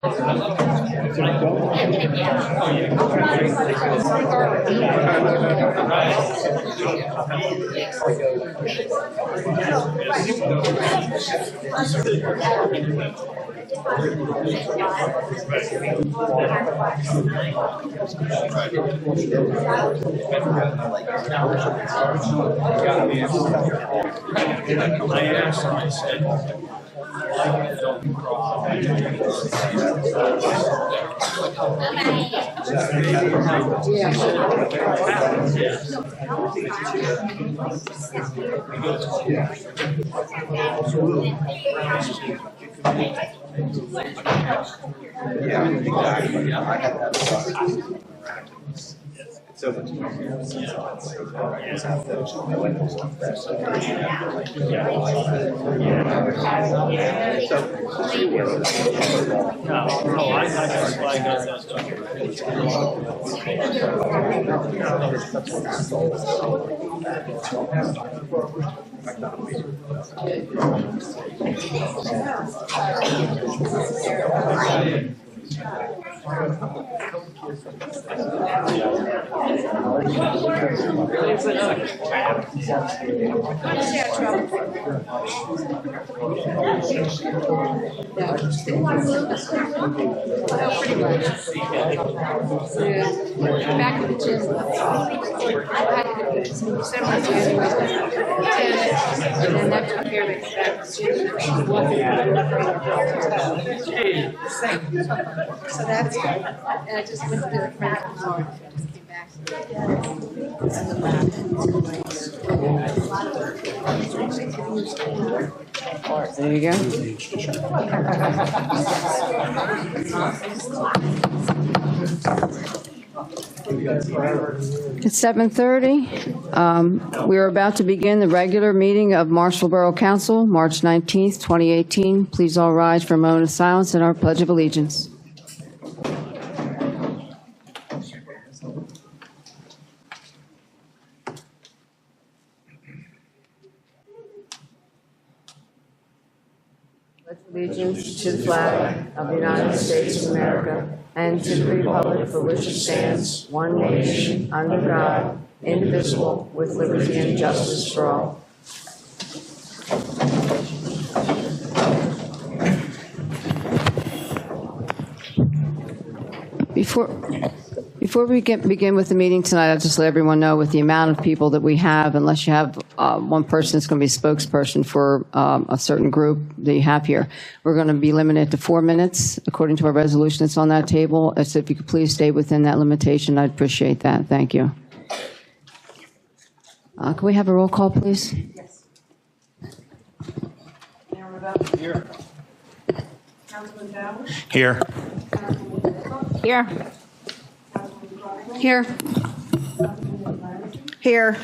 So much fun. Back in the gym. And then that took care of it. So that's good. And I just went to the friend of mine. Came back. There you go. It's 7:30. We are about to begin the regular meeting of Morrisville Borough Council, March 19th, 2018. Please all rise for a moment of silence and our Pledge of Allegiance. Allegiance to the flag of the United States of America and to the republic for which it stands, one nation, under God, indivisible, with liberty and justice for all. Before we begin with the meeting tonight, I'll just let everyone know with the amount of people that we have, unless you have one person that's going to be a spokesperson for a certain group that you have here, we're going to be limited to 4 minutes according to our resolution that's on that table. So if you could please stay within that limitation, I'd appreciate that. Thank you. Can we have a roll call, please? Yes. Mayor Rivera? Here. Councilman Bowers? Here. Here. Here. Here.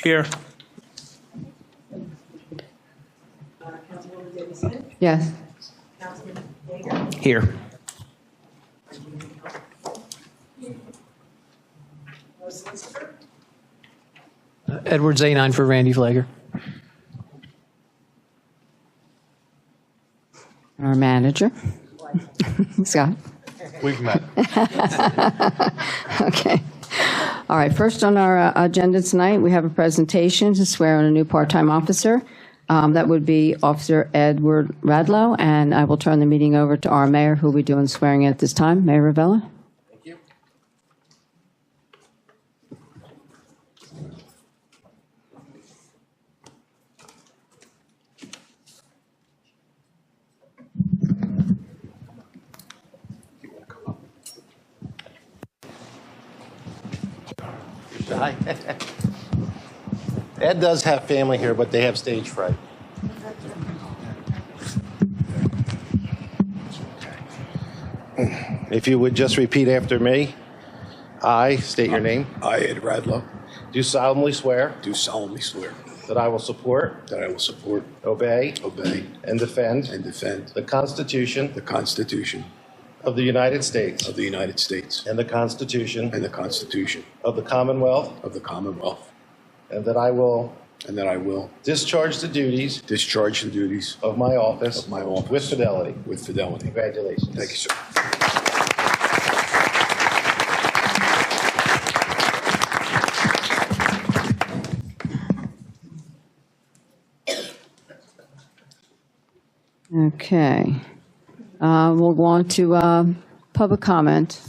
Here. Councilwoman Davis Smith? Yes. Councilman Yeager? Here. Setzer? Edwards A9 for Randy Flager. Our manager. Scott. We've met. Okay. All right. First on our agenda tonight, we have a presentation to swear in a new part-time officer. That would be Officer Edward Radlow, and I will turn the meeting over to our mayor, who will be doing swearing in at this time. Mayor Ravella. Thank you. Hi. Ed does have family here, but they have stage fright. If you would just repeat after me. I state your name. I, Ed Radlow, Do solemnly swear do solemnly swear that I will support, that I will support, obey, obey, and defend and defend the Constitution the Constitution of the United States of the United States and the Constitution and the Constitution of the Commonwealth, of the Commonwealth, and that I will and that I will discharge the duties discharge the duties of my office of my office with fidelity. with fidelity. Congratulations. Thank you, sir. Okay. We'll go on to public comment.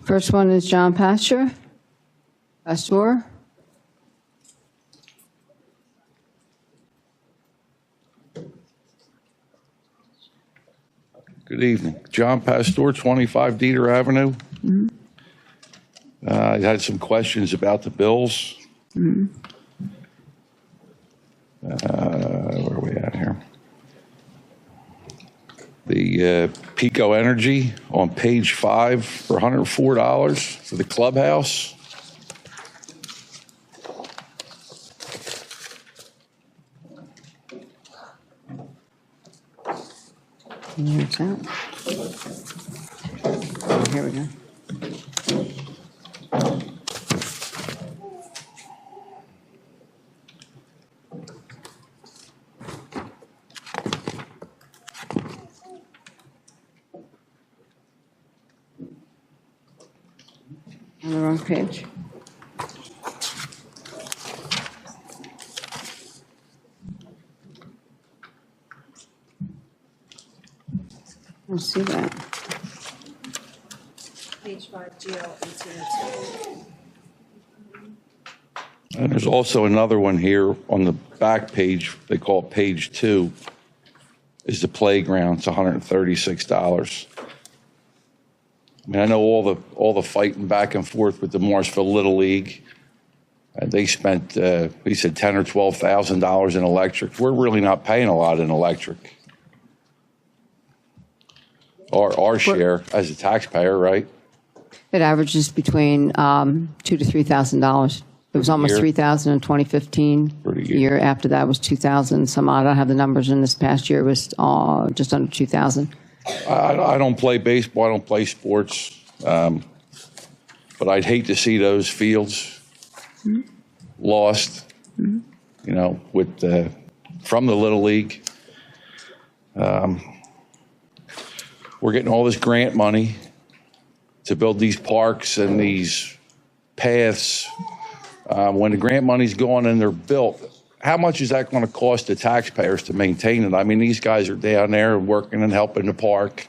First one is John Pastor. Pastor? Good evening. John Pastor, 25 Dieter Avenue. I had some questions about the bills. Where are we at here? The Pico Energy on page 5 for $104 for the clubhouse. Here's that. Here we go. On the wrong page. I don't see that. Page 5, GL 1802. And there's also another one here on the back page. They call it page 2. Is the playground. It's $136. I mean, I know all the fighting back and forth with the Morrisville Little League. They spent, we said $10,000 or $12,000 in electric. We're really not paying a lot in electric. Our share as a taxpayer, right? It averages between $2,000 to $3,000. It was almost year? $3,000 in 2015. For the The year. year after that was 2,000 some odd. I don't have the numbers in this past year. It was just under 2,000. I don't play baseball. I don't play sports. But I'd hate to see those fields lost, you know, with from the Little League. We're getting all this grant money to build these parks and these paths. When the grant money's gone and they're built, how much is that going to cost the taxpayers to maintain it? I mean, these guys are down there working and helping the park.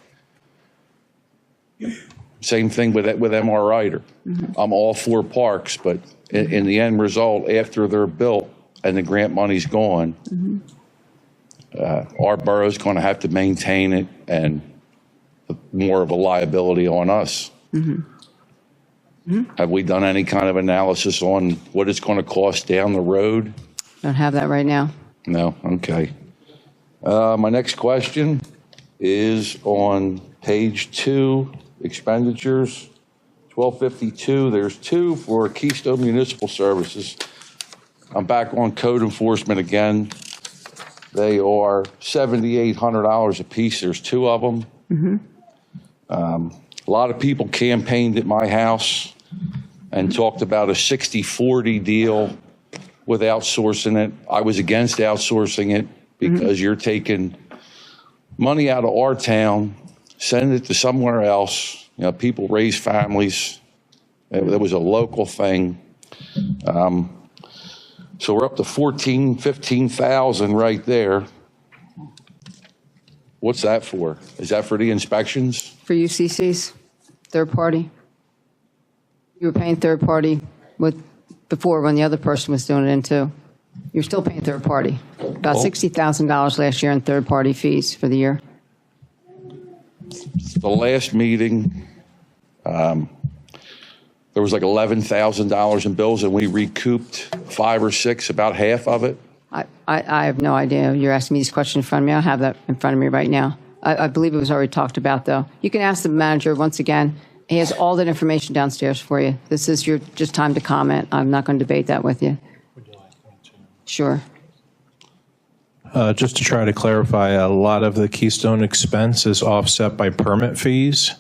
Same thing with MR Ryder. I'm all for parks, but in the end result, after they're built and the grant money's gone, our borough's going to have to maintain it, and more of a liability on us. Have we done any kind of analysis on what it's going to cost down the road? Don't have that right now. No? Okay. My next question is on page 2, expenditures, 1252. There's 2 for Keystone Municipal Services. I'm back on code enforcement again. They are $7,800 a piece. There's 2 of them. A lot of people campaigned at my house and talked about a 60-40 deal with outsourcing it. I was against outsourcing it because you're taking money out of our town, sending it to somewhere else. You know, people raise families. It was a local thing. So we're up to 15,000 right there. What's that for? Is that for the inspections? For UCCs, third party. You were paying third party before when the other person was doing it in too. You're still paying third party. About $60,000 last year in third party fees for the year. The last meeting, there was like $11,000 in bills, and we recouped 5 or 6, about half of it. I have no idea. You're asking me this question in front of me. I have that in front of me right now. I believe it was already talked about, though. You can ask the manager once again. He has all that information downstairs for you. This is your just time to comment. I'm not going to debate that with you. Sure. Just to try to clarify, a lot of the Keystone expense is offset by permit fees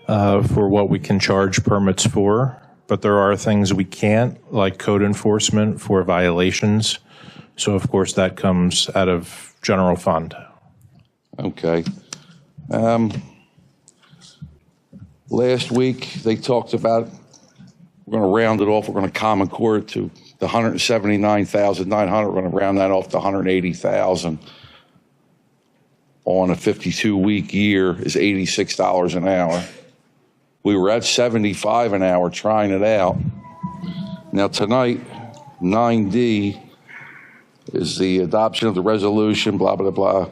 for what we can charge permits for. but there are things we can't, like code enforcement for violations. So, of course, that comes out of general fund. Okay. Last week, they talked about, we're going to round it off, we're going to common core it to the 179,900, we're going to round that off to 180,000 on a 52-week year is $86 an hour. We were at 75 an hour trying it out. Now tonight, 9D is the adoption of the resolution, blah, blah, blah.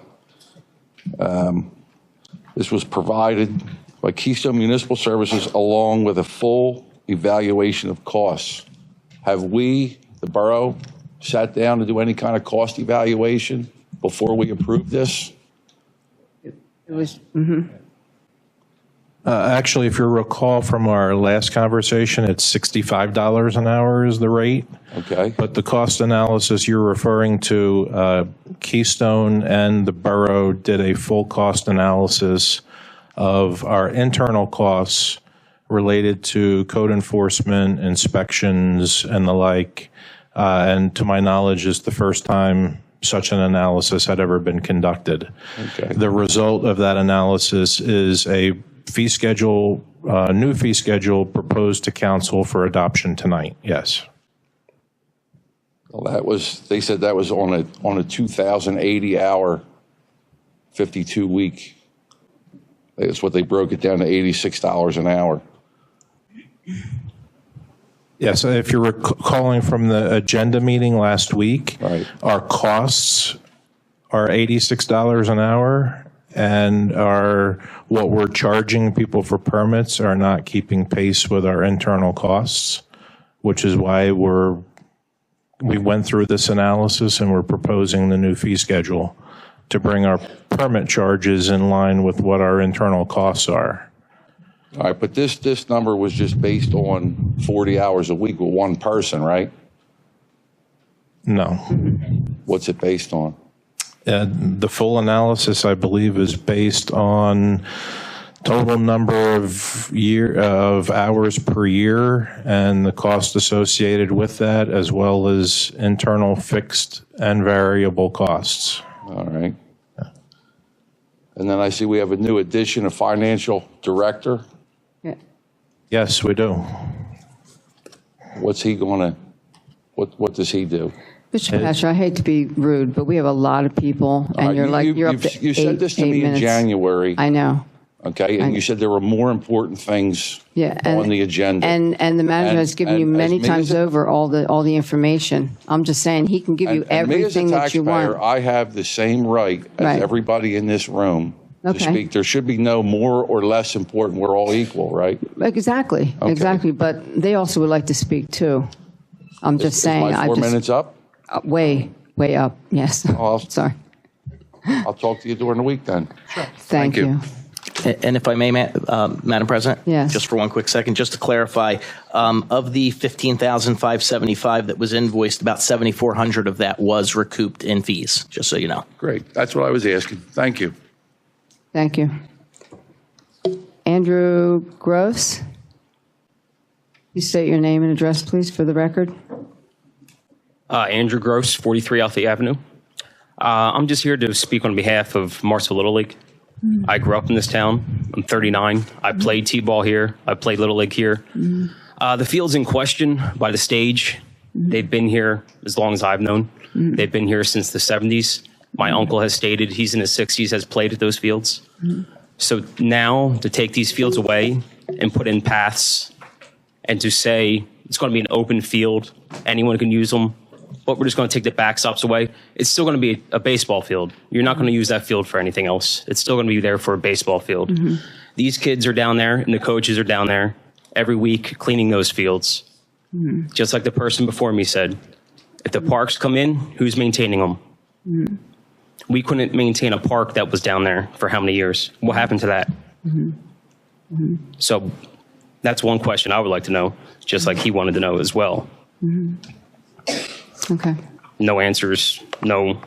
This was provided by Keystone Municipal Services along with a full evaluation of costs. Have we, the borough, sat down to do any kind of cost evaluation before we approve this? It was, Actually, if you recall from our last conversation, it's $65 an hour is the rate. Okay. But the cost analysis you're referring to, Keystone and the borough did a full cost analysis of our internal costs related to code enforcement, inspections, and the like. And to my knowledge, is the first time such an analysis had ever been conducted. Okay. The result of that analysis is a fee schedule, new fee schedule proposed to council for adoption tonight. Yes. Well, that was, they said that was on a 2,080 hour, 52 week. That's what they broke it down to, $86 an hour. Yes, if you're recalling from the agenda meeting last week, Right. our costs are $86 an hour, and what we're charging people for permits are not keeping pace with our internal costs, which is why we went through this analysis and we're proposing the new fee schedule to bring our permit charges in line with what our internal costs are. All right, but this number was just based on 40 hours a week with one person, right? No. What's it based on? The full analysis, I believe, is based on total number of hours per year and the cost associated with that, as well as internal fixed and variable costs. All right. And then I see we have a new addition, a financial director. yeah. Yes, we do. What's he going to, what does he do? Mr. Pastor, I hate to be rude, but we have a lot of people, and you're up to You said this to me in minutes. January, I know. okay, and you said there were more important things Yeah, on the agenda. And the manager has given you and many as me times as a- over all the information. I'm just saying, he can give you And me as a everything that you taxpayer, want. I have the same right as Right. everybody in this room to Okay. speak. There should be no more or less important. We're all equal, right? Exactly, exactly. But they also would like to speak too. I'm just saying. Is my 4 minutes up? Way up. Yes. I'll- Sorry. I'll talk to you during the week then. Thank you. you. And if I may, Madam President? Yes. Just for one quick second, just to clarify, of the $15,575 that was invoiced, about $7,400 of that was recouped in fees, just so you know. Great. That's what I was asking. Thank you. Thank you. Andrew Gross. You state your name and address, please, for the record. Andrew Gross, 43 Althea Avenue. I'm just here to speak on behalf of Morrisville Little League. I grew up in this town. I'm 39. I played T-ball here. I played Little League here. The field's in question by the stage. They've been here as long as I've known. They've been here since the 70s. My uncle has stated he's in his 60s, has played at those fields. So now to take these fields away and put in paths and to say it's going to be an open field, anyone can use them, but we're just going to take the backstops away. It's still going to be a baseball field. You're not going to use that field for anything else. It's still going to be there for a baseball field. These kids are down there and the coaches are down there every week cleaning those fields. Just like the person before me said, if the parks come in, who's maintaining them? We couldn't maintain a park that was down there for how many years? What happened to that? So that's one question I would like to know, just like he wanted to know as well. Okay. No answers, no.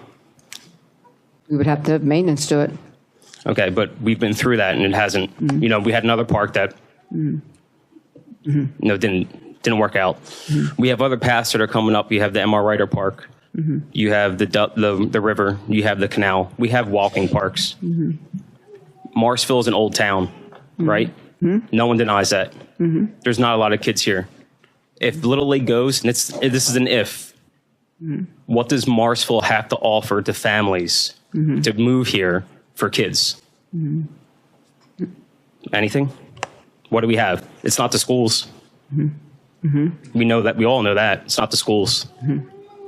We would have to have maintenance to it. Okay, but we've been through that and it hasn't, we had another park that, didn't Didn't work out. We have other paths that are coming up. You have the MR Ryder Park. You have the river. You have the canal. We have walking parks. Morrisville is an old town, right? No one denies that. There's not a lot of kids here. If Little League goes, and this is an if, what does Morrisville have to offer to families to move here for kids? Anything? What do we have? It's not the schools. We know that. We all know that. It's not the schools.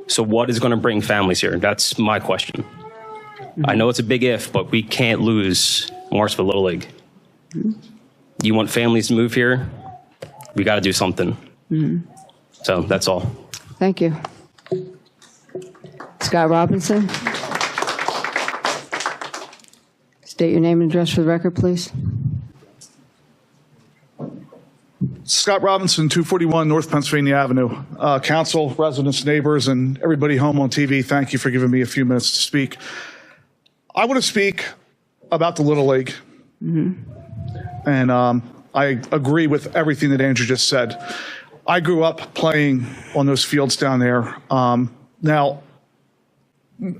So what is going to bring families here? That's my question. I know it's a big if, but we can't lose Morrisville Little League. You want families to move here? We got to do something. So that's all. Thank you. Scott Robinson. State your name and address for the record, please. Scott Robinson, 241 North Pennsylvania Avenue. Council, residents, neighbors, and everybody home on TV, thank you for giving me a few minutes to speak. I want to speak about the Little League. And I agree with everything that Andrew just said. I grew up playing on those fields down there. Now,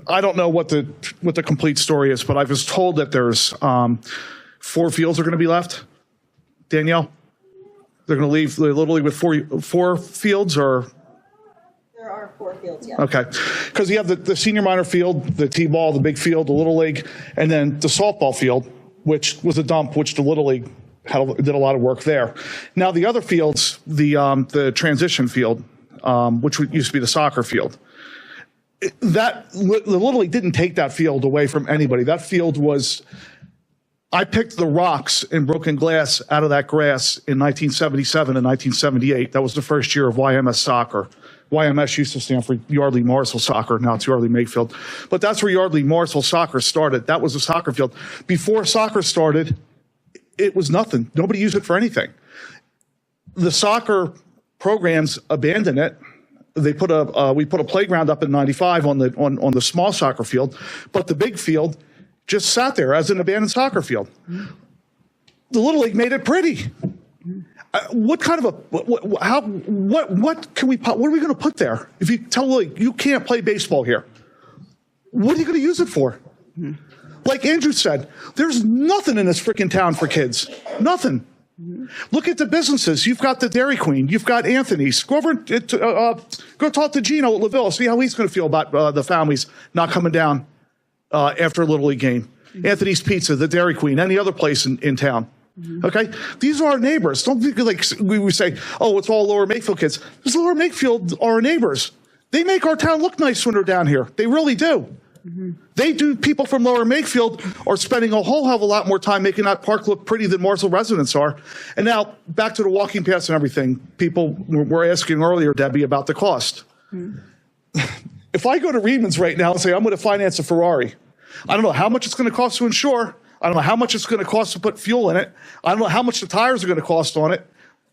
I don't know what the complete story is, but I was told that there's 4 fields are going to be left. Danielle? They're going to leave the Little League with four fields, or? There are 4 fields, yeah. Okay. Because you have the senior minor field, the T-ball, the big field, the Little League, and then the softball field, which was a dump, which the Little League did a lot of work there. Now, the other fields, the transition field, which used to be the soccer field, the Little League didn't take that field away from anybody. That field was... I picked the rocks and broken glass out of that grass in 1977 and 1978. That was the first year of YMS soccer. YMS used to stand for Yardley Morrisville Soccer. Now it's Yardley Mayfield. But that's where Yardley Morrisville Soccer started. That was a soccer field. Before soccer started, it was nothing. Nobody used it for anything. The soccer programs abandoned it. We put a playground up in 95 on the small soccer field, but the big field just sat there as an abandoned soccer field. The Little League made it pretty. What kind of what are we going to put there? If you tell Little League, you can't play baseball here, what are you going to use it for? Like Andrew said, there's nothing in this freaking town for kids. Nothing. Look at the businesses. You've got the Dairy Queen. You've got Anthony's. Go over, go talk to Gino at LaVille. See how he's going to feel about the families not coming down after a Little League game. Anthony's Pizza, the Dairy Queen, any other place in town. Okay? These are our neighbors. Don't think like we say, oh, it's all Lower Makefield kids. These Lower Makefield are our neighbors. They make our town look nice when they're down here. They really do. They do. People from Lower Makefield are spending a whole hell of a lot more time making that park look pretty than Morrisville residents are. And now, back to the walking paths and everything. People were asking earlier, Debbie, about the cost. If I go to Reedman's right now and say, I'm going to finance a Ferrari, I don't know how much it's going to cost to insure. I don't know how much it's going to cost to put fuel in it. I don't know how much the tires are going to cost on it.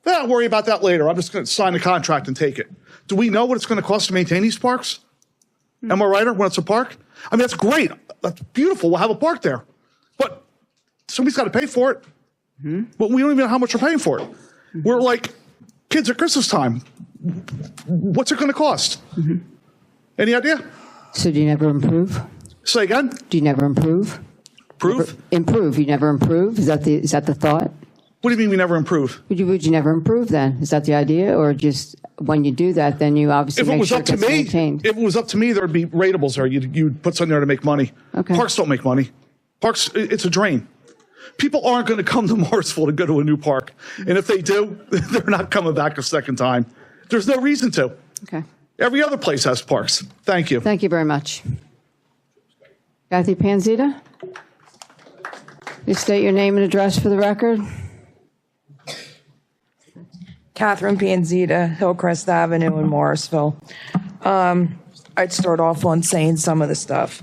I'll worry about that later. I'm just going to sign the contract and take it. Do we know what it's going to cost to maintain these parks? Am I right when it's a park? I mean, that's great. That's beautiful. We'll have a park there. But somebody's got to pay for it. But we don't even know how much we're paying for it. We're like kids at Christmas time. What's it going to cost? Any idea? So do you never improve? Say again? Do you never improve? Improve? Improve. You never improve? Is that the thought? What do you mean we never improve? Would you never improve then? Is that the idea? Or just when you do that, then you obviously make sure it gets maintained? If it was up to me, there would be ratables there. You'd put something there to make money. Okay. Parks don't make money. Parks, it's a drain. People aren't going to come to Morrisville to go to a new park. And if they do, they're not coming back a second time. There's no reason to. Okay. Every other place has parks. Thank you. Thank you very much. Cathy Pancita? Please state your name and address for the record. Catherine Pancita, Hillcrest Avenue in Morrisville. I'd start off on saying some of the stuff.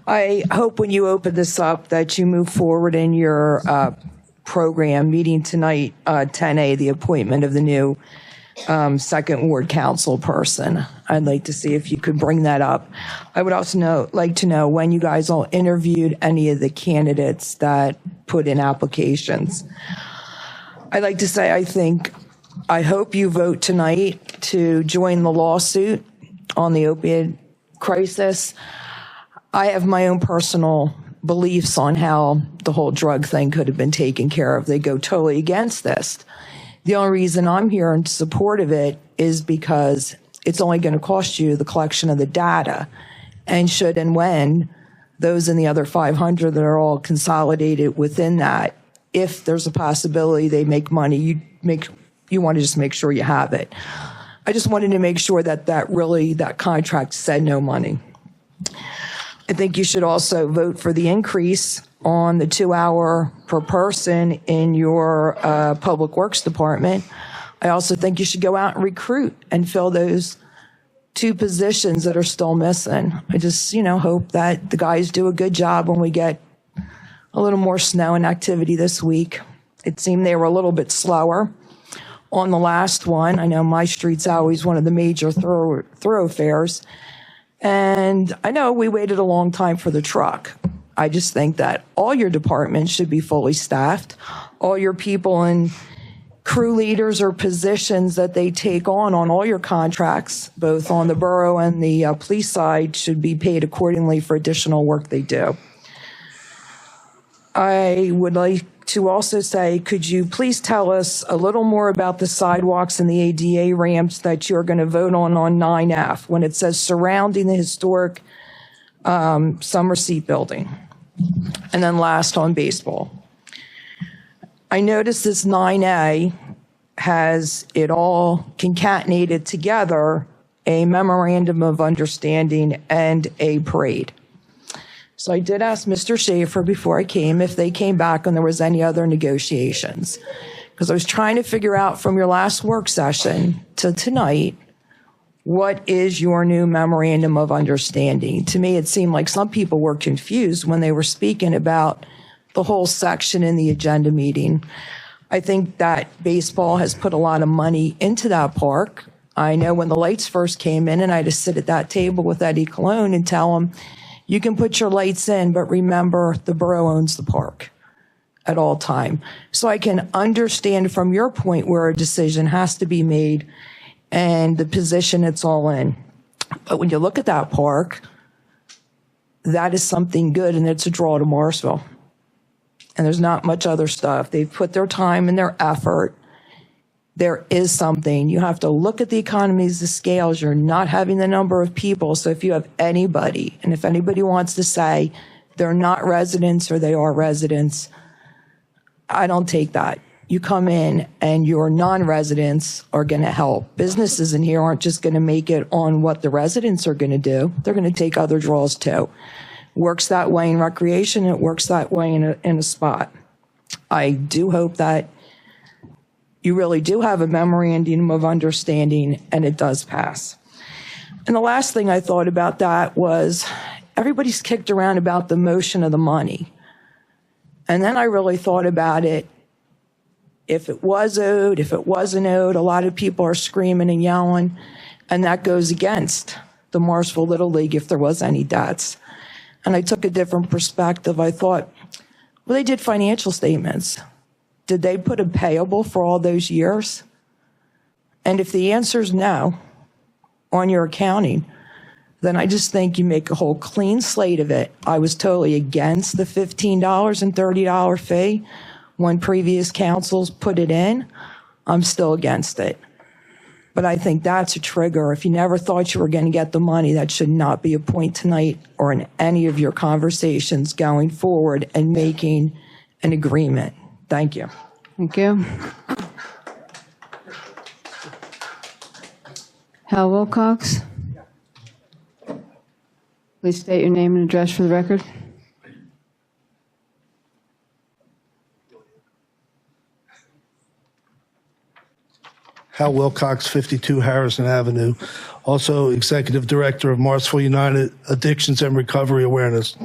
I hope when you open this up that you move forward in your program meeting tonight, 10A, the appointment of the new second ward council person. I'd like to see if you could bring that up. I would also like to know when you guys all interviewed any of the candidates that put in applications. I'd like to say I think I hope you vote tonight to join the lawsuit on the opioid crisis. I have my own personal beliefs on how the whole drug thing could have been taken care of. They go totally against this. The only reason I'm here in support of it is because it's only going to cost you the collection of the data. And should and when those in the other 500 that are all consolidated within that, if there's a possibility they make money, you want to just make sure you have it. I just wanted to make sure that contract said no money. I think you should also vote for the increase on the 2 hour per person in your public works department. I also think you should go out and recruit and fill those 2 positions that are still missing. I just, hope that the guys do a good job when we get a little more snow and activity this week. It seemed they were a little bit slower on the last one. I know my street's always one of the major thoroughfares. And I know we waited a long time for the truck. I just think that all your departments should be fully staffed. All your people in crew leaders or positions that they take on all your contracts, both on the borough and the police side, should be paid accordingly for additional work they do. I would like to also say, could you please tell us a little more about the sidewalks and the ADA ramps that you're going to vote on 9F when it says surrounding the historic summer seat building? And then last on baseball. I noticed this 9A has it all concatenated together, a memorandum of understanding and a parade. So I did ask Mr. Schaefer before I came if they came back and there was any other negotiations. Because I was trying to figure out from your last work session to tonight, what is your new memorandum of understanding? To me, it seemed like some people were confused when they were speaking about the whole section in the agenda meeting. I think that baseball has put a lot of money into that park. I know when the lights first came in and I had to sit at that table with Eddie Colon and tell him, you can put your lights in, but remember the borough owns the park at all time. So I can understand from your point where a decision has to be made and the position it's all in. But when you look at that park, that is something good, and it's a draw to Morrisville. And there's not much other stuff. They've put their time and their effort. There is something. You have to look at the economies of scales. You're not having the number of people. So if you have anybody, and if anybody wants to say they're not residents or they are residents, I don't take that. You come in and your non-residents are going to help. Businesses in here aren't just going to make it on what the residents are going to do. They're going to take other draws too. Works that way in recreation. It works that way in a spot. I do hope that you really do have a memorandum of understanding and it does pass. And the last thing I thought about that was everybody's kicked around about the motion of the money. And then I really thought about it. If it was owed, if it wasn't owed, a lot of people are screaming and yelling, and that goes against the Morrisville Little League if there was any debts. And I took a different perspective. I thought, well, they did financial statements. Did they put a payable for all those years? And if the answer is no on your accounting, then I just think you make a whole clean slate of it. I was totally against the $15 and $30 fee when previous councils put it in. I'm still against it. But I think that's a trigger. If you never thought you were going to get the money, that should not be a point tonight or in any of your conversations going forward and making an agreement. Thank you. Thank you. Hal Wilcox. Please state your name and address for the record. Hal Wilcox, 52 Harrison Avenue, also Executive Director of Morrisville United Addictions and Recovery Awareness.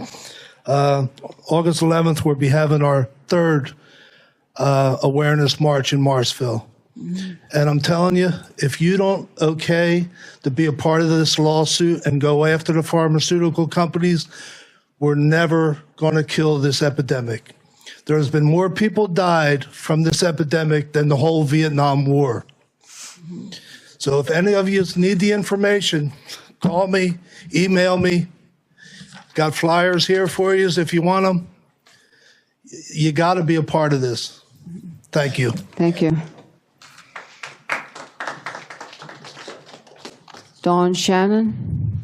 August 11th, we'll be having our third awareness march in Morrisville. And I'm telling you, if you don't okay to be a part of this lawsuit and go after the pharmaceutical companies, we're never going to kill this epidemic. There's been more people died from this epidemic than the whole Vietnam War. So if any of you need the information, call me, email me. Got flyers here for you if you want them. You got to be a part of this. Thank you. Thank you. Dawn Shannon.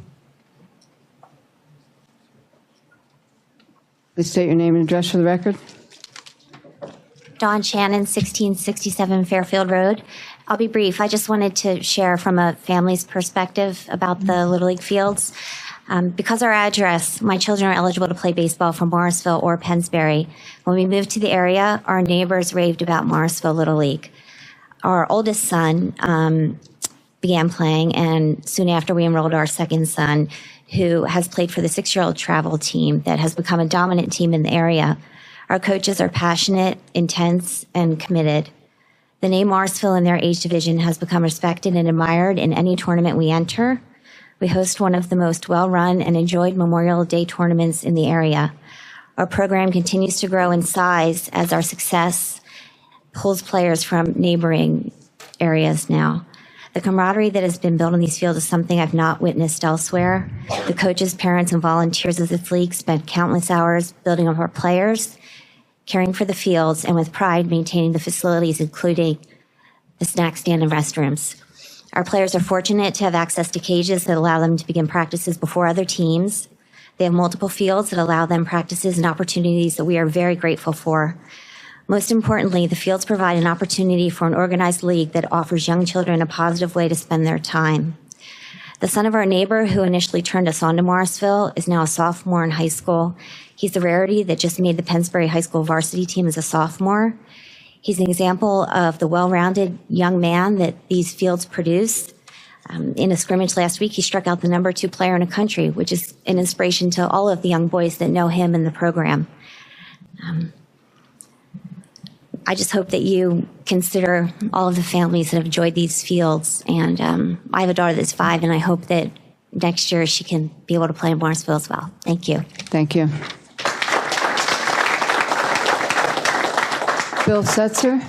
Please state your name and address for the record. Dawn Shannon, 1667 Fairfield Road. I'll be brief. I just wanted to share from a family's perspective about the Little League fields. Because our address, my children are eligible to play baseball from Morrisville or Pennsbury. When we moved to the area, our neighbors raved about Morrisville Little League. Our oldest son began playing, and soon after we enrolled our second son, who has played for the 6-year-old travel team that has become a dominant team in the area. Our coaches are passionate, intense, and committed. The name Morrisville in their age division has become respected and admired in any tournament we enter. We host one of the most well-run and enjoyed Memorial Day tournaments in the area. Our program continues to grow in size as our success pulls players from neighboring areas now. The camaraderie that has been built in these fields is something I've not witnessed elsewhere. The coaches, parents, and volunteers of this league spent countless hours building up our players, caring for the fields, and with pride maintaining the facilities, including the snack stand and restrooms. Our players are fortunate to have access to cages that allow them to begin practices before other teams. They have multiple fields that allow them practices and opportunities that we are very grateful for. Most importantly, the fields provide an opportunity for an organized league that offers young children a positive way to spend their time. The son of our neighbor who initially turned us on to Morrisville is now a sophomore in high school. He's a rarity that just made the Pennsbury High School varsity team as a sophomore. He's an example of the well-rounded young man that these fields produce. In a scrimmage last week, he struck out the number 2 player in the country, which is an inspiration to all of the young boys that know him and the program. I just hope that you consider all of the families that have enjoyed these fields. And I have a daughter that's 5, and I hope that next year she can be able to play in Morrisville as well. Thank you. Thank you. Bill Setzer.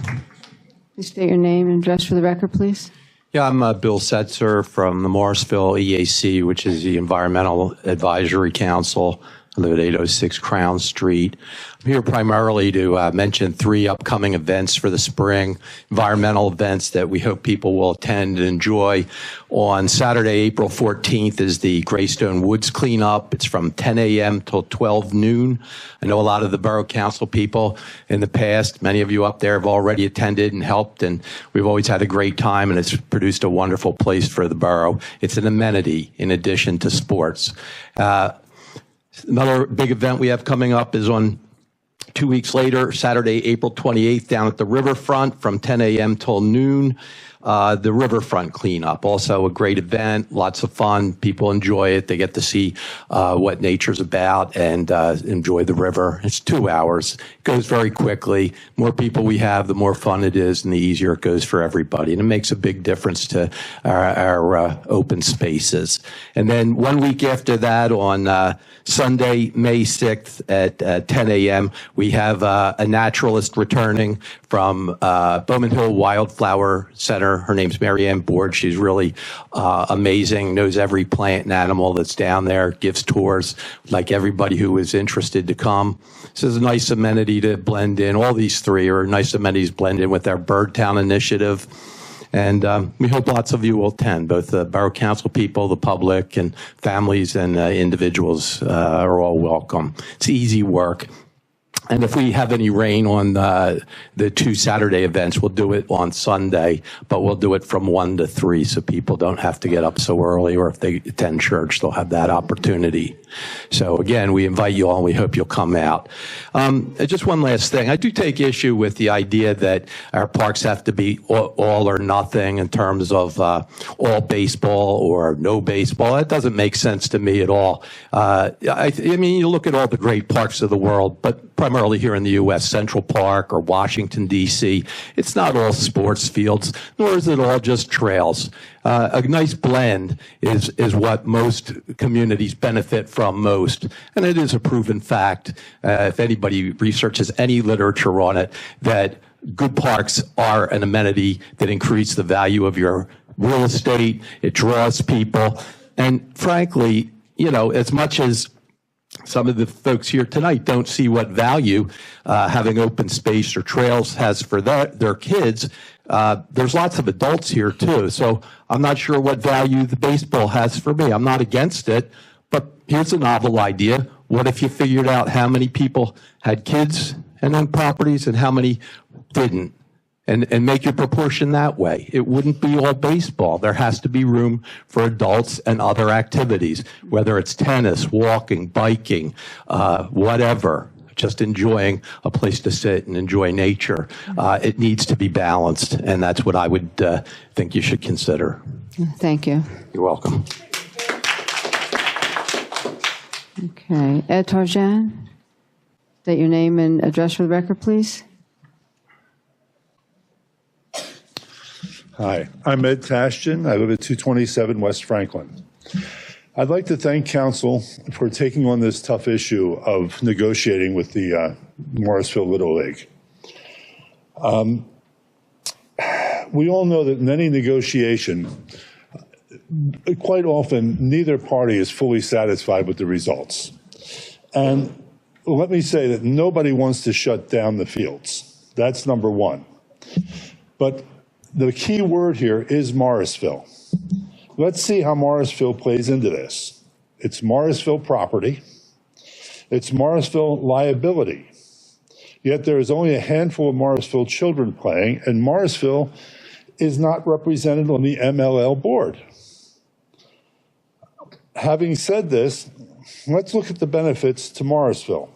Please state your name and address for the record, please. Yeah, I'm Bill Setzer from the Morrisville EAC, which is the Environmental Advisory Council. I live at 806 Crown Street. I'm here primarily to mention 3 upcoming events for the spring, environmental events that we hope people will attend and enjoy. On Saturday, April 14th is the Greystone Woods cleanup. It's from 10 a.m. till 12 noon. I know a lot of the Borough Council people in the past, many of you up there have already attended and helped, and we've always had a great time, and it's produced a wonderful place for the borough. It's an amenity in addition to sports. Another big event we have coming up is on 2 weeks later, Saturday, April 28th, down at the riverfront from 10 a.m. till noon. The riverfront cleanup, also a great event, lots of fun. People enjoy it. They get to see what nature's about and enjoy the river. It's 2 hours. It goes very quickly. More people we have, the more fun it is, and the easier it goes for everybody. And it makes a big difference to our open spaces. And then 1 week after that, on Sunday, May 6th at 10 a.m., we have a naturalist returning from Bowman Hill Wildflower Center. Her name's Marianne Board. She's really amazing, knows every plant and animal that's down there, gives tours, like everybody who is interested to come. This is a nice amenity to blend in. All these 3 are nice amenities blend in with our Bird Town initiative. And we hope lots of you will attend, both the Borough Council people, the public, and families and individuals are all welcome. It's easy work. And if we have any rain on the 2 Saturday events, we'll do it on Sunday, but we'll do it from 1 to 3 so people don't have to get up so early, or if they attend church, they'll have that opportunity. So again, we invite you all and we hope you'll come out. Just one last thing. I do take issue with the idea that our parks have to be all or nothing in terms of all baseball or no baseball. That doesn't make sense to me at all. I mean, you look at all the great parks of the world, but primarily here in the U.S., Central Park or Washington, D.C., it's not all sports fields, nor is it all just trails. A nice blend is what most communities benefit from most. And it is a proven fact, if anybody researches any literature on it, that good parks are an amenity that increase the value of your real estate. It draws people. And frankly, you know, as much as some of the folks here tonight don't see what value having open space or trails has for their kids, there's lots of adults here too. So I'm not sure what value the baseball has for me. I'm not against it, but here's a novel idea. What if you figured out how many people had kids and owned properties and how many didn't? And make your proportion that way. It wouldn't be all baseball. There has to be room for adults and other activities, whether it's tennis, walking, biking, whatever, just enjoying a place to sit and enjoy nature. It needs to be balanced, and that's what I would think you should consider. Thank you. You're welcome. Okay. Ed Tarjan, state your name and address for the record, please. Hi, I'm Ed Tashjian. I live at 227 West Franklin. I'd like to thank council for taking on this tough issue of negotiating with the Morrisville Little League. We all know that in any negotiation, quite often, neither party is fully satisfied with the results. And let me say that nobody wants to shut down the fields. That's number one. But the key word here is Morrisville. Let's see how Morrisville plays into this. It's Morrisville property. It's Morrisville liability. Yet there is only a handful of Morrisville children playing, and Morrisville is not represented on the MLL board. Having said this, let's look at the benefits to Morrisville.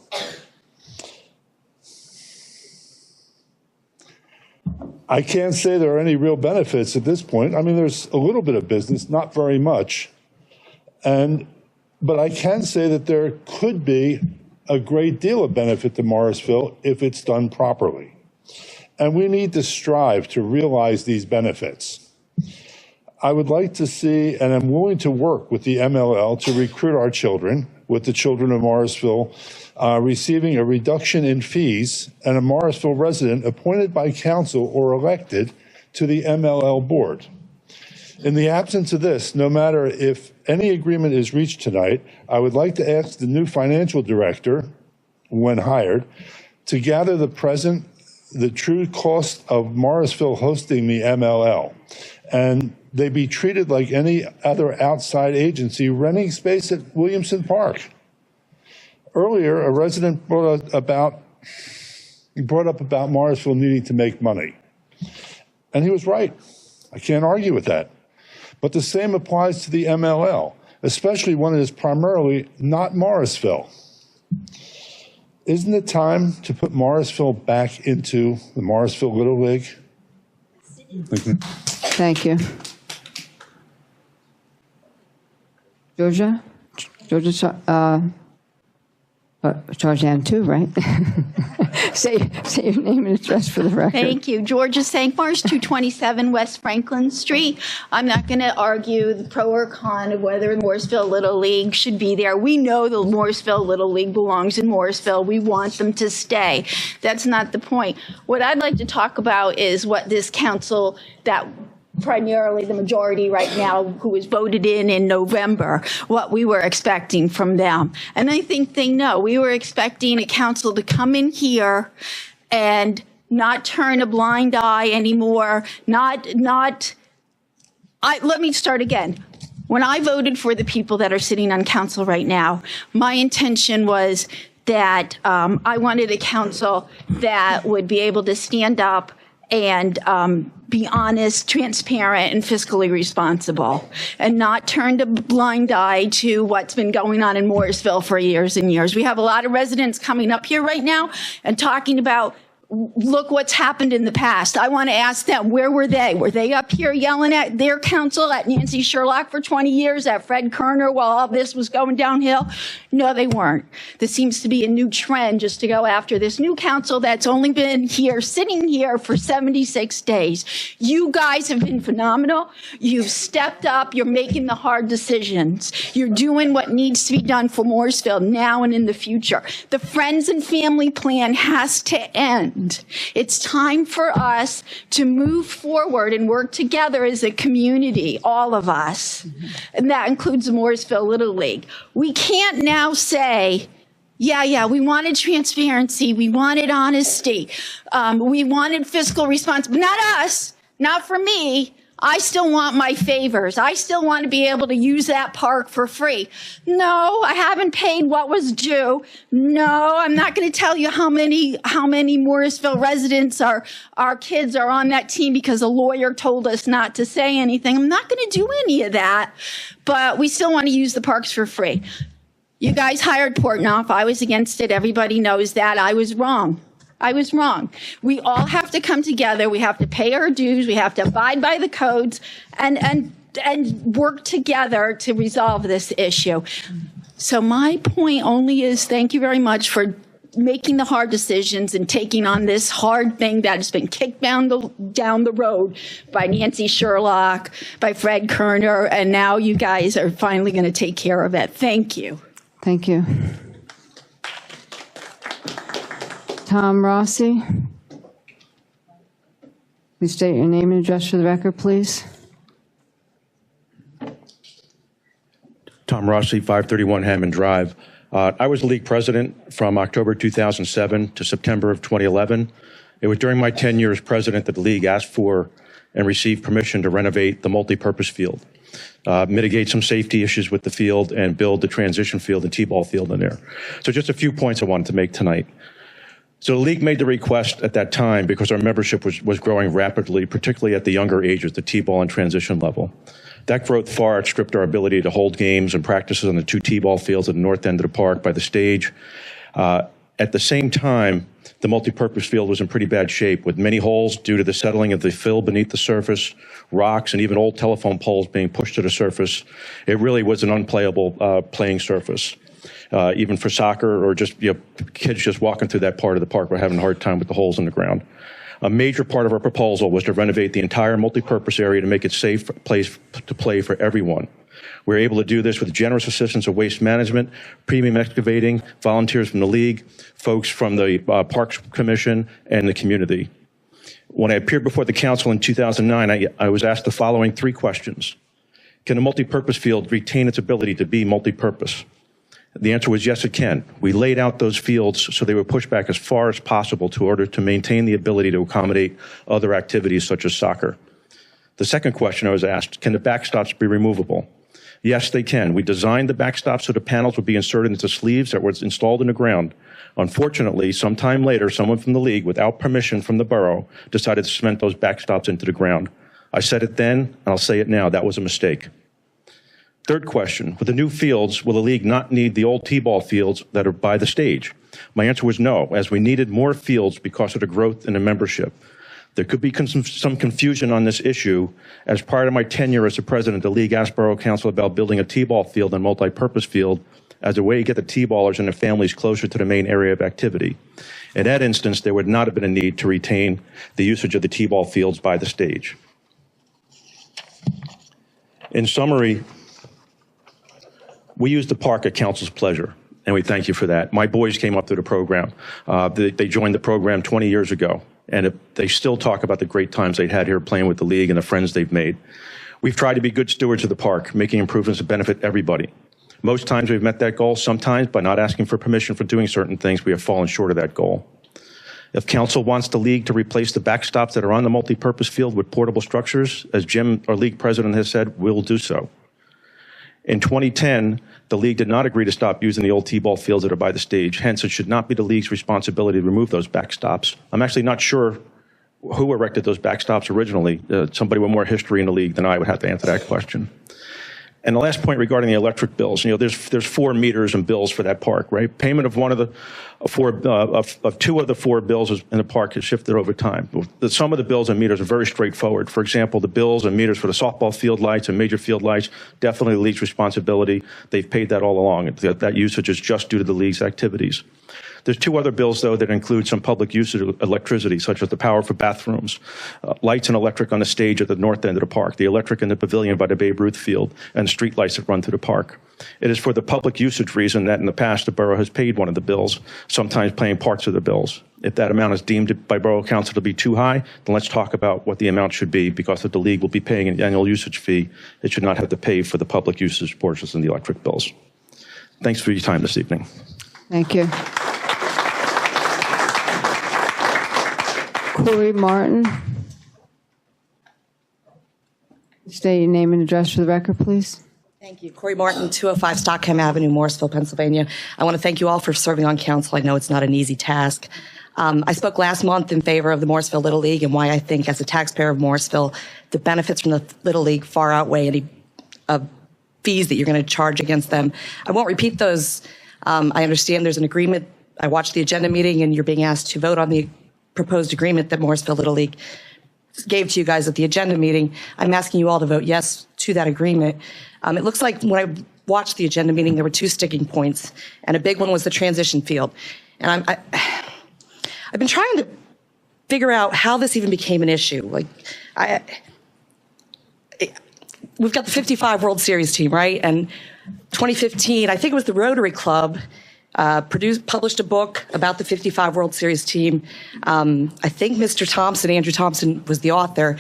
I can't say there are any real benefits at this point. I mean, there's a little bit of business, not very much. But I can say that there could be a great deal of benefit to Morrisville if it's done properly. And we need to strive to realize these benefits. I would like to see, and I'm willing to work with the MLL to recruit our children, with the children of Morrisville receiving a reduction in fees and a Morrisville resident appointed by council or elected to the MLL board. In the absence of this, no matter if any agreement is reached tonight, I would like to ask the new financial director, when hired, to gather the true cost of Morrisville hosting the MLL, and they be treated like any other outside agency renting space at Williamson Park. Earlier, a resident brought up about Morrisville needing to make money. And he was right. I can't argue with that. But the same applies to the MLL, especially when it is primarily not Morrisville. Isn't it time to put Morrisville back into the Morrisville Little League? Thank you. Georgia, Tarjan too, right? say your name and address for the record. Thank you. Georgia Sankmars, 227 West Franklin Street. I'm not going to argue the pro or con of whether Morrisville Little League should be there. We know the Morrisville Little League belongs in Morrisville. We want them to stay. That's not the point. What I'd like to talk about is what this council, that primarily the majority right now who was voted in November, what we were expecting from them. And I think they know. We were expecting a council to come in here and not turn a blind eye anymore. Let me start again. When I voted for the people that are sitting on council right now, my intention was that I wanted a council that would be able to stand up and be honest, transparent, and fiscally responsible, and not turn a blind eye to what's been going on in Morrisville for years and years. We have a lot of residents coming up here right now and talking about, look what's happened in the past. I want to ask them, where were they? Were they up here yelling at their council, at Nancy Sherlock for 20 years, at Fred Kerner while all this was going downhill? No, they weren't. This seems to be a new trend just to go after this new council that's only been here, sitting here for 76 days. You guys have been phenomenal. You've stepped up. You're making the hard decisions. You're doing what needs to be done for Morrisville now and in the future. The friends and family plan has to end. end. It's time for us to move forward and work together as a community, all of us. And that includes the Morrisville Little League. We can't now say, yeah, we wanted transparency, we wanted honesty, we wanted fiscal responsibility. Not us, not for me. I still want my favors. I still want to be able to use that park for free. No, I haven't paid what was due. No, I'm not going to tell you how many Morrisville residents our kids are on that team because a lawyer told us not to say anything. I'm not going to do any of that, but we still want to use the parks for free. You guys hired Portnoy. I was against it. Everybody knows that. I was wrong. We all have to come together. We have to pay our dues. We have to abide by the codes and work together to resolve this issue. So my point only is thank you very much for making the hard decisions and taking on this hard thing that has been kicked down the road by Nancy Sherlock, by Fred Kerner, and now you guys are finally going to take care of it. Thank you. Thank you. Tom Rossi. Please state your name and address for the record, please. Tom Rossi, 531 Hammond Drive. I was the league president from October 2007 to September of 2011. It was during my tenure as president that the league asked for and received permission to renovate the multipurpose field, mitigate some safety issues with the field, and build the transition field and T-ball field in there. So just a few points I wanted to make tonight. So the league made the request at that time because our membership was growing rapidly, particularly at the younger ages, the T-ball and transition level. That growth far outstripped our ability to hold games and practices on the two T-ball fields at the north end of the park by the stage. At the same time, the multipurpose field was in pretty bad shape with many holes due to the settling of the fill beneath the surface, rocks, and even old telephone poles being pushed to the surface. It really was an unplayable playing surface. Even for soccer or just kids just walking through that part of the park were having a hard time with the holes in the ground. A major part of our proposal was to renovate the entire multipurpose area to make it safe place to play for everyone. We were able to do this with generous assistance of waste management, premium excavating, volunteers from the league, folks from the Parks Commission, and the community. When I appeared before the council in 2009, I was asked the following three questions. Can a multipurpose field retain its ability to be multipurpose? The answer was yes, it can. We laid out those fields so they were pushed back as far as possible in order to maintain the ability to accommodate other activities such as soccer. The second question I was asked, can the backstops be removable? Yes, they can. We designed the backstops so the panels would be inserted into sleeves that were installed in the ground. Unfortunately, sometime later, someone from the league, without permission from the borough, decided to cement those backstops into the ground. I said it then, and I'll say it now, that was a mistake. Third question, with the new fields, will the league not need the old T-ball fields that are by the stage? My answer was no, as we needed more fields because of the growth in the membership. There could be some confusion on this issue. As part of my tenure as the president, the league asked Borough Council about building a T-ball field and multi-purpose field as a way to get the T-ballers and their families closer to the main area of activity. In that instance, there would not have been a need to retain the usage of the T-ball fields by the stage. In summary, we use the park at council's pleasure, and we thank you for that. My boys came up through the program. They joined the program 20 years ago, and they still talk about the great times they'd had here playing with the league and the friends they've made. We've tried to be good stewards of the park, making improvements that benefit everybody. Most times we've met that goal. Sometimes, by not asking for permission for doing certain things, we have fallen short of that goal. If council wants the league to replace the backstops that are on the multipurpose field with portable structures, as Jim, our league president, has said, we'll do so. In 2010, the league did not agree to stop using the old T-ball fields that are by the stage. Hence, it should not be the league's responsibility to remove those backstops. I'm actually not sure who erected those backstops originally. Somebody with more history in the league than I would have to answer that question. And the last point regarding the electric bills, there's 4 meters and bills for that park, right? Payment of one of the of 2 of the 4 bills in the park has shifted over time. Some of the bills and meters are very straightforward. For example, the bills and meters for the softball field lights and major field lights, definitely the league's responsibility. They've paid that all along. That usage is just due to the league's activities. There's 2 other bills, though, that include some public use of electricity, such as the power for bathrooms, lights and electric on the stage at the north end of the park, the electric in the pavilion by the Babe Ruth field, and street lights that run through the park. It is for the public usage reason that in the past the borough has paid one of the bills, sometimes paying parts of the bills. If that amount is deemed by Borough Council to be too high, then let's talk about what the amount should be, because if the league will be paying an annual usage fee, it should not have to pay for the public usage portions in the electric bills. Thanks for your time this evening. Thank you. Corey Martin. State your name and address for the record, please. Thank you. Corey Martin, 205 Stockham Avenue, Morrisville, Pennsylvania. I want to thank you all for serving on council. I know it's not an easy task. I spoke last month in favor of the Morrisville Little League and why I think, as a taxpayer of Morrisville, the benefits from the Little League far outweigh any fees that you're going to charge against them. I won't repeat those. I understand there's an agreement. I watched the agenda meeting, and you're being asked to vote on the proposed agreement that Morrisville Little League gave to you guys at the agenda meeting. I'm asking you all to vote yes to that agreement. It looks like when I watched the agenda meeting, there were two sticking points, and a big one was the transition field. And I've been trying to figure out how this even became an issue. Like, we've got the 55 World Series team, right? And 2015, I think it was the Rotary Club published a book about the 55 World Series team. I think Mr. Thompson, Andrew Thompson, was the author.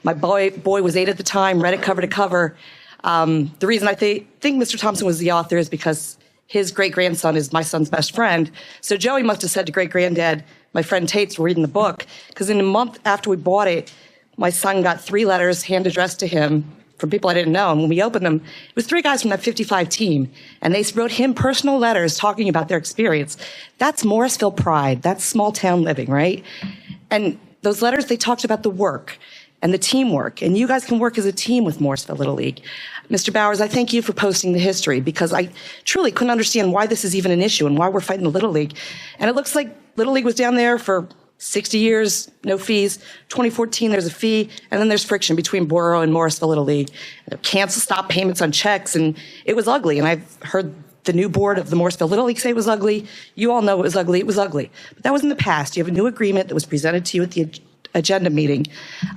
My boy was 8 at the time, read it cover to cover. The reason I think Mr. Thompson was the author is because his great-grandson is my son's best friend. So Joey must have said to great-granddad, my friend Tate's reading the book, because in a month after we bought it, my son got 3 letters hand-addressed to him from people I didn't know. And when we opened them, it was 3 guys from that 55 team. And they wrote him personal letters talking about their experience. That's Morrisville pride. That's small town living, right? And those letters, they talked about the work and the teamwork. And you guys can work as a team with Morrisville Little League. Mr. Bowers, I thank you for posting the history, because I truly couldn't understand why this is even an issue and why we're fighting the Little League. And it looks like Little League was down there for 60 years, no fees. 2014, there's a fee, and then there's friction between Borough and Morrisville Little League. Cancel stop payments on checks, and it was ugly. And I've heard the new board of the Morrisville Little League say it was ugly. You all know it was ugly. It was ugly. But that was in the past. You have a new agreement that was presented to you at the agenda meeting.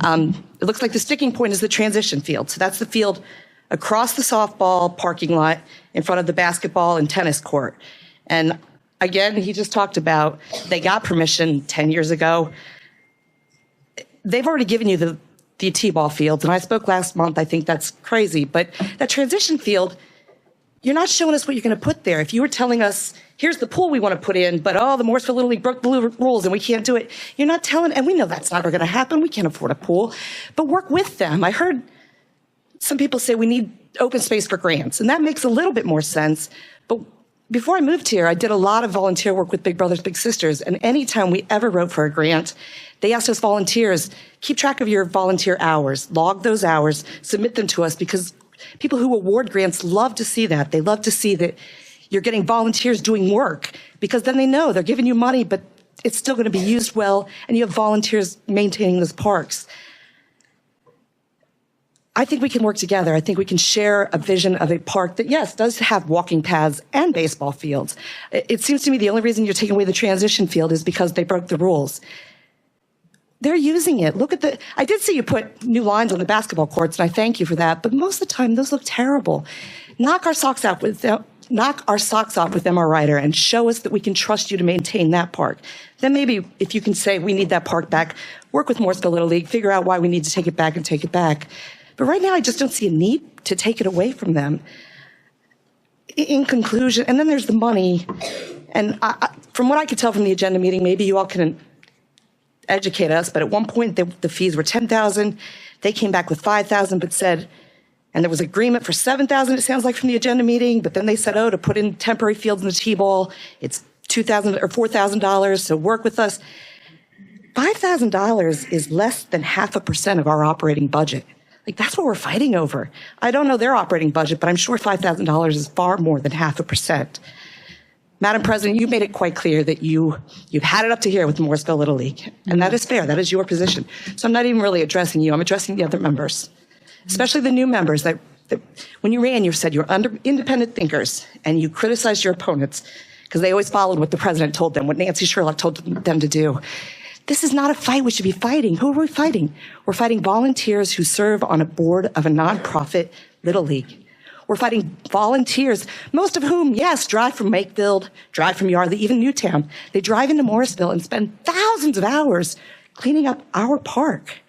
It looks like the sticking point is the transition field. So that's the field across the softball parking lot in front of the basketball and tennis court. And again, he just talked about they got permission 10 years ago. They've already given you the T-ball fields, and I spoke last month. I think that's crazy. But that transition field, you're not showing us what you're going to put there. If you were telling us, here's the pool we want to put in, but the Morrisville Little League broke the rules and we can't do it. You're not telling, and we know that's never going to happen. We can't afford a pool. But work with them. I heard some people say we need open space for grants, and that makes a little bit more sense. But before I moved here, I did a lot of volunteer work with Big Brothers Big Sisters, and anytime we ever wrote for a grant, they asked us volunteers, keep track of your volunteer hours, log those hours, submit them to us, because people who award grants love to see that. They love to see that you're getting volunteers doing work, because then they know they're giving you money, but it's still going to be used well, and you have volunteers maintaining those parks. I think we can work together. I think we can share a vision of a park that, yes, does have walking paths and baseball fields. It seems to me the only reason you're taking away the transition field is because they broke the rules. They're using it. Look at I did see you put new lines on the basketball courts, and I thank you for that, but most of the time, those look terrible. Knock our socks off with MR Ryder and show us that we can trust you to maintain that park. Then maybe if you can say we need that park back, work with Morrisville Little League, figure out why we need to take it back and take it back. But right now, I just don't see a need to take it away from them. In conclusion, and then there's the money. And from what I could tell from the agenda meeting, maybe you all can educate us, but at one point the fees were $10,000. They came back with $5,000, but said, and there was agreement for $7,000, it sounds like, from the agenda meeting, but then they said, to put in temporary fields in the T-ball, it's $2,000 or $4,000, so work with us. $5,000 is less than 0.5% of our operating budget. Like, that's what we're fighting over. I don't know their operating budget, but I'm sure $5,000 is far more than 0.5%. Madam President, you made it quite clear that you've had it up to here with the Morrisville Little League, and that is fair. That is your position. So I'm not even really addressing you. I'm addressing the other members, especially the new members that when you ran, you said you're independent thinkers, and you criticized your opponents because they always followed what the president told them, what Nancy Sherlock told them to do. This is not a fight we should be fighting. Who are we fighting? We're fighting volunteers who serve on a board of a nonprofit Little League. We're fighting volunteers, most of whom, yes, drive from Wakefield, drive from Yardley, even Newtown. They drive into Morrisville and spend thousands of hours cleaning up our park.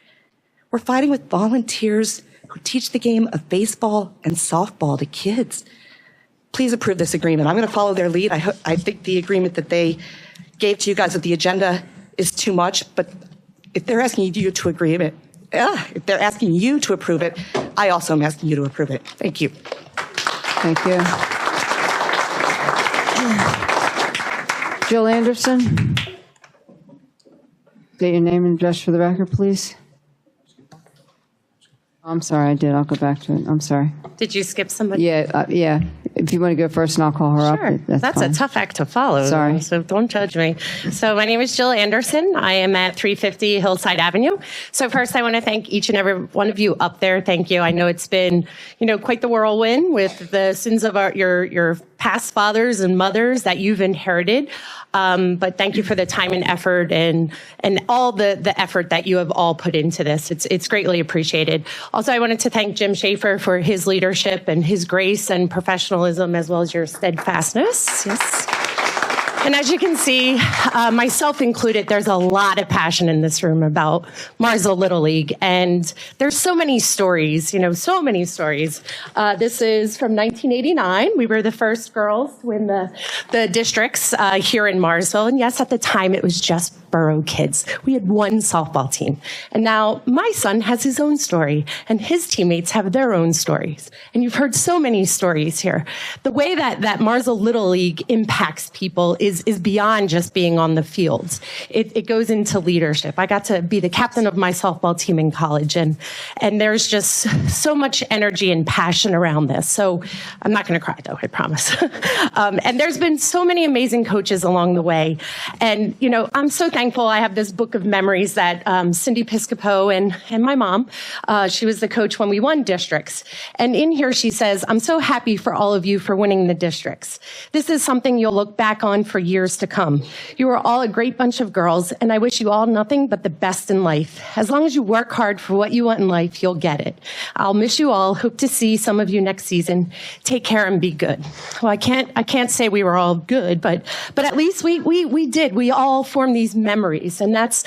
We're fighting with volunteers who teach the game of baseball and softball to kids. Please approve this agreement. I'm going to follow their lead. I think the agreement that they gave to you guys with the agenda is too much, but if they're asking you to agree it, if they're asking you to approve it, I also am asking you to approve it. Thank you. Thank you. Jill Anderson. State your name and address for the record, please. I'm sorry, I did. I'll go back to it. I'm sorry. Did you skip somebody? Yeah. If you want to go first and I'll call her Sure. up. That's a fine. tough act to follow. Sorry. So don't judge me. So my name is Jill Anderson. I am at 350 Hillside Avenue. So first I want to thank each and every one of you up there. Thank you. I know it's been, quite the whirlwind with the sins of your past fathers and mothers that you've inherited. But thank you for the time and effort and all the effort that you have all put into this. It's greatly appreciated. Also, I wanted to thank Jim Schaefer for his leadership and his grace and professionalism, as well as your steadfastness. Yes. And as you can see, myself included, there's a lot of passion in this room about Morrisville Little League. And there's so many stories, so many stories. This is from 1989. We were the first girls to win the districts here in Morrisville. And yes, at the time, it was just borough kids. We had one softball team. And now my son has his own story, and his teammates have their own stories. And you've heard so many stories here. The way that Morrisville Little League impacts people is beyond just being on the fields. It goes into leadership. I got to be the captain of my softball team in college, and there's just so much energy and passion around this. So I'm not going to cry, though, I promise. And there's been so many amazing coaches along the way. And, I'm so thankful. I have this book of memories that Cindy Piscopo and my mom, she was the coach when we won districts. And in here she says, "I'm so happy for all of you for winning the districts. This is something you'll look back on for years to come. You are all a great bunch of girls, and I wish you all nothing but the best in life. As long as you work hard for what you want in life, you'll get it. I'll miss you all. Hope to see some of you next season. Take care and be good." Well, I can't say we were all good, but at least we did. We all formed these memories, and that's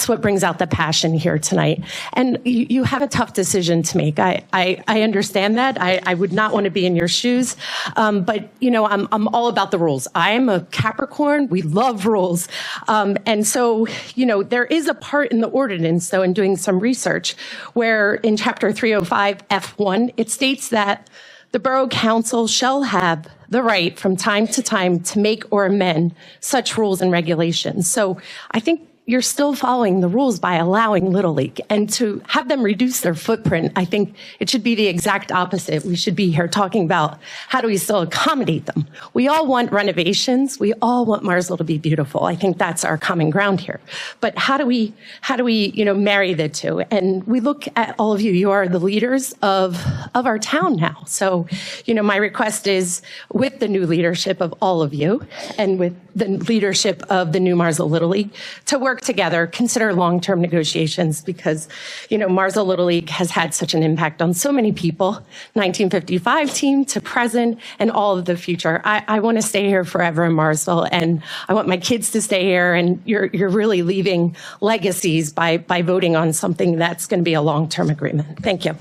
what brings out the passion here tonight. And you have a tough decision to make. I understand that. I would not want to be in your shoes, but I'm all about the rules. I am a Capricorn. We love rules, and so there is a part in the ordinance, though, in doing some research, where in Chapter 305 F1 it states that the Borough Council shall have the right from time to time to make or amend such rules and regulations. So I think you're still following the rules by allowing Little League, and to have them reduce their footprint, I think it should be the exact opposite. We should be here talking about how do we still accommodate them. We all want renovations. We all want Morrisville to be beautiful. I think that's our common ground here. But how do we marry the two? And we look at all of you. You are the leaders of our town now. So, my request is, with the new leadership of all of you and with the leadership of the new Morrisville Little League, to work together, consider long-term negotiations, because, Morrisville Little League has had such an impact on so many people, 1955 team to present and all of the future. I want to stay here forever in Morrisville, and I want my kids to stay here, and you're really leaving legacies by voting on something that's going to be a long-term agreement. Thank you.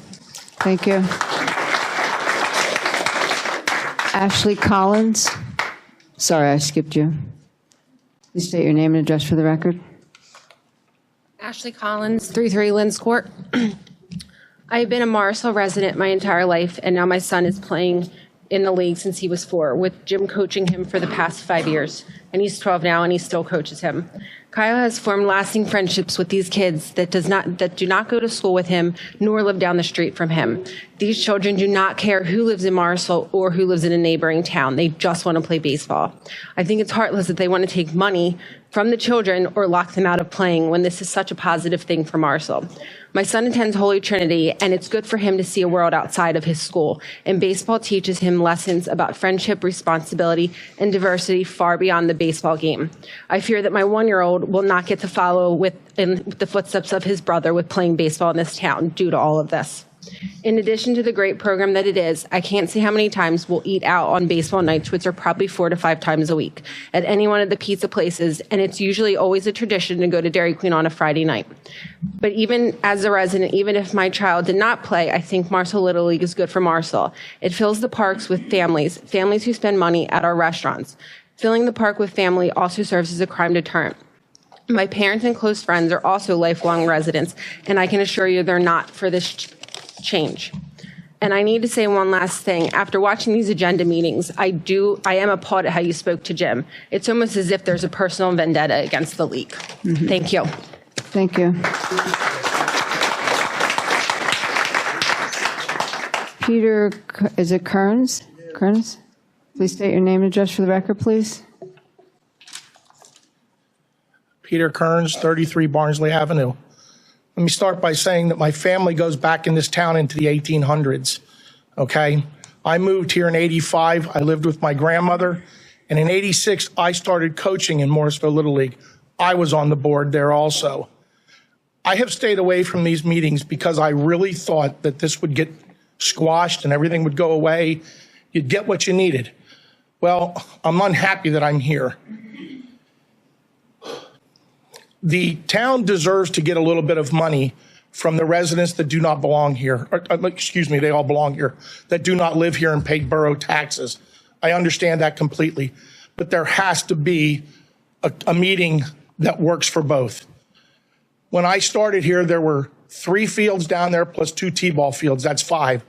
Thank you. Ashley Collins. Sorry, I skipped you. Please state your name and address for the record. Ashley Collins, 33 Lynn's Court. I've been a Morrisville resident my entire life, and now my son is playing in the league since he was 4, with Jim coaching him for the past 5 years. And he's 12 now, and he still coaches him. Kyle has formed lasting friendships with these kids that do not go to school with him, nor live down the street from him. These children do not care who lives in Morrisville or who lives in a neighboring town. They just want to play baseball. I think it's heartless that they want to take money from the children or lock them out of playing when this is such a positive thing for Morrisville. My son attends Holy Trinity, and it's good for him to see a world outside of his school. And baseball teaches him lessons about friendship, responsibility, and diversity far beyond the baseball game. I fear that my 1-year-old will not get to follow in the footsteps of his brother with playing baseball in this town due to all of this. In addition to the great program that it is, I can't see how many times we'll eat out on baseball nights, which are probably 4 to 5 times a week, at any one of the pizza places, and it's usually always a tradition to go to Dairy Queen on a Friday night. But even as a resident, even if my child did not play, I think Morrisville Little League is good for Morrisville. It fills the parks with families who spend money at our restaurants. Filling the park with family also serves as a crime deterrent. My parents and close friends are also lifelong residents, and I can assure you they're not for this change. And I need to say one last thing. After watching these agenda meetings, I am appalled at how you spoke to Jim. It's almost as if there's a personal vendetta against the league. Thank you. Thank you. Peter, is it Kearns? Kearns? Please state your name and address for the record, please. Peter Kearns, 33 Barnsley Avenue. Let me start by saying that my family goes back in this town into the 1800s, okay? I moved here in 85. I lived with my grandmother. And in 86, I started coaching in Morrisville Little League. I was on the board there also. I have stayed away from these meetings because I really thought that this would get squashed and everything would go away. You'd get what you needed. Well, I'm unhappy that I'm here. The town deserves to get a little bit of money from the residents that do not belong here. Excuse me, they all belong here, that do not live here and pay borough taxes. I understand that completely. But there has to be a meeting that works for both. When I started here, there were 3 fields down there plus 2 t-ball fields. That's 5.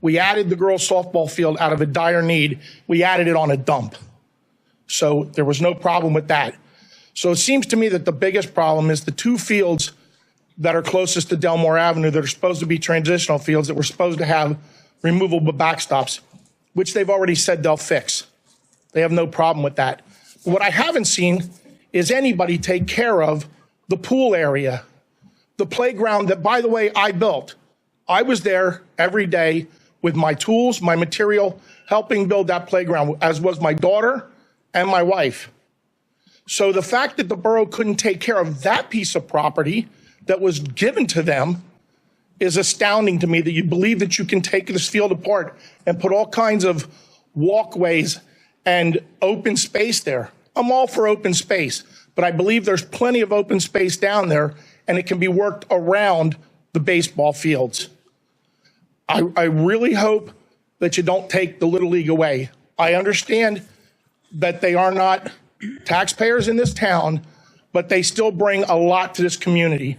We added the girls' softball field out of a dire need. We added it on a dump. So there was no problem with that. So it seems to me that the biggest problem is the 2 fields that are closest to Delmore Avenue that are supposed to be transitional fields that were supposed to have removable backstops, which they've already said they'll fix. They have no problem with that. What I haven't seen is anybody take care of the pool area, the playground that, by the way, I built. I was there every day with my tools, my material, helping build that playground, as was my daughter and my wife. So the fact that the borough couldn't take care of that piece of property that was given to them is astounding to me, that you believe that you can take this field apart and put all kinds of walkways and open space there. I'm all for open space, but I believe there's plenty of open space down there and it can be worked around the baseball fields. I really hope that you don't take the Little League away. I understand that they are not taxpayers in this town, but they still bring a lot to this community.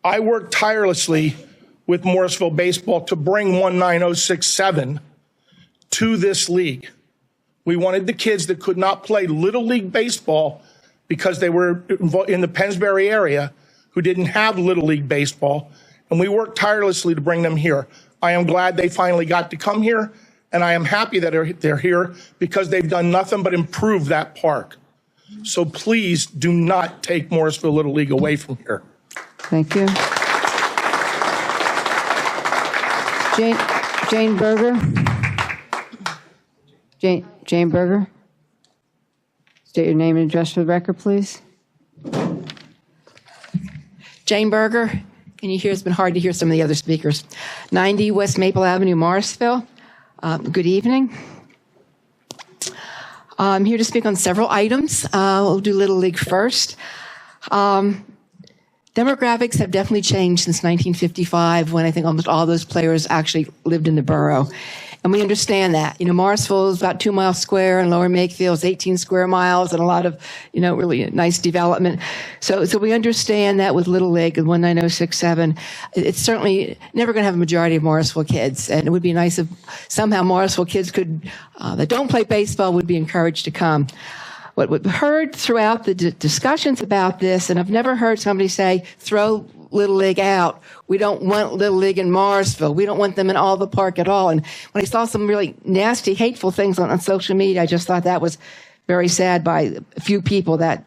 I worked tirelessly with Morrisville Baseball to bring 19067 to this league. We wanted the kids that could not play Little League Baseball because they were in the Pennsbury area who didn't have Little League Baseball, and we worked tirelessly to bring them here. I am glad they finally got to come here, and I am happy that they're here because they've done nothing but improve that park. So please do not take Morrisville Little League away from here. Thank you. Jane Berger. Jane Berger. State your name and address for the record, please. Jane Berger. Can you hear? It's been hard to hear some of the other speakers. 90 West Maple Avenue, Morrisville. Good evening. I'm here to speak on several items. We'll do Little League first. Demographics have definitely changed since 1955, when I think almost all those players actually lived in the borough. And we understand that. You know, Morrisville is about 2 miles square, and Lower Makefield is 18 square miles, and a lot of, you know, really nice development. So we understand that with Little League and 19067. It's certainly never going to have a majority of Morrisville kids. And it would be nice if somehow Morrisville kids could, that don't play baseball, would be encouraged to come. What we've heard throughout the discussions about this, and I've never heard somebody say, throw Little League out. We don't want Little League in Morrisville. We don't want them in all the park at all. And when I saw some really nasty, hateful things on social media, I just thought that was very sad by a few people that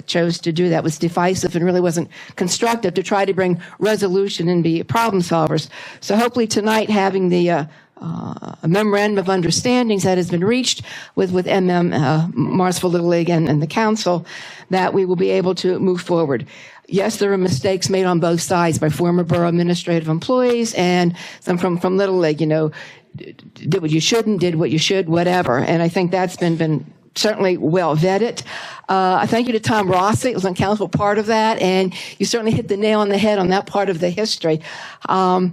chose to do that. It was divisive and really wasn't constructive to try to bring resolution and be problem solvers. So hopefully tonight, having the a memorandum of understandings that has been reached with Morrisville Little League and the council, that we will be able to move forward. Yes, there were mistakes made on both sides by former borough administrative employees and some from Little League, did what you shouldn't, did what you should, whatever. And I think that's been certainly well vetted. I thank you to Tom Rossi, who was on council, part of that, and you certainly hit the nail on the head on that part of the history. I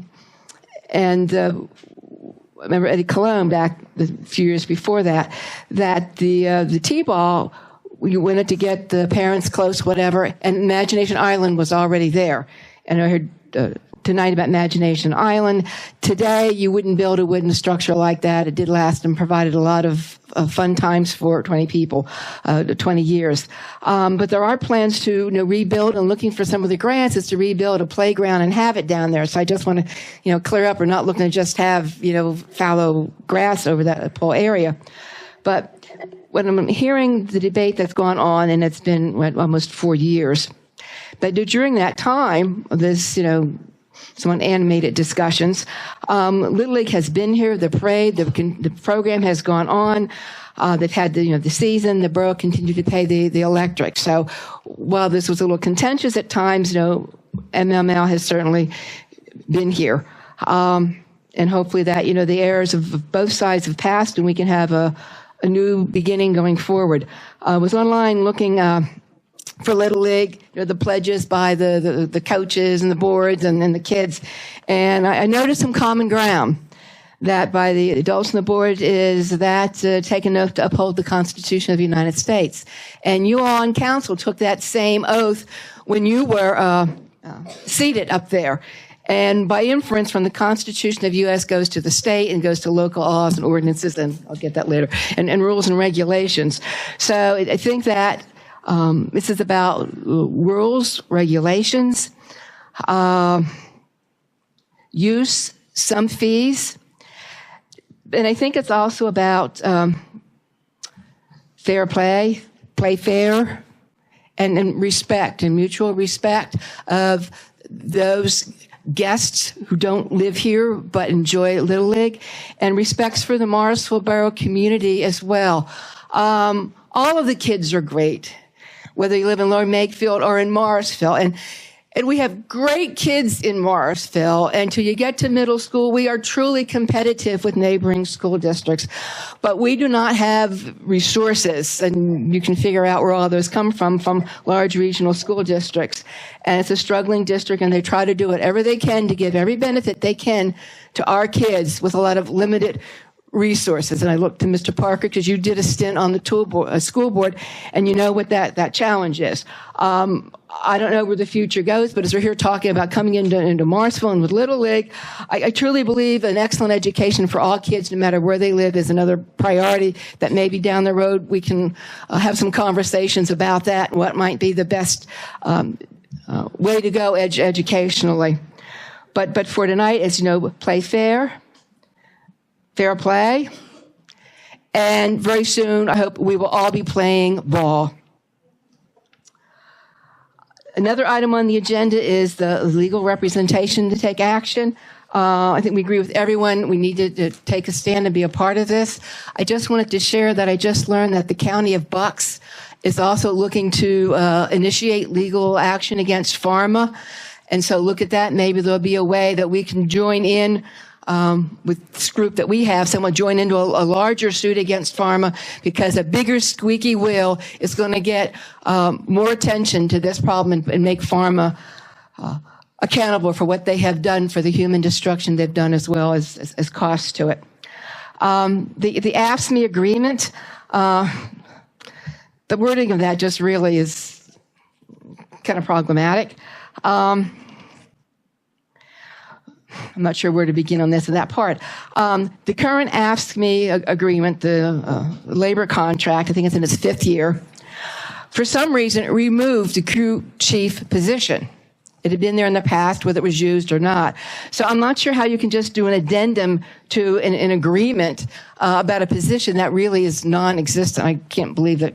remember Eddie Cologne back a few years before that the T-ball, we wanted to get the parents close, whatever, and Imagination Island was already there. And I heard tonight about Imagination Island. Today, you wouldn't build a wooden structure like that. It did last and provided a lot of fun times for 20 people, 20 years. But there are plans to rebuild, and looking for some of the grants is to rebuild a playground and have it down there. So I just want to, clear up. We're not looking to just have, fallow grass over that whole area. But when I'm hearing the debate that's gone on, and it's been almost 4 years, but during that time, this, some animated discussions. Little League has been here. The parade, the program has gone on. They've had the season. The borough continued to pay the electric. So while this was a little contentious at times, MML has certainly been here. And hopefully that the errors of both sides have passed, and we can have a new beginning going forward. I was online looking for Little League, the pledges by the coaches and the boards and the kids. And I noticed some common ground that by the adults on the board is that take an oath to uphold the Constitution of the United States. And you all on council took that same oath when you were seated up there. And by inference from the Constitution of the U.S. goes to the state and goes to local laws and ordinances, and I'll get that later, and rules and regulations. So I think that this is about rules, regulations, use, some fees. And I think it's also about fair play, play fair, and respect, and mutual respect of those guests who don't live here but enjoy Little League, and respects for the Morrisville Borough community as well. All of the kids are great, whether you live in Lower Makefield or in Morrisville. And we have great kids in Morrisville. And till you get to middle school, we are truly competitive with neighboring school districts. But we do not have resources, and you can figure out where all those come from large regional school districts. And it's a struggling district, and they try to do whatever they can to give every benefit they can to our kids with a lot of limited resources. And I look to Mr. Parker, because you did a stint on the school board, and you know what that challenge is. I don't know where the future goes, but as we're here talking about coming into Morrisville and with Little League, I truly believe an excellent education for all kids, no matter where they live, is another priority that maybe down the road we can have some conversations about that and what might be the best way to go educationally. But for tonight, as you know, play fair, fair play, and very soon I hope we will all be playing ball. Another item on the agenda is the legal representation to take action. I think we agree with everyone. We need to take a stand and be a part of this. I just wanted to share that I just learned that the County of Bucks is also looking to initiate legal action against pharma. And so look at that. Maybe there'll be a way that we can join in with this group that we have, someone join into a larger suit against pharma, because a bigger squeaky wheel is going to get more attention to this problem and make pharma accountable for what they have done for the human destruction they've done, as well as costs to it. The AFSCME agreement, the wording of that just really is kind of problematic. I'm not sure where to begin on this and that part. The current AFSCME agreement, the labor contract, I think it's in its 5th year, for some reason it removed the crew chief position. It had been there in the past, whether it was used or not. So I'm not sure how you can just do an addendum to an agreement about a position that really is non-existent. I can't believe that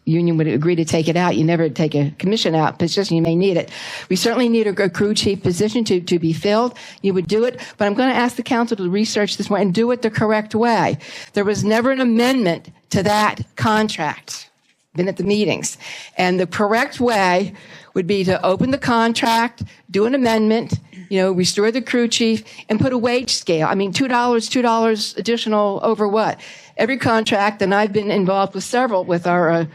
union would agree to take it out. You never take a commission out position. You may need it. We certainly need a crew chief position to be filled. You would do it, but I'm going to ask the council to research this more and do it the correct way. There was never an amendment to that contract. Been at the meetings. And the correct way would be to open the contract, do an amendment, restore the crew chief, and put a wage scale. I mean, $2 additional over what? Every contract, and I've been involved with several with our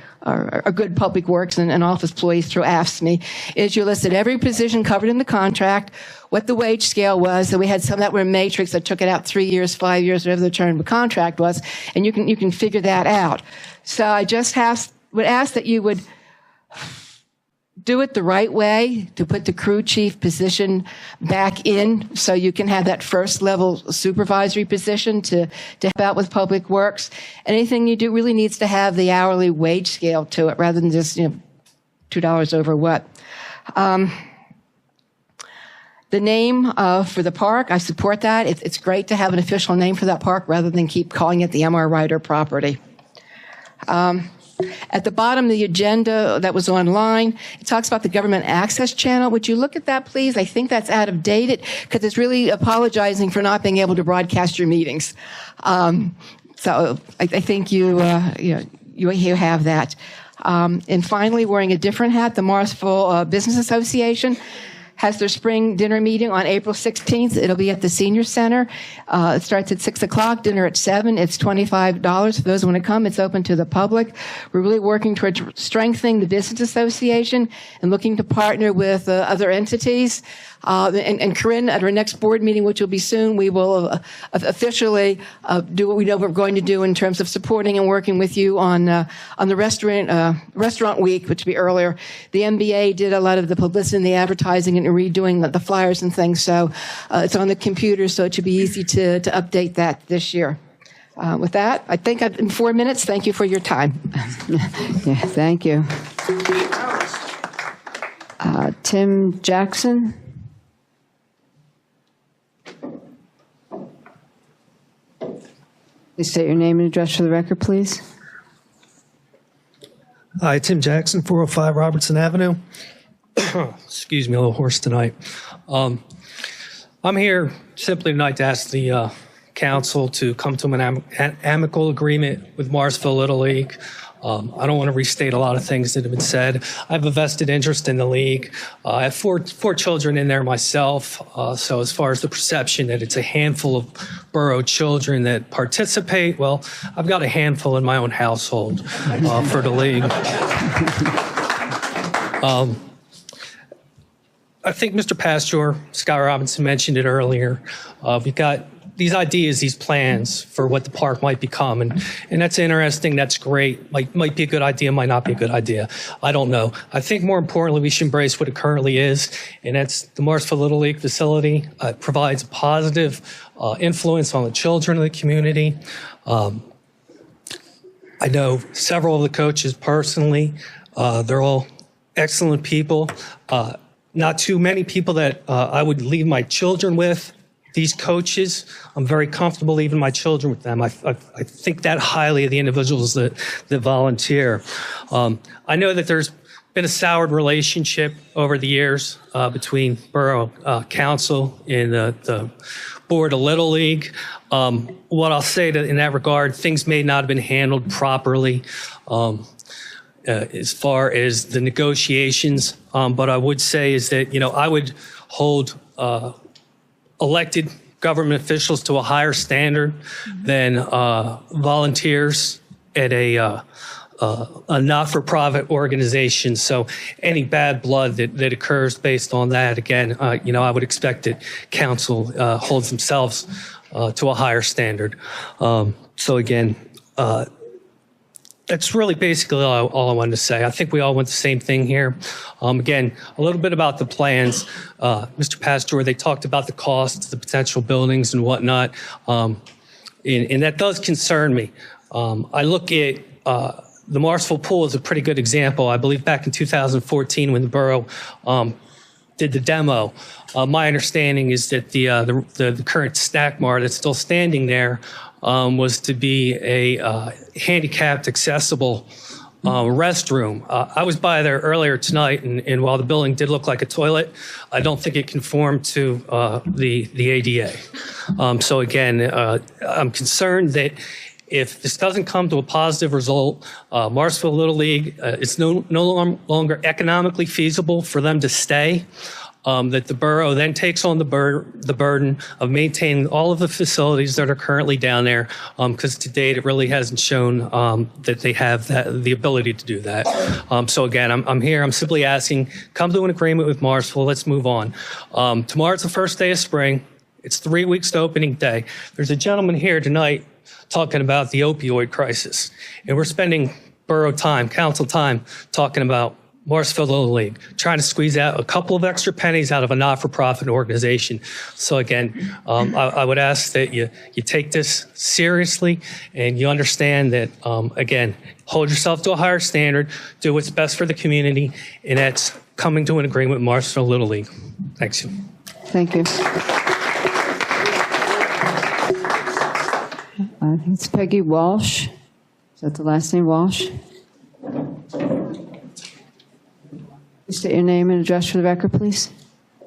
good public works and office employees through AFSCME, is you listed every position covered in the contract, what the wage scale was. So we had some that were matrix that took it out 3 years, 5 years, whatever the term of the contract was, and you can figure that out. So I just would ask that you would do it the right way to put the crew chief position back in so you can have that first level supervisory position to help out with public works. Anything you do really needs to have the hourly wage scale to it rather than just, $2 over what. The name for the park, I support that. It's great to have an official name for that park rather than keep calling it the M.R. Ryder property. At the bottom of the agenda that was online, it talks about the government access channel. Would you look at that, please? I think that's out of date because it's really apologizing for not being able to broadcast your meetings. So I think you have that. And finally, wearing a different hat, the Morrisville Business Association has their spring dinner meeting on April 16th. It'll be at the Senior Center. It starts at 6 o'clock, dinner at 7. It's $25 for those who want to come. It's open to the public. We're really working towards strengthening the Business Association and looking to partner with other entities. And Corinne, at our next board meeting, which will be soon, we will officially do what we know we're going to do in terms of supporting and working with you on the restaurant week, which will be earlier. The MBA did a lot of the publicity and the advertising and redoing the flyers and things, so it's on the computer, so it should be easy to update that this year. With that, I think in 4 minutes. Thank you for your time. Yeah, thank you. Tim Jackson. Please state your name and address for the record, please. Hi, Tim Jackson, 405 Robertson Avenue. Excuse me, a little hoarse tonight. I'm here simply tonight to ask the council to come to an amicable agreement with Morrisville Little League. I don't want to restate a lot of things that have been said. I have a vested interest in the league. I have four children in there myself. So as far as the perception that it's a handful of borough children that participate, well, I've got a handful in my own household for the league. I think Mr. Pastor, Scott Robinson mentioned it earlier. We've got these ideas, these plans for what the park might become. And that's interesting. That's great. Might be a good idea, might not be a good idea. I don't know. I think more importantly, we should embrace what it currently is. And that's the Morrisville Little League facility. It provides a positive influence on the children of the community. I know several of the coaches personally. They're all excellent people. Not too many people that I would leave my children with. These coaches, I'm very comfortable leaving my children with them. I think that highly of the individuals that volunteer. I know that there's been a soured relationship over the years between Borough Council and the Board of Little League. What I'll say in that regard, things may not have been handled properly as far as the negotiations. But I would say is that, I would hold elected government officials to a higher standard than volunteers at a not-for-profit organization. So any bad blood that occurs based on that, again, I would expect that council holds themselves to a higher standard. So again, that's really basically all I wanted to say. I think we all want the same thing here. Again, a little bit about the plans. Mr. Pastor, they talked about the costs, the potential buildings and whatnot. And that does concern me. I look at the Morrisville pool as a pretty good example. I believe back in 2014 when the borough did the demo, my understanding is that the current snack bar that's still standing there was to be a handicapped accessible restroom. I was by there earlier tonight, and while the building did look like a toilet, I don't think it conformed to the ADA. So again, I'm concerned that if this doesn't come to a positive result, Morrisville Little League, it's no longer economically feasible for them to stay. That the borough then takes on the burden of maintaining all of the facilities that are currently down there, because to date it really hasn't shown that they have the ability to do that. So again, I'm here. I'm simply asking, come to an agreement with Morrisville. Let's move on. Tomorrow's the first day of spring. It's 3 weeks to opening day. There's a gentleman here tonight talking about the opioid crisis, and we're spending borough time, council time, talking about Morrisville Little League, trying to squeeze out a couple of extra pennies out of a not-for-profit organization. So again, I would ask that you take this seriously and you understand that, again, hold yourself to a higher standard, do what's best for the community, and that's coming to an agreement with Morrisville Little League. Thanks. Thank you. I think it's Peggy Walsh. Is that the last name, Walsh? State your name and address for the record, please.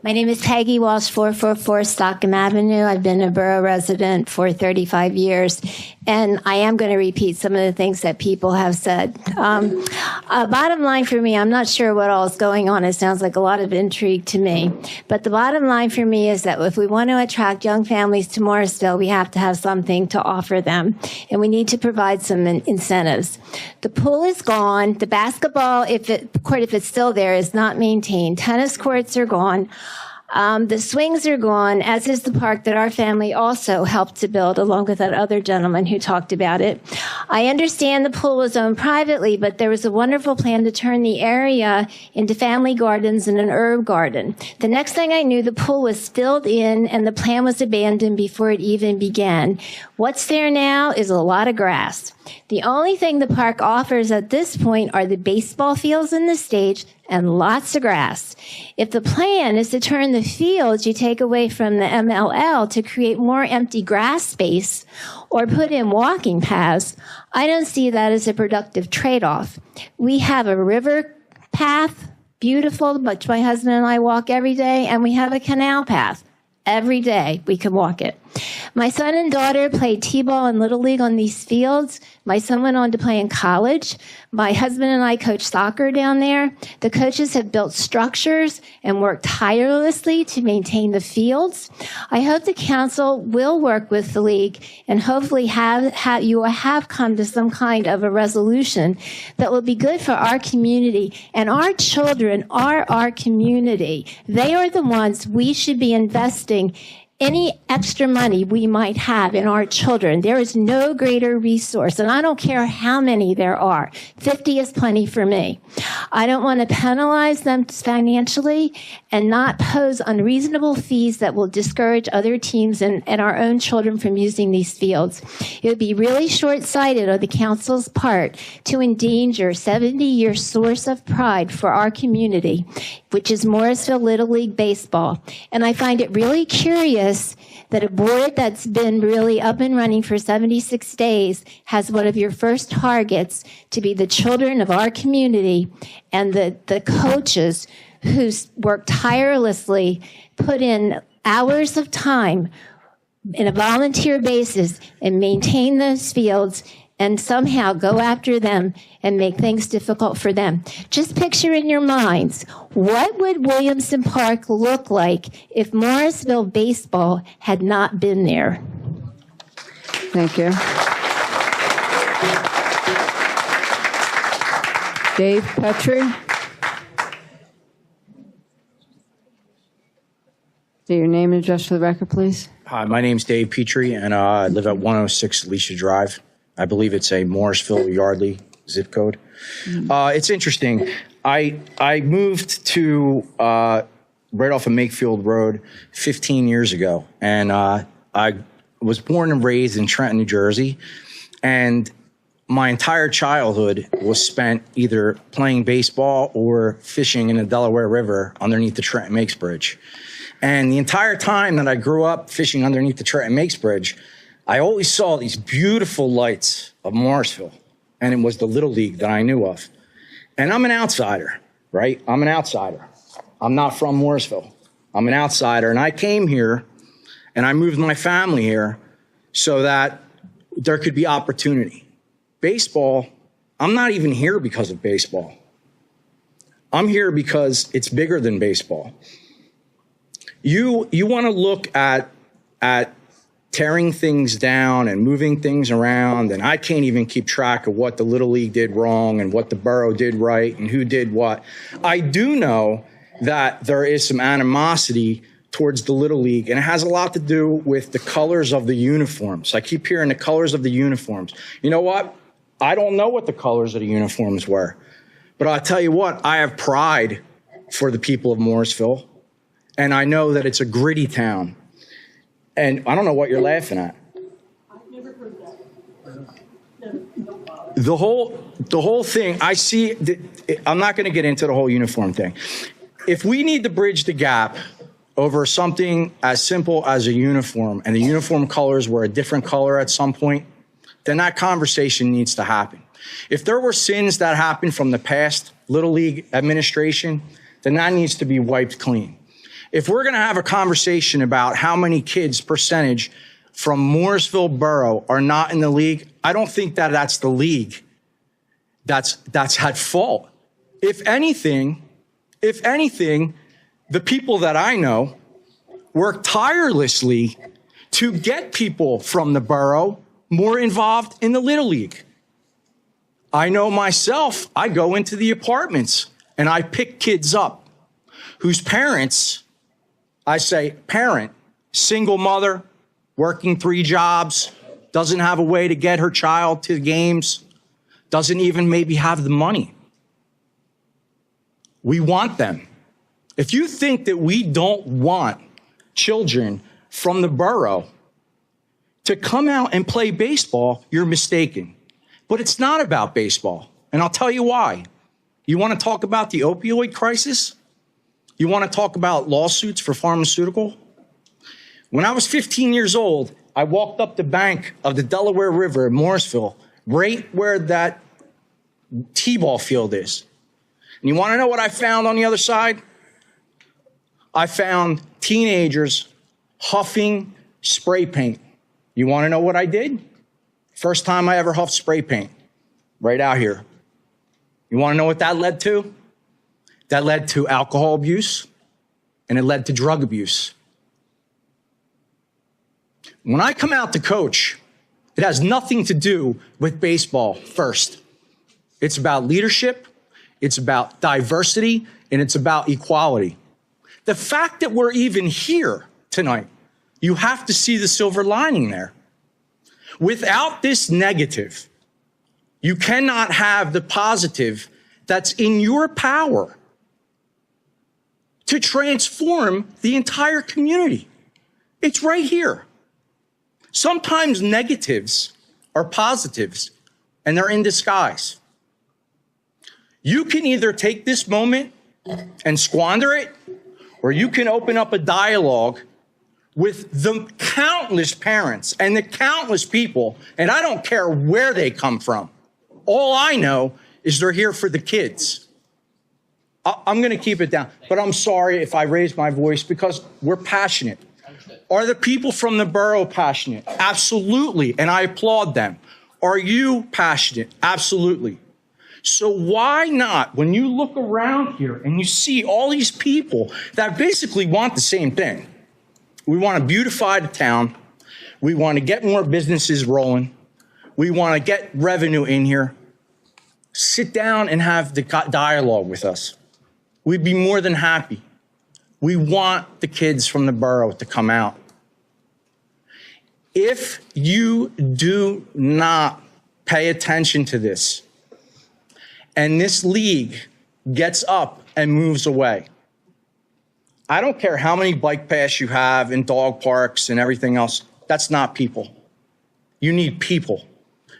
My name is Peggy Walsh, 444 Stockham Avenue. I've been a borough resident for 35 years, and I am going to repeat some of the things that people have said. Bottom line for me, I'm not sure what all is going on. It sounds like a lot of intrigue to me. But the bottom line for me is that if we want to attract young families to Morrisville, we have to have something to offer them, and we need to provide some incentives. The pool is gone. The basketball court, if it's still there, is not maintained. Tennis courts are gone. The swings are gone, as is the park that our family also helped to build, along with that other gentleman who talked about it. I understand the pool was owned privately, but there was a wonderful plan to turn the area into family gardens and an herb garden. The next thing I knew, the pool was filled in and the plan was abandoned before it even began. What's there now is a lot of grass. The only thing the park offers at this point are the baseball fields and the stage and lots of grass. If the plan is to turn the fields you take away from the MLL to create more empty grass space or put in walking paths, I don't see that as a productive trade-off. We have a river path, beautiful, which my husband and I walk every day, and we have a canal path. Every day we can walk it. My son and daughter played t-ball and Little League on these fields. My son went on to play in college. My husband and I coach soccer down there. The coaches have built structures and worked tirelessly to maintain the fields. I hope the council will work with the league and hopefully you will have come to some kind of a resolution that will be good for our community. And our children are our community. They are the ones we should be investing any extra money we might have in our children. There is no greater resource, and I don't care how many there are. 50 is plenty for me. I don't want to penalize them financially and not pose unreasonable fees that will discourage other teams and our own children from using these fields. It would be really short-sighted on the council's part to endanger 70-year source of pride for our community, which is Morrisville Little League Baseball. And I find it really curious that a board that's been really up and running for 76 days has one of your first targets to be the children of our community, and the coaches who work tirelessly, put in hours of time in a volunteer basis and maintain those fields, and somehow go after them and make things difficult for them. Just picture in your minds, what would Williamson Park look like if Morrisville baseball had not been there? Thank you. Dave Petrie. Say your name and address for the record, please. Hi, my name's Dave Petrie, and I live at 106 Alicia Drive. I believe it's a Morrisville Yardley zip code. It's interesting. I moved to right off of Makefield Road 15 years ago, and I was born and raised in Trenton, New Jersey, and my entire childhood was spent either playing baseball or fishing in the Delaware River underneath the Trenton Makes Bridge. And the entire time that I grew up fishing underneath the Trenton Makes Bridge, I always saw these beautiful lights of Morrisville and it was the Little League that I knew of. And I'm an outsider, right? I'm an outsider. I'm not from Morrisville. I'm an outsider, and I came here and I moved my family here so that there could be opportunity. Baseball, I'm not even here because of baseball. I'm here because it's bigger than baseball. You want to look at tearing things down and moving things around, and I can't even keep track of what the Little League did wrong and what the borough did right and who did what. I do know that there is some animosity towards the Little League, and it has a lot to do with the colors of the uniforms. I keep hearing the colors of the uniforms. You know what? I don't know what the colors of the uniforms were, but I'll tell you what, I have pride for the people of Morrisville, and I know that it's a gritty town. And I don't know what you're laughing at. The whole thing, I see, I'm not going to get into the whole uniform thing. If we need to bridge the gap over something as simple as a uniform, and the uniform colors were a different color at some point, then that conversation needs to happen. If there were sins that happened from the past Little League administration, then that needs to be wiped clean. If we're going to have a conversation about how many kids percentage from Morrisville Borough are not in the league, I don't think that that's the league that's at fault. If anything, the people that I know work tirelessly to get people from the borough more involved in the Little League. I know myself, I go into the apartments and I pick kids up whose parents, I say, parent, single mother, working 3 jobs, doesn't have a way to get her child to the games, doesn't even maybe have the money. We want them. If you think that we don't want children from the borough to come out and play baseball, you're mistaken. But it's not about baseball, and I'll tell you why. You want to talk about the opioid crisis? You want to talk about lawsuits for pharmaceutical? When I was 15 years old, I walked up the bank of the Delaware River in Morrisville, right where that T-ball field is. And you want to know what I found on the other side? I found teenagers huffing spray paint. You want to know what I did? First time I ever huffed spray paint, right out here. You want to know what that led to? That led to alcohol abuse, and it led to drug abuse. When I come out to coach, it has nothing to do with baseball first. It's about leadership, it's about diversity, and it's about equality. The fact that we're even here tonight, you have to see the silver lining there. Without this negative, you cannot have the positive that's in your power to transform the entire community. It's right here. Sometimes negatives are positives, and they're in disguise. You can either take this moment and squander it, or you can open up a dialogue with the countless parents and the countless people, and I don't care where they come from. All I know is they're here for the kids. I'm going to keep it down, but I'm sorry if I raise my voice because we're passionate. Are the people from the borough passionate? Absolutely, and I applaud them. Are you passionate? Absolutely. So why not, when you look around here and you see all these people that basically want the same thing? We want to beautify the town. We want to get more businesses rolling. We want to get revenue in here. Sit down and have the dialogue with us. We'd be more than happy. We want the kids from the borough to come out. If you do not pay attention to this, and this league gets up and moves away, I don't care how many bike paths you have in dog parks and everything else. That's not people. You need people.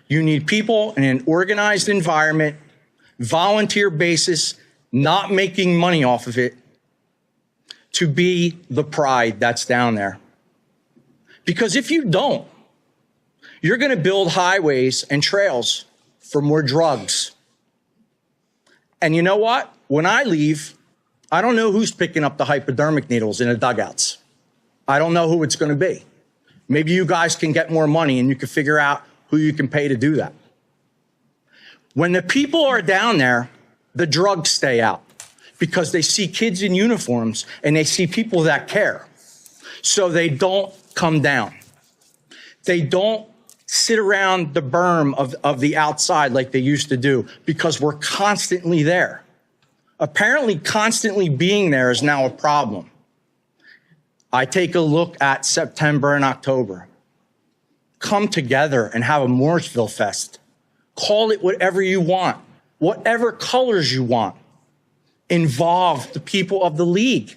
You need people in an organized environment, volunteer basis, not making money off of it, to be the pride that's down there. Because if you don't, you're going to build highways and trails for more drugs. And you know what? When I leave, I don't know who's picking up the hypodermic needles in the dugouts. I don't know who it's going to be. Maybe you guys can get more money and you can figure out who you can pay to do that. When the people are down there, the drugs stay out because they see kids in uniforms and they see people that care. So they don't come down. They don't sit around the berm of the outside like they used to do because we're constantly there. Apparently, constantly being there is now a problem. I take a look at September and October. Come together and have a Morrisville Fest. Call it whatever you want, whatever colors you want. Involve the people of the league.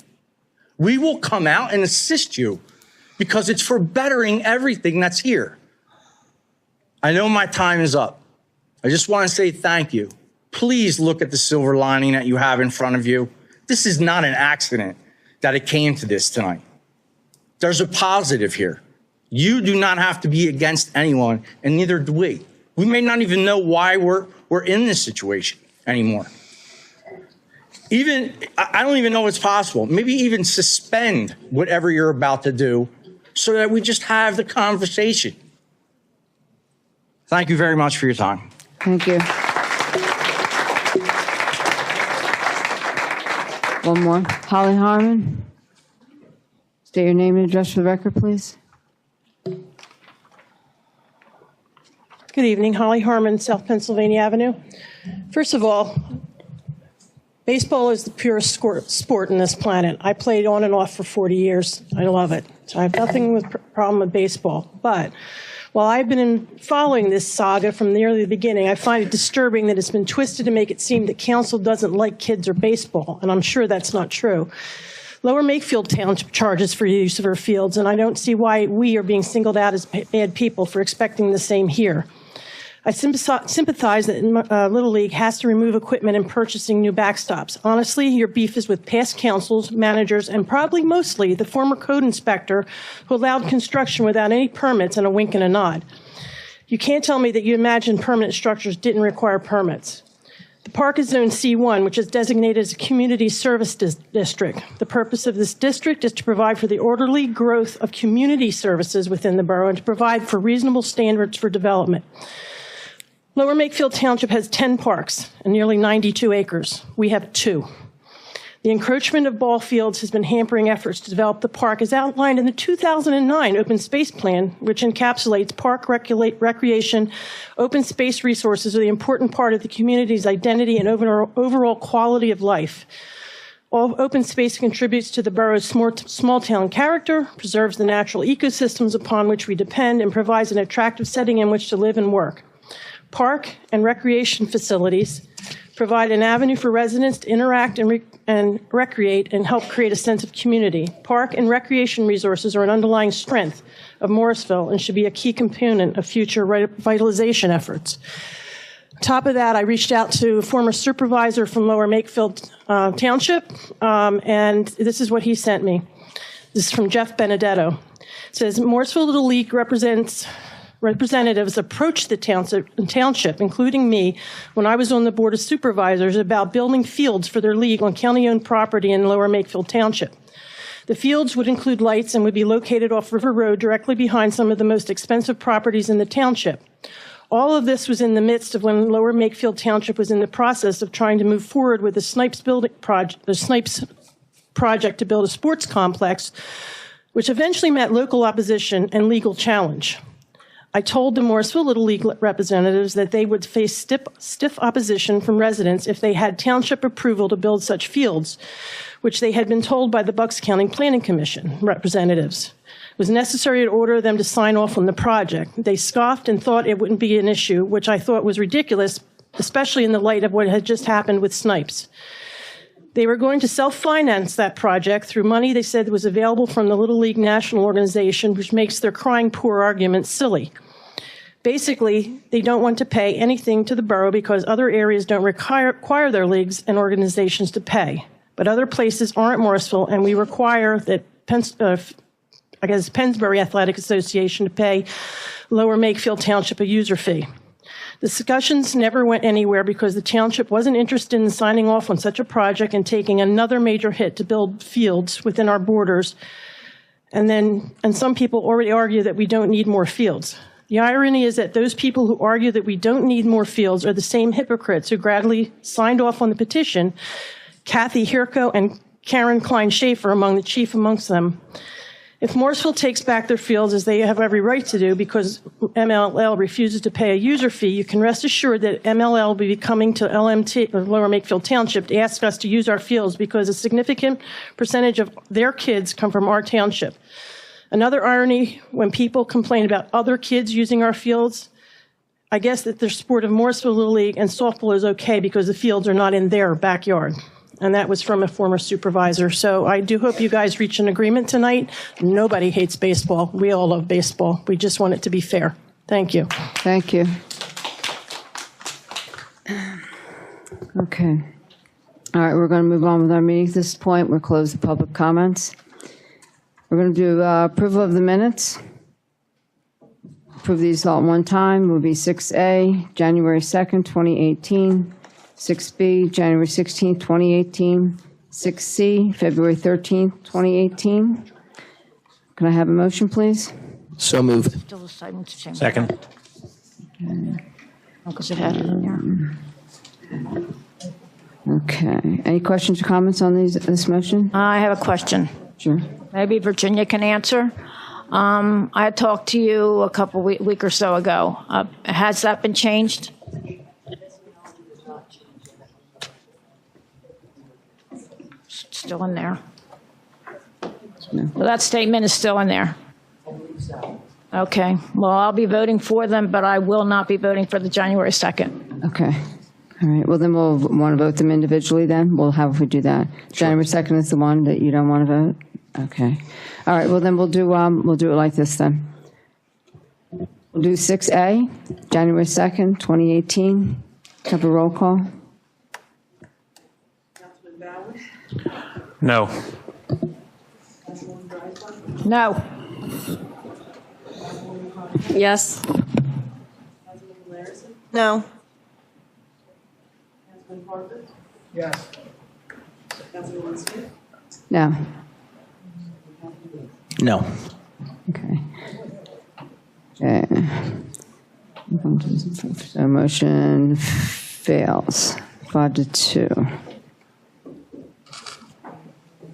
We will come out and assist you because it's for bettering everything that's here. I know my time is up. I just want to say thank you. Please look at the silver lining that you have in front of you. This is not an accident that it came to this tonight. There's a positive here. You do not have to be against anyone, and neither do we. We may not even know why we're in this situation anymore. I don't even know it's possible. Maybe even suspend whatever you're about to do so that we just have the conversation. Thank you very much for your time. Thank you. One more. Holly Harmon. State your name and address for the record, please. Good evening. Holly Harmon, South Pennsylvania Avenue. First of all, baseball is the purest sport in this planet. I played on and off for 40 years. I love it. So I have nothing with problem with baseball. But while I've been following this saga from nearly the beginning, I find it disturbing that it's been twisted to make it seem that council doesn't like kids or baseball, and I'm sure that's not true. Lower Makefield Township charges for use of our fields, and I don't see why we are being singled out as bad people for expecting the same here. I sympathize that Little League has to remove equipment and purchasing new backstops. Honestly, your beef is with past councils, managers, and probably mostly the former code inspector who allowed construction without any permits and a wink and a nod. You can't tell me that you imagine permanent structures didn't require permits. The park is Zone C1, which is designated as a community service district. The purpose of this district is to provide for the orderly growth of community services within the borough and to provide for reasonable standards for development. Lower Makefield Township has 10 parks and nearly 92 acres. We have 2. The encroachment of ball fields has been hampering efforts to develop the park as outlined in the 2009 Open Space Plan, which encapsulates park recreation. Open space resources are the important part of the community's identity and overall quality of life. All open space contributes to the borough's small town character, preserves the natural ecosystems upon which we depend, and provides an attractive setting in which to live and work. Park and recreation facilities provide an avenue for residents to interact and recreate and help create a sense of community. Park and recreation resources are an underlying strength of Morrisville and should be a key component of future revitalization efforts. On top of that, I reached out to a former supervisor from Lower Makefield Township, and this is what he sent me. This is from Jeff Benedetto. It says, Morrisville Little League representatives approached the township, including me, when I was on the Board of Supervisors about building fields for their league on county-owned property in Lower Makefield Township. The fields would include lights and would be located off River Road directly behind some of the most expensive properties in the township. All of this was in the midst of when Lower Makefield Township was in the process of trying to move forward with the Snipes project to build a sports complex, which eventually met local opposition and legal challenge. I told the Morrisville Little League representatives that they would face stiff opposition from residents if they had township approval to build such fields, which they had been told by the Bucks County Planning Commission representatives. It was necessary to order them to sign off on the project. They scoffed and thought it wouldn't be an issue, which I thought was ridiculous, especially in the light of what had just happened with Snipes. They were going to self-finance that project through money they said was available from the Little League National Organization, which makes their crying poor argument silly. Basically, they don't want to pay anything to the borough because other areas don't require their leagues and organizations to pay. But other places aren't Morrisville, and we require that Pennsbury Athletic Association to pay Lower Makefield Township a user fee. The discussions never went anywhere because the township wasn't interested in signing off on such a project and taking another major hit to build fields within our borders. And some people already argue that we don't need more fields. The irony is that those people who argue that we don't need more fields are the same hypocrites who gladly signed off on the petition, Kathy Hirko and Karen Klein-Schaefer amongst them. If Morrisville takes back their fields, as they have every right to do because MLL refuses to pay a user fee, you can rest assured that MLL will be coming to LMT, or Lower Makefield Township, to ask us to use our fields because a significant percentage of their kids come from our township. Another irony, when people complain about other kids using our fields, I guess that the sport of Morrisville Little League and softball is okay because the fields are not in their backyard. And that was from a former supervisor. So I do hope you guys reach an agreement tonight. Nobody hates baseball. We all love baseball. We just want it to be fair. Thank you. Thank you. Okay. All right, we're going to move on with our meeting at this point. We'll close the public comments. We're going to do approval of the minutes. Approve these all at one time. Will be 6A, January 2nd, 2018. 6B, January 16th, 2018. 6C, February 13th, 2018. Can I have a motion, please? So moved. Second. Because it had it in there. Okay. Any questions or comments on this motion? I have a question. Sure. Maybe Virginia can answer. I had talked to you a couple week or so ago. Has that been changed? Still in there. No. Well, that statement is still in there. Okay. Well, I'll be voting for them, but I will not be voting for the January 2nd. Okay. All right. Well, then we'll want to vote them individually then. We'll have, we do that. January 2nd is the one that you don't want to vote? Okay. All right. Well, then we'll do it like this then. We'll do 6A, January 2nd, 2018. Have a roll call. No. No. Yes. No. Yes. No. No. Okay. So motion fails 5-2.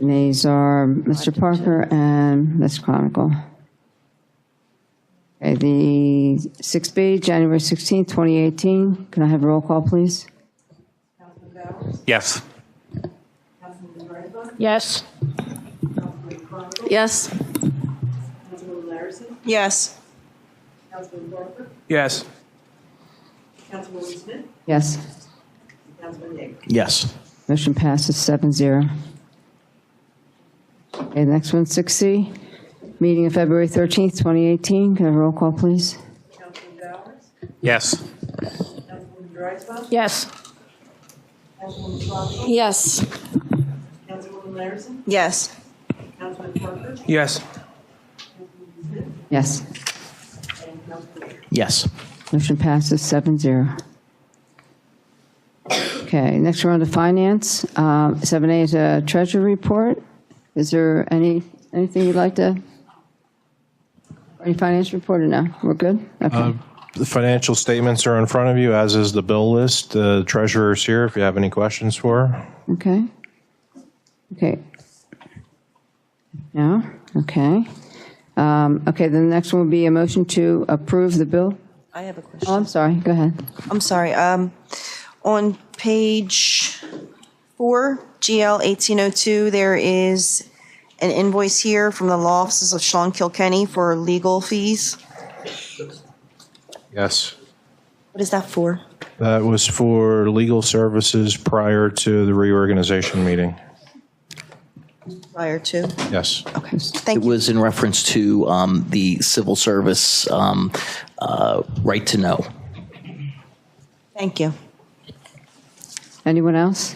Nays are Mr. Parker and Ms. Chronicle. Okay, the 6B, January 16th, 2018. Can I have a roll call, please? Yes. Yes. Yes. Yes. Yes. Yes. Yes. Motion passes 7-0. Okay, next one, 6C. Meeting of February 13th, 2018. Can I have a roll call, please? Yes. Yes. Yes. Yes. Yes. Yes. Yes. Yes. Motion passes 7-0. Okay, next we're on to finance. 7A is a treasury report. Is there anything you'd like to, any finance report or no? We're good? Okay. The financial statements are in front of you, as is the bill list. The treasurer's here if you have any questions for her. Okay. Okay. No? Okay. Okay, then the next one would be a motion to approve the bill. I have a question. Oh, I'm sorry. Go ahead. I'm sorry. On page 4, GL 1802, there is an invoice here from the law offices of Sean Kilkenny for legal fees. Yes. What is that for? That was for legal services prior to the reorganization meeting. Prior to? Yes. Okay. It was in reference to the civil service right to know. Thank you. Anyone else?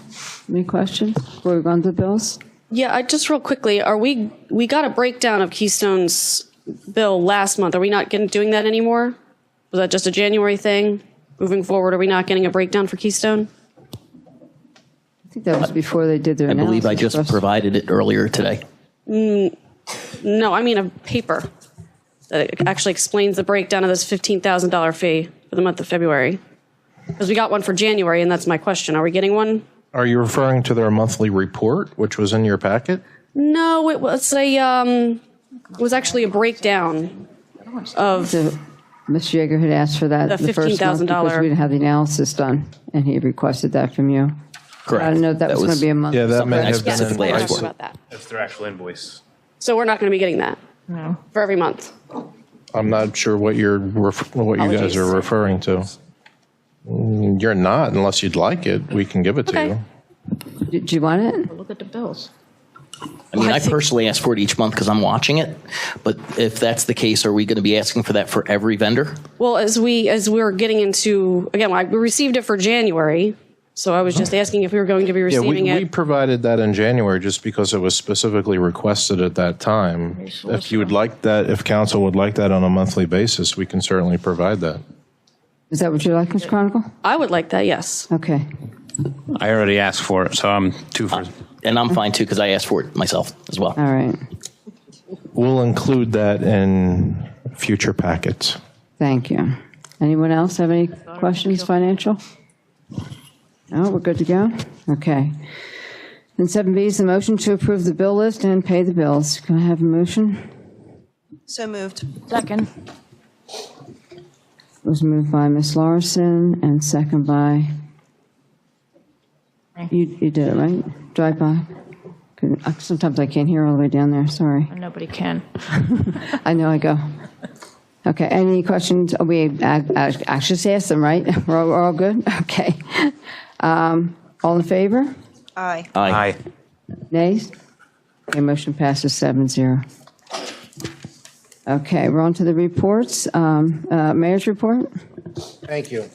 Any questions before we go on to the bills? Yeah, just real quickly, we got a breakdown of Keystone's bill last month. Are we not doing that anymore? Was that just a January thing? moving forward? Are we not getting a breakdown for Keystone? I think that was before they did their I analysis. believe I just provided it earlier today. No, I mean a paper that actually explains the breakdown of this $15,000 fee for the month of February. Because we got one for January, and that's my question. Are we getting one? Are you referring to their monthly report, which was in your packet? No, it was actually a breakdown of. Ms. Yeager had asked for that The the first month $15,000. because we didn't have the analysis done, and he requested that from you. Correct. I didn't know that was going to be a month. Yeah, that may have Yes, been we're in. talking about that. That's their actual invoice. So we're not going to be getting that No. for every month. I'm not sure what you guys are referring to. You're not, unless you'd like it. We can give it to you. Do you want it? Look at the bills. I mean, I personally ask for it each month because I'm watching it. But if that's the case, are we going to be asking for that for every vendor? Well, as we're getting into, again, we received it for January, so I was just asking if we were going to be receiving we it. provided that in January just because it was specifically requested at that time. If you would like that, if council would like that on a monthly basis, we can certainly provide that. Is that what you like, Ms. Chronicle? I would like that, yes. Okay. I already asked for it, so I'm two for. And I'm fine too because I asked for it myself as well. All right. We'll include that in future packets. Thank you. Anyone else have any questions, financial? No, we're good to go? Okay. And 7B is the motion to approve the bill list and pay the bills. Can I have a motion? So moved. Second. It was moved by Ms. Larson and second by, you did it, right? Drive by? Sometimes I can't hear all the way down there, sorry. Nobody can. I know I go. Okay, any questions? We actually asked them, right? We're all good? Okay. All in favor? Aye. Aye. Nays? Okay, motion passes 7-0. Okay, we're on to the reports. Mayor's report? Thank you.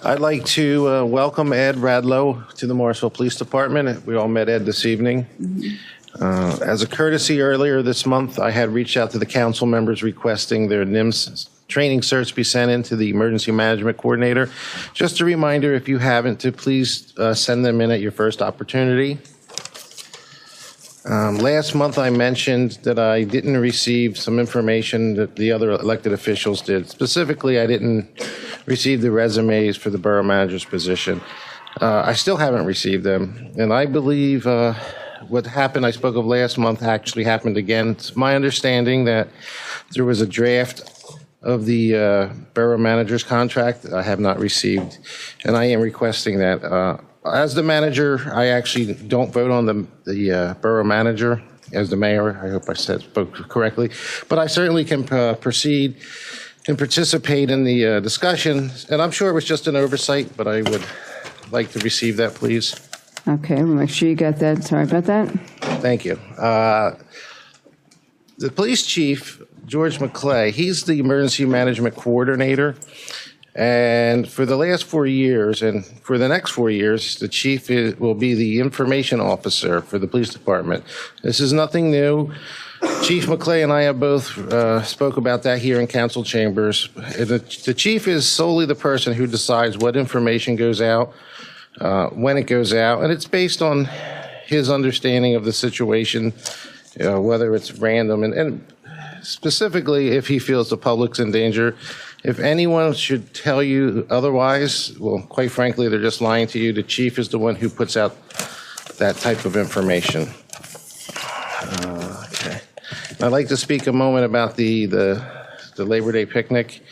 I'd like to welcome Ed Radlow to the Morrisville Police Department. We all met Ed this evening. As a courtesy, earlier this month, I had reached out to the council members requesting their NIMS training certs be sent in to the Emergency Management Coordinator. Just a reminder, if you haven't, to please send them in at your first opportunity. Last month, I mentioned that I didn't receive some information that the other elected officials did. Specifically, I didn't receive the resumes for the borough manager's position. I still haven't received them, and I believe what happened, I spoke of last month, actually happened again. It's my understanding that there was a draft of the borough manager's contract I have not received, and I am requesting that. As the manager, I actually don't vote on the borough manager as the mayor. I hope I spoke correctly. But I certainly can proceed and participate in the discussion. And I'm sure it was just an oversight, but I would like to receive that, please. Okay, we'll make sure you got that. Sorry about that. Thank you. The police chief, George McClay, he's the emergency management coordinator. And for the last 4 years, and for the next 4 years, the chief will be the information officer for the police department. This is nothing new. Chief McClay and I have both spoke about that here in council chambers. The chief is solely the person who decides what information goes out, when it goes out, and it's based on his understanding of the situation, whether it's random, and specifically if he feels the public's in danger. If anyone should tell you otherwise, well, quite frankly, they're just lying to you. The chief is the one who puts out that type of information. Okay. I'd like to speak a moment about the Labor Day picnic.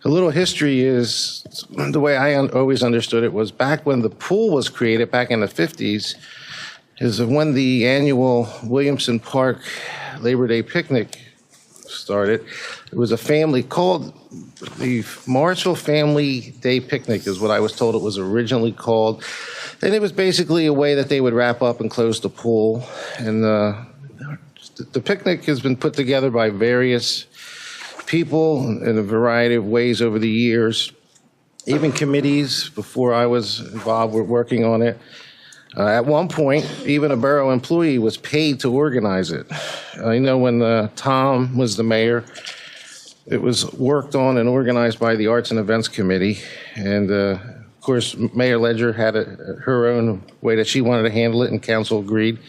A little history is, the way I always understood it was back when the pool was created, back in the 50s, is when the annual Williamson Park Labor Day picnic started. It was a family called the Morrisville Family Day Picnic is what I was told it was originally called. And it was basically a way that they would wrap up and close the pool. And the picnic has been put together by various people in a variety of ways over the years. Even committees before I was involved were working on it. At one point, even a borough employee was paid to organize it. I know when Tom was the mayor, It was worked on and organized by the Arts and Events Committee. And of course, Mayor Ledger had her own way that she wanted to handle it, and council agreed.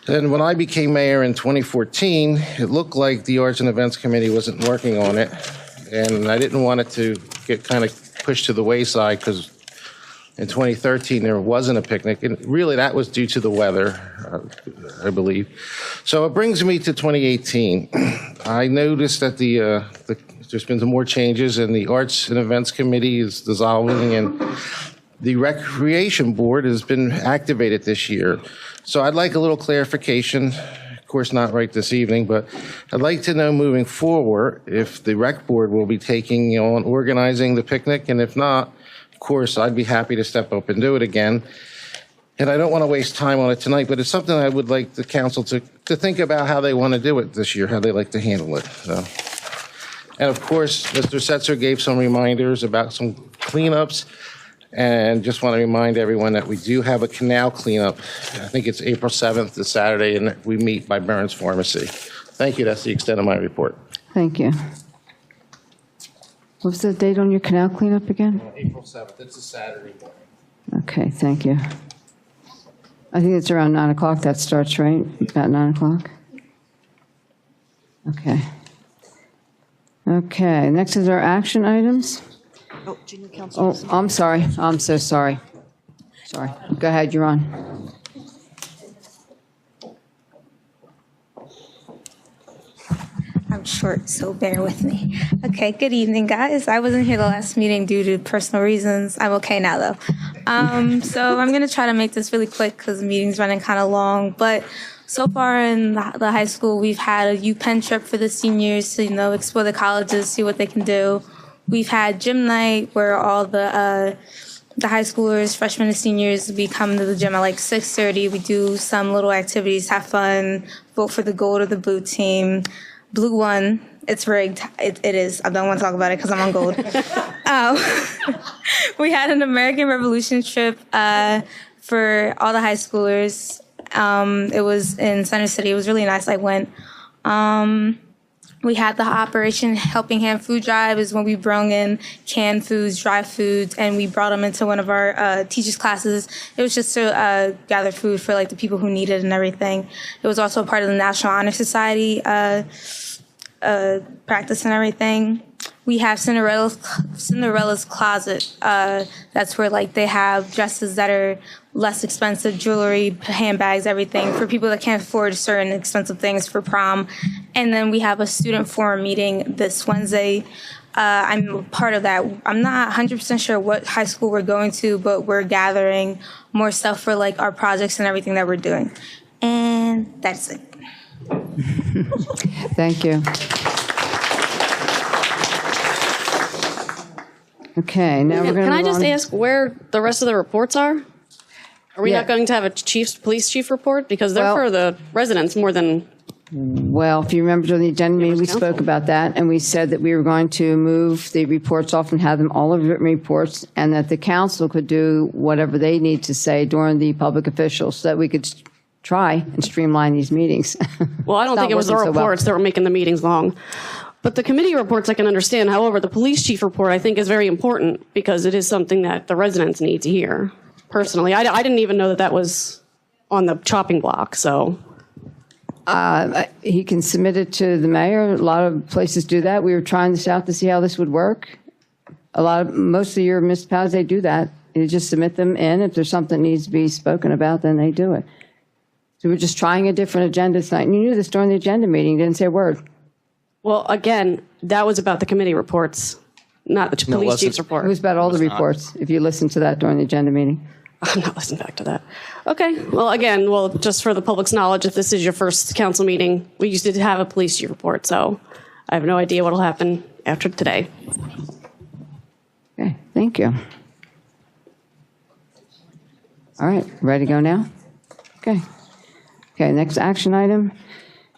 And when I became mayor in 2014, it looked like the Arts and Events Committee wasn't working on it. And I didn't want it to get kind of pushed to the wayside, because in 2013 there wasn't a picnic. And really that was due to the weather, I believe. So it brings me to 2018. I noticed that there's been some more changes, and the Arts and Events Committee is dissolving, and the Recreation Board has been activated this year. So I'd like a little clarification. Of course, not right this evening, but I'd like to know moving forward if the Rec Board will be taking on organizing the picnic, and if not, of course, I'd be happy to step up and do it again. And I don't want to waste time on it tonight, but it's something I would like the council to think about how they want to do it this year, how they like to handle it. So. And of course, Mr. Setzer gave some reminders about some cleanups. And just want to remind everyone that we do have a canal cleanup. I think it's April 7th, this Saturday, and we meet by Burns Pharmacy. Thank you. That's the extent of my report. Thank you. What was the date on your canal cleanup again? April 7th. It's a Saturday morning. Okay, thank you. I think it's around 9 o'clock that starts, right? About 9 o'clock? Okay. Okay, next is our action items. Oh, Junior Council. Oh, I'm sorry. I'm so sorry. Sorry. Go ahead, you're on. I'm short, so bear with me. Okay, good evening, guys. I wasn't here the last meeting due to personal reasons. I'm okay now, though. So I'm going to try to make this really quick because the meeting's running kind of long. But so far in the high school, we've had a UPenn trip for the seniors to, explore the colleges, see what they can do. We've had gym night where all the high schoolers, freshmen and seniors, we come to the gym at like 6:30. We do some little activities, have fun, vote for the gold or the blue team. Blue won. It's rigged. It is. I don't want to talk about it because I'm on gold. We had an American Revolution trip for all the high schoolers. It was in Center City. It was really nice. I went. We had the Operation Helping Hand food drive is when we brought in canned foods, dry foods, and we brought them into one of our teachers' classes. It was just to gather food for like the people who need it and everything. It was also a part of the National Honor Society practice and everything. We have Cinderella's Closet. That's where like they have dresses that are less expensive, jewelry, handbags, everything for people that can't afford certain expensive things for prom. And then we have a student forum meeting this Wednesday. I'm part of that. I'm not 100% sure what high school we're going to, but we're gathering more stuff for like our projects and everything that we're doing. And that's it. Thank you. Okay, now we're going to Can I just ask where the rest of the reports are? Are we not going to have a police chief report? Because they're for the residents more than... Well, if you remember during the agenda meeting, we spoke about that, and we said that we were going to move the reports off and have them all of written reports, and that the council could do whatever they need to say during the public officials, so that we could try and streamline these meetings. Well, I don't think it was the reports that were making the meetings long. But the committee reports I can understand. However, the police chief report I think is very important because it is something that the residents need to hear. Personally, I didn't even know that was on the chopping block, so... He can submit it to the mayor. A lot of places do that. We were trying this out to see how this would work. Most of your municipalities, they do that. You just submit them in. If there's something that needs to be spoken about, then they do it. So we're just trying a different agenda tonight. And you knew this during the agenda meeting. You didn't say a word. Well, again, that was about the committee reports, not the police chief's report. It was about all the reports, if you listened to that during the agenda meeting. I'm not listening back to that. Okay. Well, again, just for the public's knowledge, if this is your first council meeting, we used to have a police chief report, so I have no idea what will happen after today. Okay, thank you. All right, ready to go now? Okay. Okay, next action item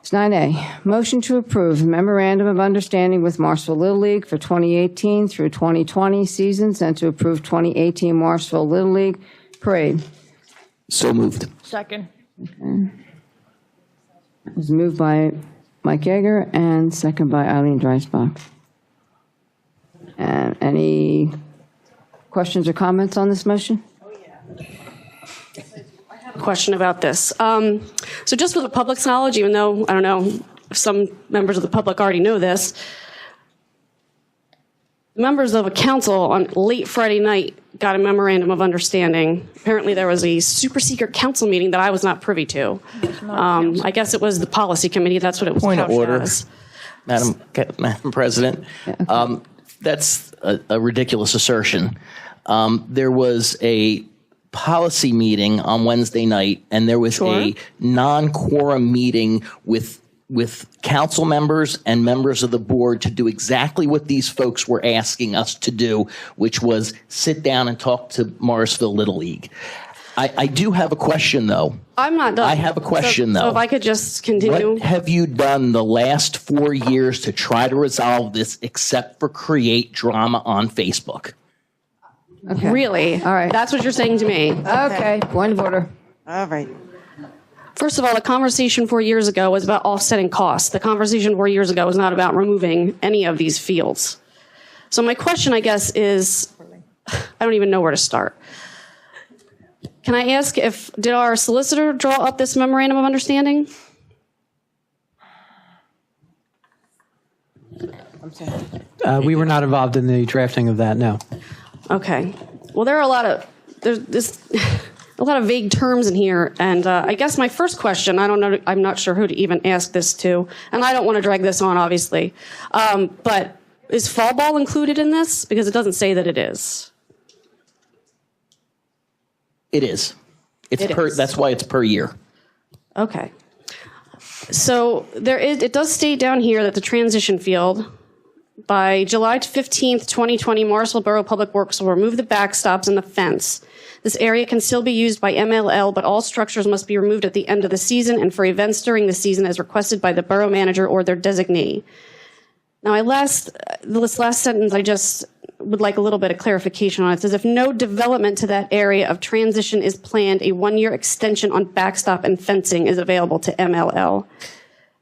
is 9A. Motion to approve memorandum of understanding with Morrisville Little League for 2018 through 2020 seasons and to approve 2018 Morrisville Little League Parade. So moved. Second. Okay. It was moved by Mike Yeager, and second by Eileen Dreisbach. And any questions or comments on this motion? Question about this. So just for the public's knowledge, even though I don't know if some members of the public already know this, members of a council on late Friday night got a memorandum of understanding. Apparently there was a super secret council meeting that I was not privy to. I guess it was the policy committee. That's what it was. Point of couched order, as. Madam President. That's a ridiculous assertion. There was a policy meeting on Wednesday night, and there was a non-quorum meeting with council members and members of the board to do exactly what these folks were asking us to do, which was sit down and talk to Morrisville Little League. I do have a question, though. I'm not done. I have a question, though. So if I could just continue. What have you done the last 4 years to try to resolve this except for create drama on Facebook? Okay. Really? All right. That's what you're saying to me. Okay, point of order. All right. First of all, the conversation 4 years ago was about offsetting costs. The conversation 4 years ago was not about removing any of these fields. So my question, I guess, is, I don't even know where to start. Can I ask did our solicitor draw up this memorandum of understanding? We were not involved in the drafting of that, no. Okay. Well, there are a lot of vague terms in here, and I guess my first question, I don't know, I'm not sure who to even ask this to, and I don't want to drag this on, obviously, but is fall ball included in this? Because it doesn't say that it is. It is. That's why it's per year. Okay. So it does state down here that the transition field, by July 15th, 2020, Morrisville Borough Public Works will remove the backstops and the fence. This area can still be used by MLL, but all structures must be removed at the end of the season and for events during the season as requested by the borough manager or their designee. Now, this last sentence, I just would like a little bit of clarification on it. It says, if no development to that area of transition is planned, a 1-year extension on backstop and fencing is available to MLL.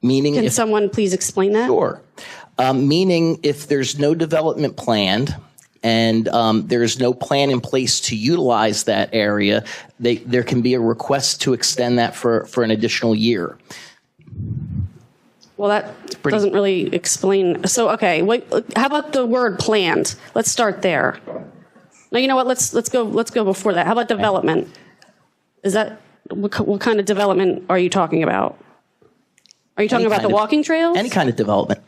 Meaning, can someone please explain that? Sure. Meaning, if there's no development planned and there is no plan in place to utilize that area, there can be a request to extend that for an additional year. Well, that doesn't really explain. So, okay, how about the word planned? Let's start there. No, you know what? Let's go before that. How about development? Is that what kind of development are you talking about? Are you talking about the walking trails? Any kind of development.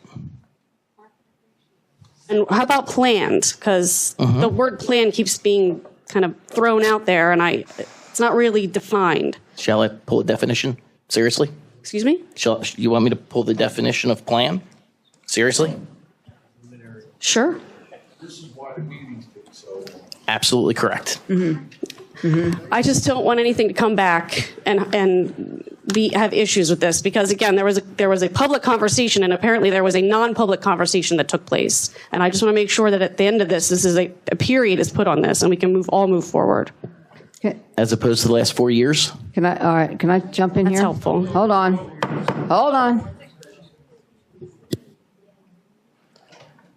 And how about planned? Because the word planned keeps being kind of thrown out there, and it's not really defined. Shall I pull a definition? Seriously? Excuse me? You want me to pull the definition of plan? Seriously? Sure. Absolutely correct. I just don't want anything to come back and have issues with this, because again, there was a public conversation, and apparently there was a non-public conversation that took place, and I just want to make sure that at the end of this is a period is put on this, and we can move forward. Okay. As opposed to the last 4 years? Can I jump in here? That's helpful. Hold on.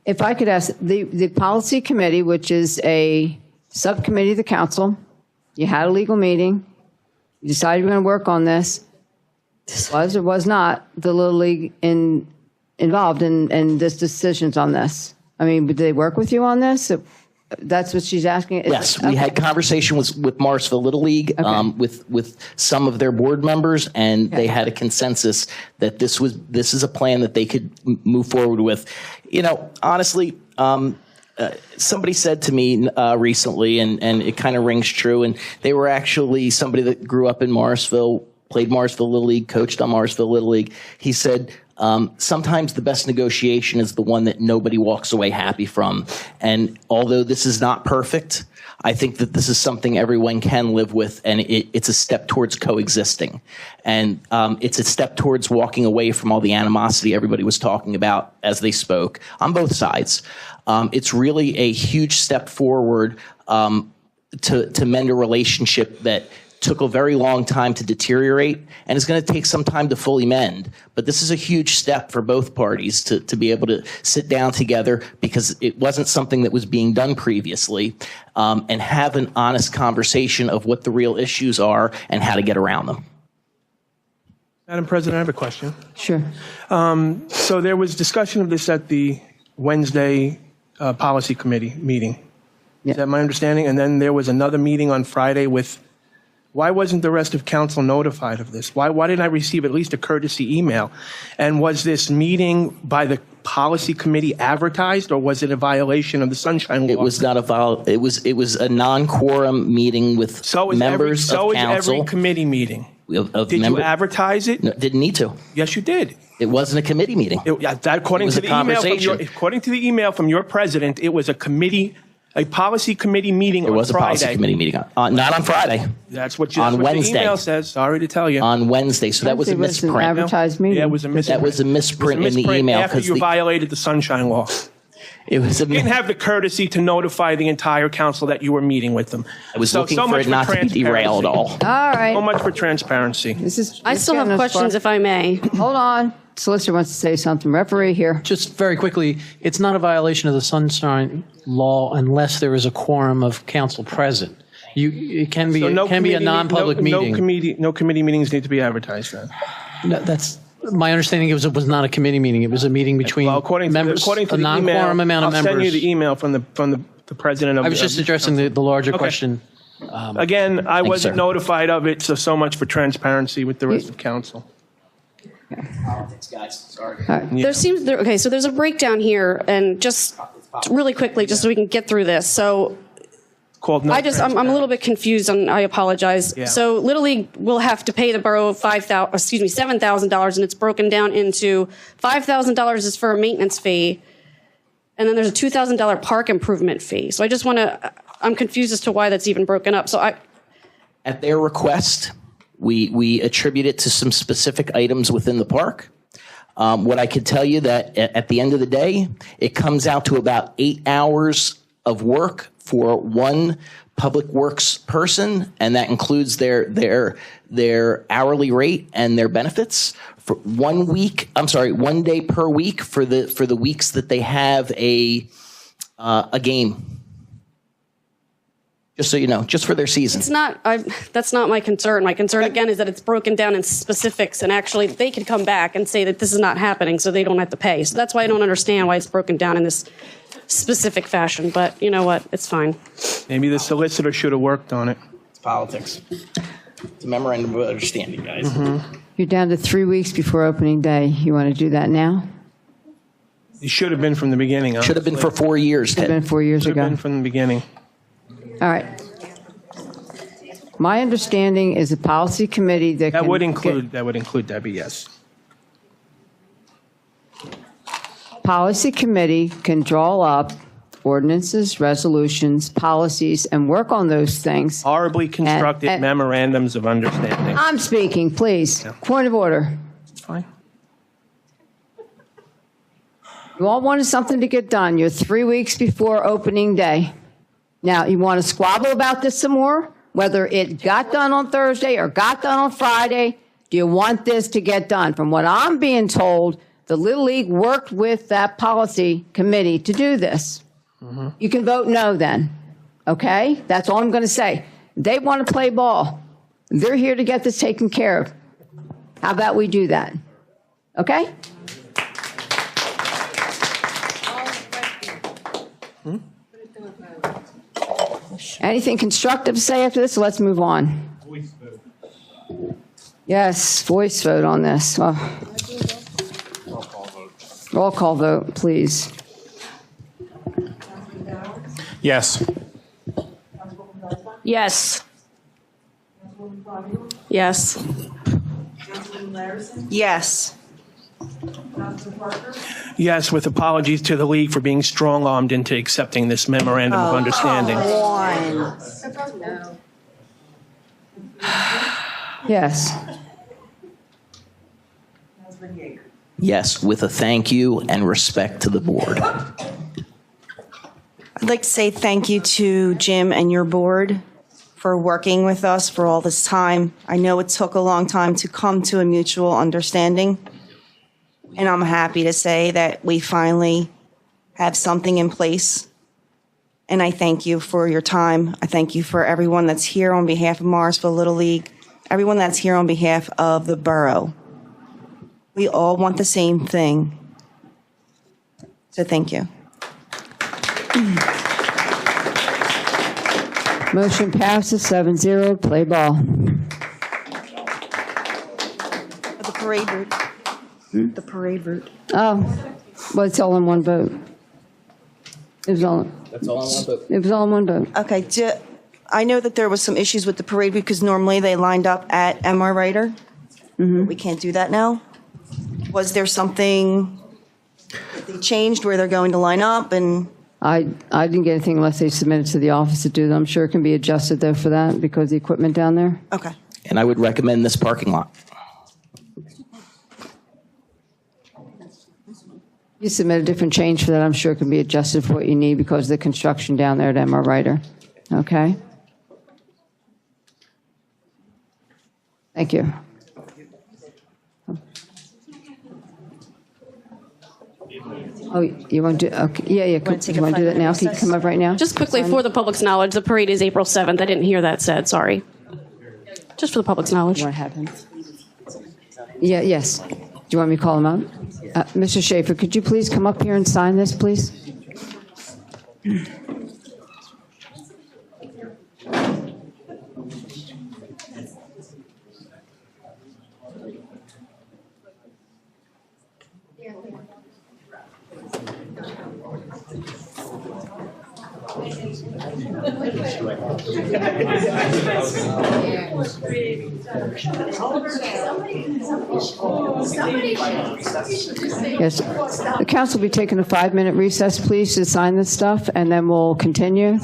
If I could ask, the policy committee, which is a subcommittee of the council, you had a legal meeting, you decided you're going to work on this. Was or was not the Little League involved in this decisions on this? I mean, did they work with you on this? That's what she's asking. Yes, we had conversation with Morrisville Little League, with some of their board members, and they had a consensus that this is a plan that they could move forward with. You know, honestly, somebody said to me recently, and it kind of rings true, and they were actually somebody that grew up in Morrisville, played Morrisville Little League, coached on Morrisville Little League. He said, sometimes the best negotiation is the one that nobody walks away happy from. And although this is not perfect, I think that this is something everyone can live with, and it's a step towards coexisting. And it's a step towards walking away from all the animosity everybody was talking about as they spoke on both sides. It's really a huge step forward to mend a relationship that took a very long time to deteriorate, and it's going to take some time to fully mend. But this is a huge step for both parties to be able to sit down together, because it wasn't something that was being done previously, and have an honest conversation of what the real issues are and how to get around them. Madam President, I have a question. Sure. So there was discussion of this at the Wednesday Policy Committee meeting. Is that my understanding? And then there was another meeting on Friday with, why wasn't the rest of council notified of this? Why didn't I receive at least a courtesy email? And was this meeting by the Policy Committee advertised, or was it a violation of the Sunshine Law? It was not it was a non-quorum meeting with members of council. So is every committee meeting. Did you advertise it? No, didn't need to. Yes, you did. It wasn't a committee meeting. According to the email from your president, it was a policy committee meeting on Friday. It was a policy committee meeting. Not on Friday. That's what Wednesday. The email says. Sorry to tell you. On Wednesday. So that was a misprint. An advertised meeting. Yeah, it was a misprint. That was a misprint in the email. After you violated the Sunshine Law. It was you didn't have the courtesy to notify the entire council that you were meeting with them. I was looking for it not to be derailed all. All right. So much for transparency. I still have questions, if I may. Hold on. Solicitor wants to say something. Referee here. Just very quickly, it's not a violation of the Sunshine Law unless there is a quorum of council present. It can be, So no it can be a committee- non-public meeting. No committee meetings need to be advertised then. No, that's my understanding. It was not a committee meeting. It was a meeting between members. According to a the non-quorum email, amount of I'll members. send you the email from the president of. I was just addressing the larger Okay. question. Again, I you, wasn't sir. notified of it, so much for transparency with the rest of council. Politics, guys. Sorry. So there's a breakdown here, and just really quickly, just so we can get through this. So Called no I'm a little bit confused, and I apologize. Yeah. So Little League will have to pay the borough $7,000, and it's broken down into $5,000 is for a maintenance fee, and then there's a $2,000 park improvement fee. So I'm confused as to why that's even broken up. At their request, we attribute it to some specific items within the park. What I can tell you that at the end of the day, it comes out to about 8 hours of work for one public works person, and that includes their hourly rate and their benefits for 1 day per week for the weeks that they have a game. Just so you know, just for their season. That's not my concern. My concern, again, is that it's broken down in specifics, and actually they could come back and say that this is not happening, so they don't have to pay. So that's why I don't understand why it's broken down in this specific fashion. But you know what? It's fine. Maybe the solicitor should have worked on it. It's politics. It's a memorandum of understanding, guys. Mm-hmm. You're down to 3 weeks before opening day. You want to do that now? It should have been from the beginning. Should have been for 4 years. Should have been 4 years Should ago. have been from the beginning. All right. My understanding is a policy committee That would include Debbie, yes. Policy committee can draw up ordinances, resolutions, policies, and work on those things. Horribly constructed memorandums of understanding. I'm speaking, please. Point of order. Fine. You all wanted something to get done. You're 3 weeks before opening day. Now, you want to squabble about this some more? Whether it got done on Thursday or got done on Friday, do you want this to get done? From what I'm being told, the Little League worked with that policy committee to do this. Mm-hmm. You can vote no then, okay? That's all I'm going to say. They want to play ball. They're here to get this taken care of. How about we do that? Okay? Anything constructive to say after this? Let's move on. Yes, voice vote on this. Roll call vote, please. Yes. Yes. Yes. Yes. Yes, with apologies to the league for being strong-armed into accepting this memorandum of understanding. Yes. Yes, with a thank you and respect to the board. I'd like to say thank you to Jim and your board for working with us for all this time. I know it took a long time to come to a mutual understanding, and I'm happy to say that we finally have something in place. And I thank you for your time. I thank you for everyone that's here on behalf of Morrisville Little League, everyone that's here on behalf of the borough. We all want the same thing. So thank you. Motion passes 7-0. Play ball. The parade route. The parade route. Oh, well, it's all in one vote. It was all. That's all I want. But It was all in one vote. Okay, I know that there was some issues with the parade because normally they lined up at MR Ryder. We can't do that now. Was there something that they changed where they're going to line up? And I didn't get anything unless they submitted to the office to do that. I'm sure it can be adjusted though for that because the equipment down there. Okay. And I would recommend this parking lot. You submit a different change for that. I'm sure it can be adjusted for what you need because of the construction down there at MR Ryder. Okay. Thank you. Oh, you want to do, okay, yeah. You want to do that now? Can you come up right now? Just quickly, for the public's knowledge, the parade is April 7th. I didn't hear that said, sorry. Just for the public's knowledge. What happened? Yeah, yes. Do you want me to call him out? Mr. Schaefer, could you please come up here and sign this, please? Yes, the council will be taking a 5-minute recess, please, to sign this stuff, and then we'll continue.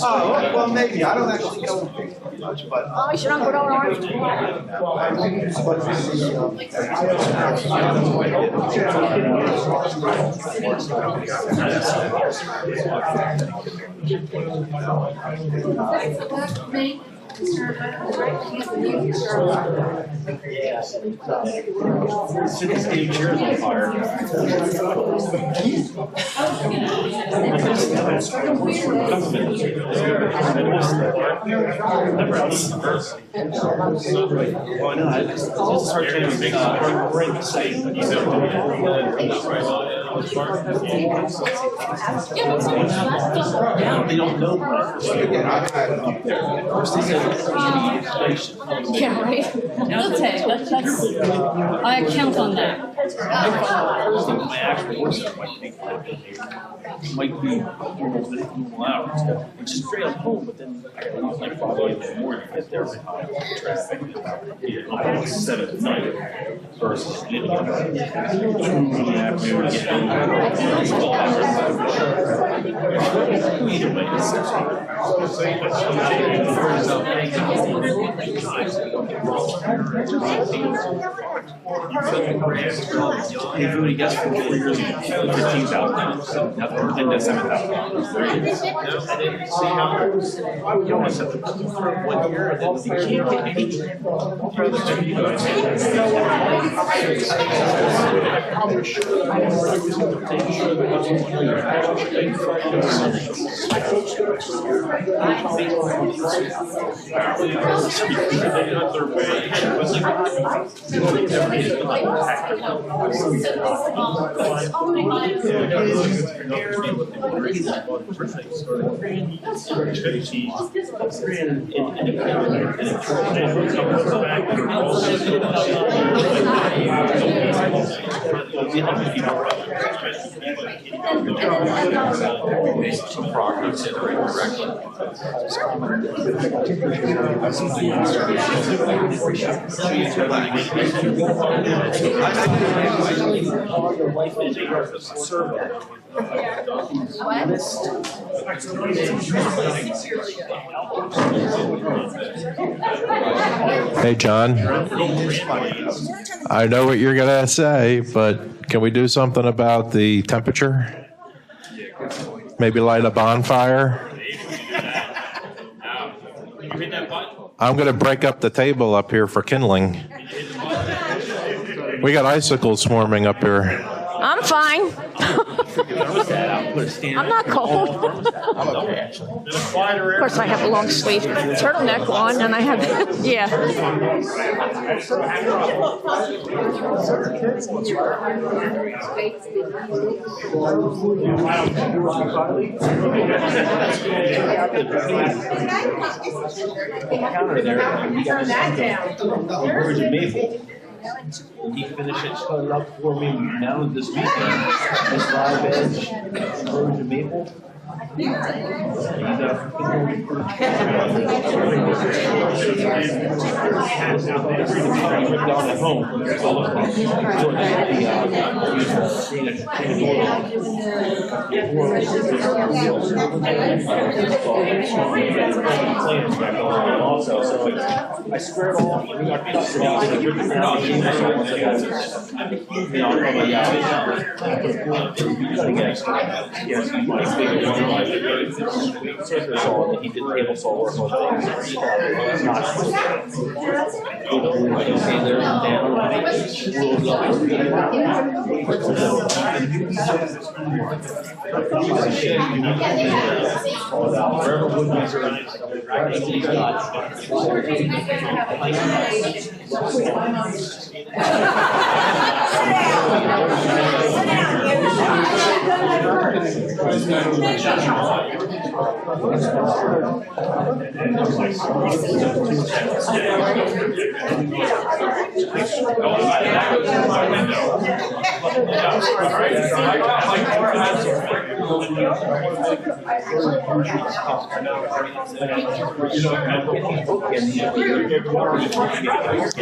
Oh, well, maybe. I don't actually know much, but. Oh, you should not go down orange. City chairs on fire. Well, no, it's hard to make a safe. They don't know. Yeah, right. They'll take. That's, I count on that. My actual worst might be normal hours, which is great at home, but then I gotta leave like 5 in the morning, get there with traffic. Yeah, 7 to 9 versus getting up 2 in the afternoon, getting either way, it's if you would guess for 4 years, $15,000, and then $7,000. You only set the for 1 year, and then you can't get any. Hey, John, I know what you're going to say, but can we do something about the temperature? Maybe light a bonfire? I'm going to break up the table up here for kindling. We got icicles swarming up here. I'm fine. I'm not cold. I'm okay, actually. Of course, I have a long sleeve turtleneck on, and I have, yeah. Counter there, we got Virgin Maple. He finished it, started up for me now this weekend. This live edge, Virgin Maple. He's down at home. Also, so I squared off. We got he did table saw work on things. There and down. Forever Woodwinds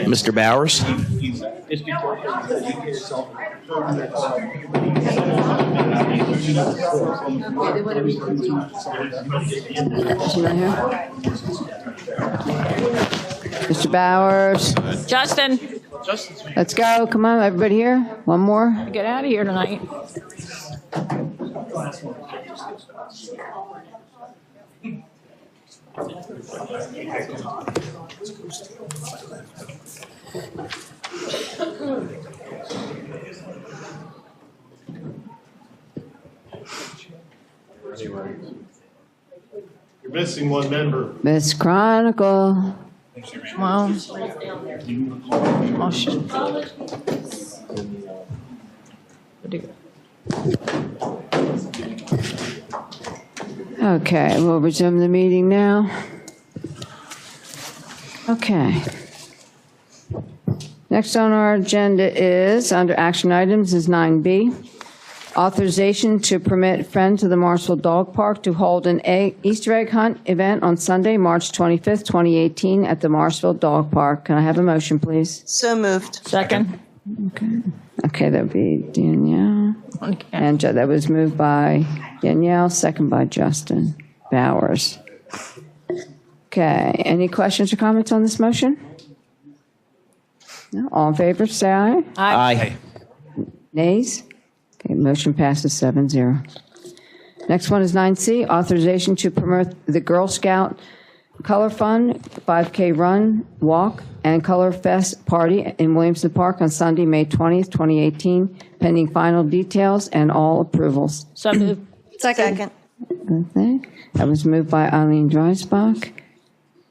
Mr. Bowers? Mr. Bowers. Justin, Let's go. Come on, everybody here. One more. get out of here tonight. You're missing one member. Miss Chronicle. Well, oh, shit. Okay, we'll resume the meeting now. Okay. Next on our agenda is, under action items, is 9B. Authorization to permit Friends of the Morrisville Dog Park to hold an Easter egg hunt event on Sunday, March 25th, 2018 at the Morrisville Dog Park. Can I have a motion, please? So moved. Second. Okay, that would be Danielle. And that was moved by Danielle, second by Justin Bowers. Okay, any questions or comments on this motion? No? All in favor, say aye. Aye. Nays? Okay, motion passes 7-0. Next one is 9C, authorization to promote the Girl Scout Color Fund 5K Run, Walk, and Color Fest Party in Williamson Park on Sunday, May 20th, 2018, pending final details and all approvals. So moved. Second. Okay. That was moved by Eileen Dreisbach,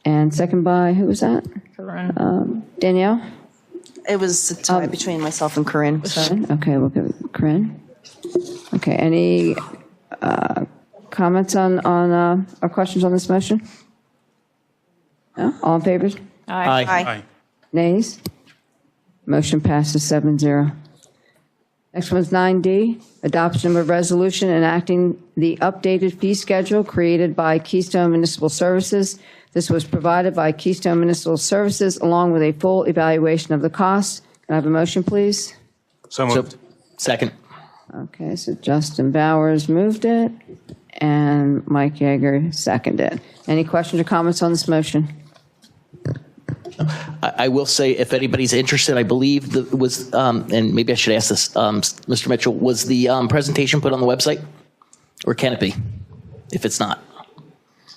and second by, who was that? Danielle? It was a tie between myself and Corinne. So. Okay, we'll go with Corinne. Okay, any comments on or questions on this motion? No? All in favor? Aye. Aye. Nays? Motion passes 7-0. Next one's 9D, adoption of a resolution enacting the updated fee schedule created by Keystone Municipal Services. This was provided by Keystone Municipal Services along with a full evaluation of the costs. Can I have a motion, please? So moved. Second. Okay, so Justin Bowers moved it, and Mike Yeager seconded. Any questions or comments on this motion? I will say, if anybody's interested, I believe that was, and maybe I should ask this, Mr. Mitchell, was the presentation put on the website? Or can it be, if it's not?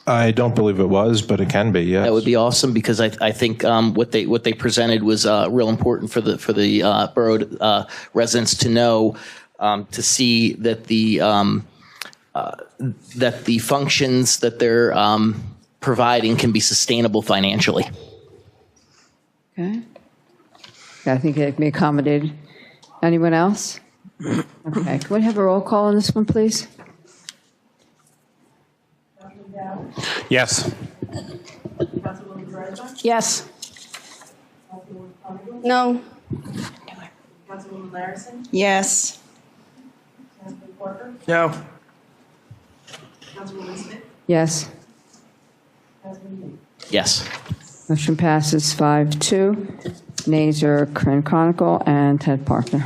I don't believe it was, but it can be, yes. That would be awesome, because I think what they presented was real important for the borough residents to know, to see that the functions that they're providing can be sustainable financially. Okay. I think it can be accommodated. Anyone else? Okay, can we have a roll call on this one, please? Yes. Yes. No. Yes. No. Yes. Yes. Motion passes 5-2. Nays are Corinne Chronicle and Ted Parker.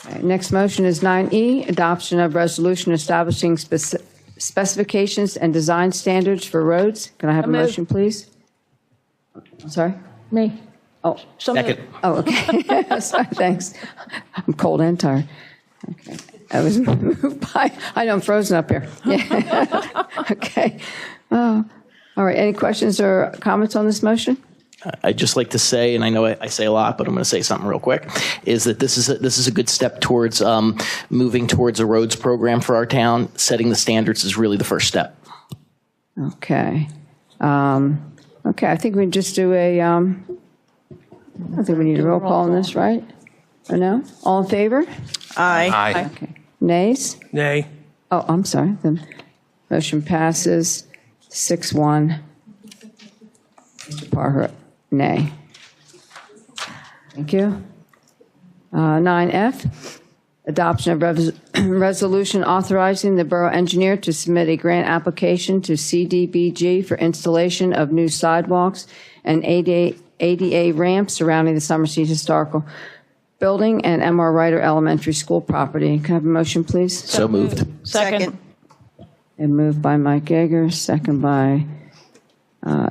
Okay, next motion is 9E, adoption of resolution establishing specifications and design standards for roads. Can I have a Move. motion, please? I'm sorry? Me. Oh, Second. oh, okay. Sorry, thanks. I'm cold and tired. Okay. I was moved by, I know I'm frozen up here. Yeah. Okay. Oh, all right. Any questions or comments on this motion? I'd just like to say, and I know I say a lot, but I'm going to say something real quick, is that this is a good step towards moving towards a roads program for our town. Setting the standards is really the first step. Okay. Okay, I think we just do I think we need a roll call on this, right? Or no? All in favor? Aye. Aye. Okay. Nays? Nay. Oh, I'm sorry. The motion passes 6-1. Mr. Parker, nay. Thank you. 9F, adoption of resolution authorizing the borough engineer to submit a grant application to CDBG for installation of new sidewalks and ADA ramps surrounding the Summerseat Historical Building and M.R. Ryder Elementary School property. Can I have a motion, please? So moved. Second. And moved by Mike Yeager, second by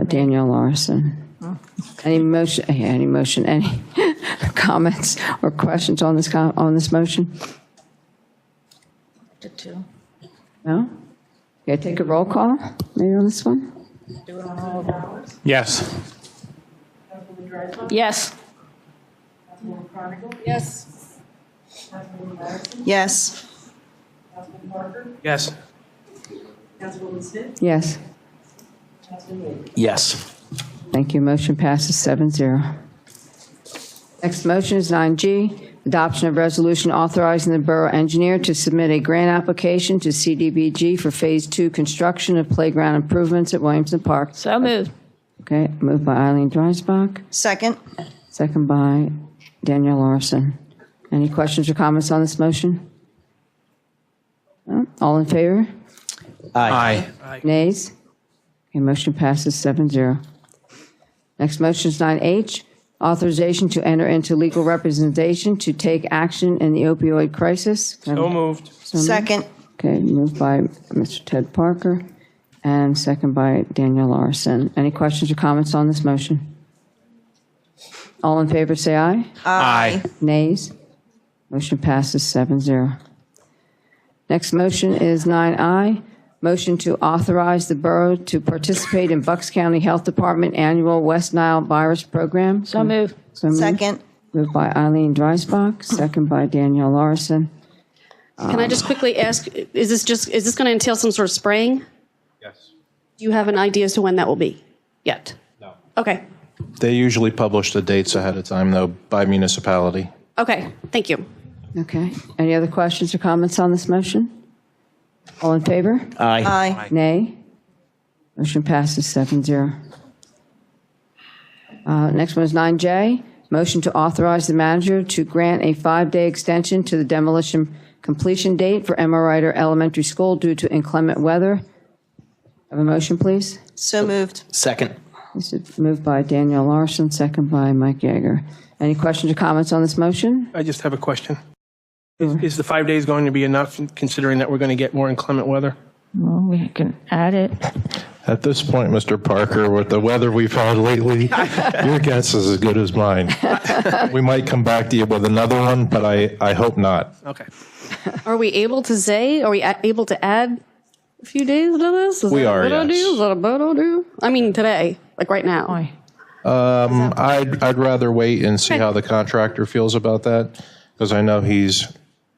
Danielle Larson. Any motion? Any comments or questions on this motion? No. Okay, take a roll call. Maybe on this one. Yes. Yes. Yes. Yes. Yes. Yes. Yes. Thank you. Motion passes 7-0. Next motion is 9G, adoption of resolution authorizing the borough engineer to submit a grant application to CDBG for Phase 2 construction of playground improvements at Williamson Park. So moved. Okay, moved by Eileen Dreisbach, Second. second by Danielle Larson. Any questions or comments on this motion? No? All in favor? Aye. Nays? Okay, motion passes 7-0. Next motion is 9H, authorization to enter into legal representation to take action in the opioid crisis. So moved. Second. Okay, moved by Mr. Ted Parker and second by Danielle Larson. Any questions or comments on this motion? All in favor, say aye. Aye. Nays? Motion passes 7-0. Next motion is 9I, motion to authorize the borough to participate in Bucks County Health Department Annual West Nile Virus Program. So moved. So moved. Second. Moved by Eileen Dreisbach, second by Danielle Larson. Can I just quickly ask, is this going to entail some sort of spraying? Yes. Do you have an idea as to when that will be yet? No. Okay. They usually publish the dates ahead of time, though, by municipality. Okay. Thank you. Okay. Any other questions or comments on this motion? All in favor? Aye. Nay? Motion passes 7-0. Next one is 9J, motion to authorize the manager to grant a 5-day extension to the demolition completion date for Emma Ryder Elementary School due to inclement weather. Have a motion, please? So moved. Second. This is moved by Danielle Larson, second by Mike Yeager. Any questions or comments on this motion? I just have a question. Is the 5 days going to be enough, considering that we're going to get more inclement weather? Well, we can add it. At this point, Mr. Parker, with the weather we've had lately, your guess is as good as mine. We might come back to you with another one, but I hope not. Okay. Are we able to able to add a few days to this? Is We that are, a good yes. idea? Is that a bad idea? I mean, today, like right now. I'd rather wait and see how the contractor feels about that, because I know he's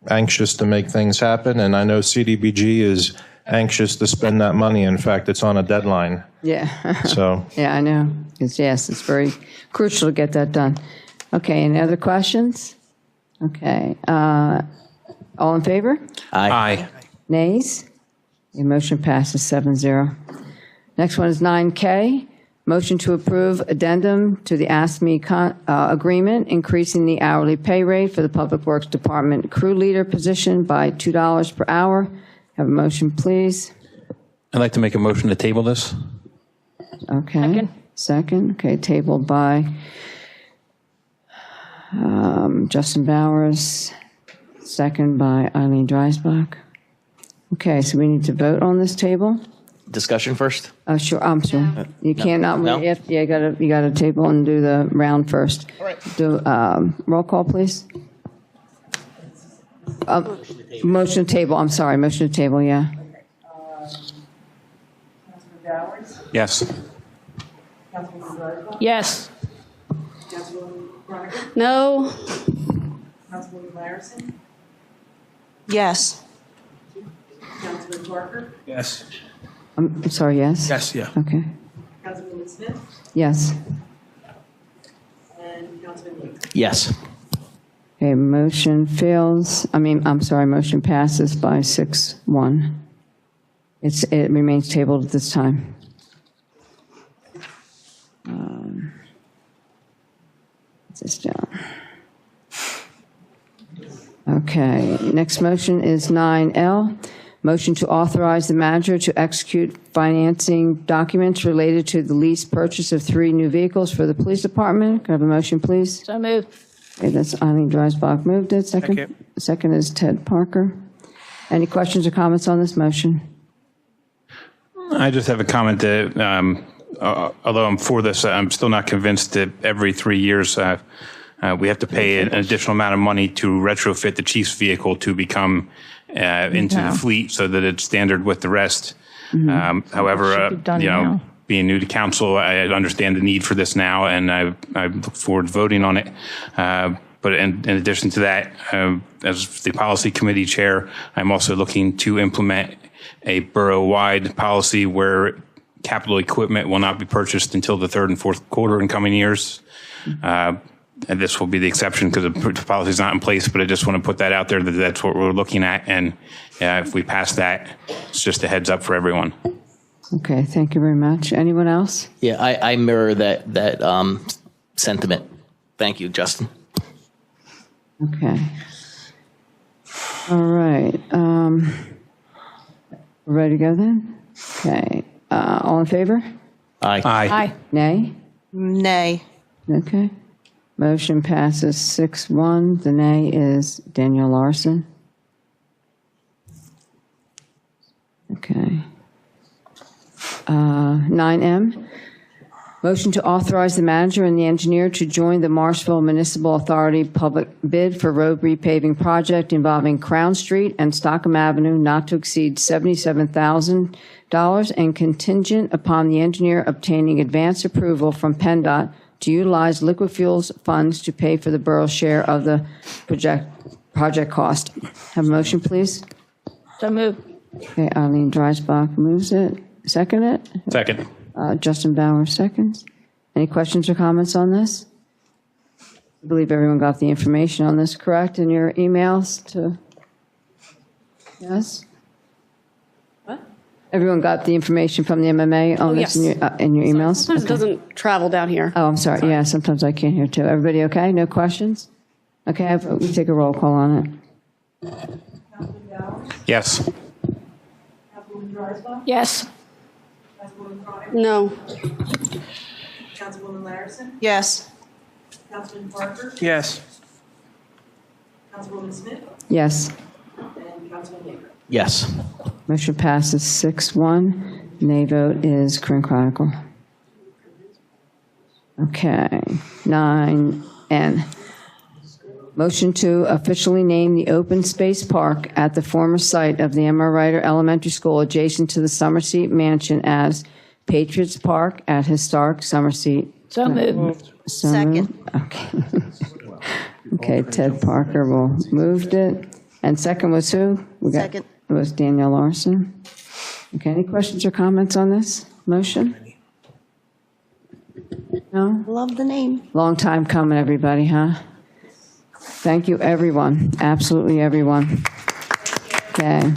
anxious to make things happen, and I know CDBG is anxious to spend that money. In fact, it's on a deadline. Yeah. So. Yeah, I know. Yes, it's very crucial to get that done. Okay, any other questions? Okay. All in favor? Aye. Nays? The motion passes 7-0. Next one is 9K, motion to approve addendum to the ASME agreement, increasing the hourly pay rate for the Public Works Department crew leader position by $2 per hour. Have a motion, please. I'd like to make a motion to table this. Okay. Second. Okay, tabled by Justin Bowers, second by Eileen Dreisbach. Okay, so we need to vote on this table. Discussion first? Sure, I'm sure. You can't not, No? you got to table and do the round first. All right. Do, roll call, please. Motion to table, I'm sorry, motion to table, yeah. Yes. Yes. No. Yes. Yes. I'm sorry, yes? Yes, yeah. Okay. Councilwoman Smith Yes. and Councilman Lee. Yes. Okay, motion fails, motion passes by 6-1. It remains tabled at this time. Put this down. Okay, next motion is 9L, motion to authorize the manager to execute financing documents related to the lease purchase of 3 new vehicles for the police department. Can I have a motion, please? So moved. Okay, that's Eileen Dreisbach moved it. Second. Second is Ted Parker. Any questions or comments on this motion? I just have a comment that, although I'm for this, I'm still not convinced that every 3 years we have to pay an additional amount of money to retrofit the chief's vehicle to become into the fleet so that it's standard with the rest. However, being new to council, I understand the need for this now, and I look forward to voting on it. But in addition to that, as the policy committee chair, I'm also looking to implement a borough-wide policy where capital equipment will not be purchased until the 3rd and 4th quarter in coming years. And this will be the exception because the policy is not in place, but I just want to put that out there that that's what we're looking at. And if we pass that, it's just a heads up for everyone. Okay, thank you very much. Anyone else? Yeah, I mirror that sentiment. Thank you, Justin. Okay. All right. Ready to go then? Okay. All in favor? Aye. Aye. Nay? Nay. Okay. Motion passes 6-1. The nay is Daniel Larson. Okay. 9M, motion to authorize the manager and the engineer to join the Morrisville Municipal Authority public bid for road repaving project involving Crown Street and Stockham Avenue not to exceed $77,000 and contingent upon the engineer obtaining advance approval from PennDOT to utilize liquid fuels funds to pay for the borough's share of the project cost. Have a motion, please. So moved. Okay, Eileen Dreisbach moves it. Second it? Second. Justin Bauer seconds. Any questions or comments on this? I believe everyone got the information on this, correct, in your emails to, yes? What? Everyone got the information from the MMA on this yes. in your emails? Sometimes it doesn't travel down here. Oh, I'm sorry. Yeah, sometimes I can't hear too. Everybody okay? No questions? Okay, we take a roll call on it. Yes. Yes. No. Councilwoman Larison? Yes. Councilman Parker? Yes. Councilwoman Smith? Yes. And Councilman Baker? Yes. Motion passes 6-1. Nay vote is Corinne Chronicle. Okay, 9N. Motion to officially name the open space park at the former site of the M.R. Ryder Elementary School adjacent to the Summerseat Mansion as Patriots Park at Historic Summerseat. So moved. So Second. moved? Okay. Okay, Ted Parker moved it. And second was who? Second. It was Daniel Larson. Okay, any questions or comments on this motion? No? Love the name. Long time coming, everybody, huh? Thank you, everyone. Absolutely everyone. Okay.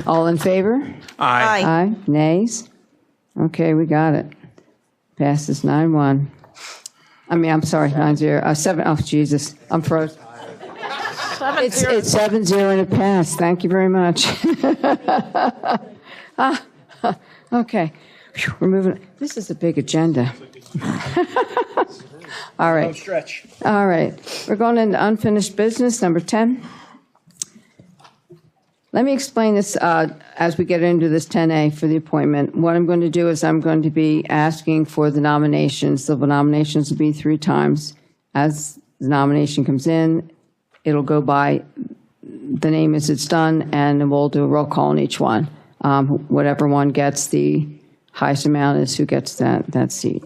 All in favor? Aye. Aye. Nays? Okay, we got it. Passes 9-1. I'm sorry, 9-0. 7. Oh, Jesus. I'm frozen. It's 7-0 and it passed. Thank you very much. Okay. Whew, we're moving. This is a big agenda. All right. Stretch. All right. We're going into unfinished business, number 10. Let me explain this as we get into this 10A for the appointment. What I'm going to do is I'm going to be asking for the nominations. The nominations will be 3 times. As the nomination comes in, it'll go by the name as it's done, and we'll do a roll call on each one. Whatever one gets the highest amount is who gets that seat.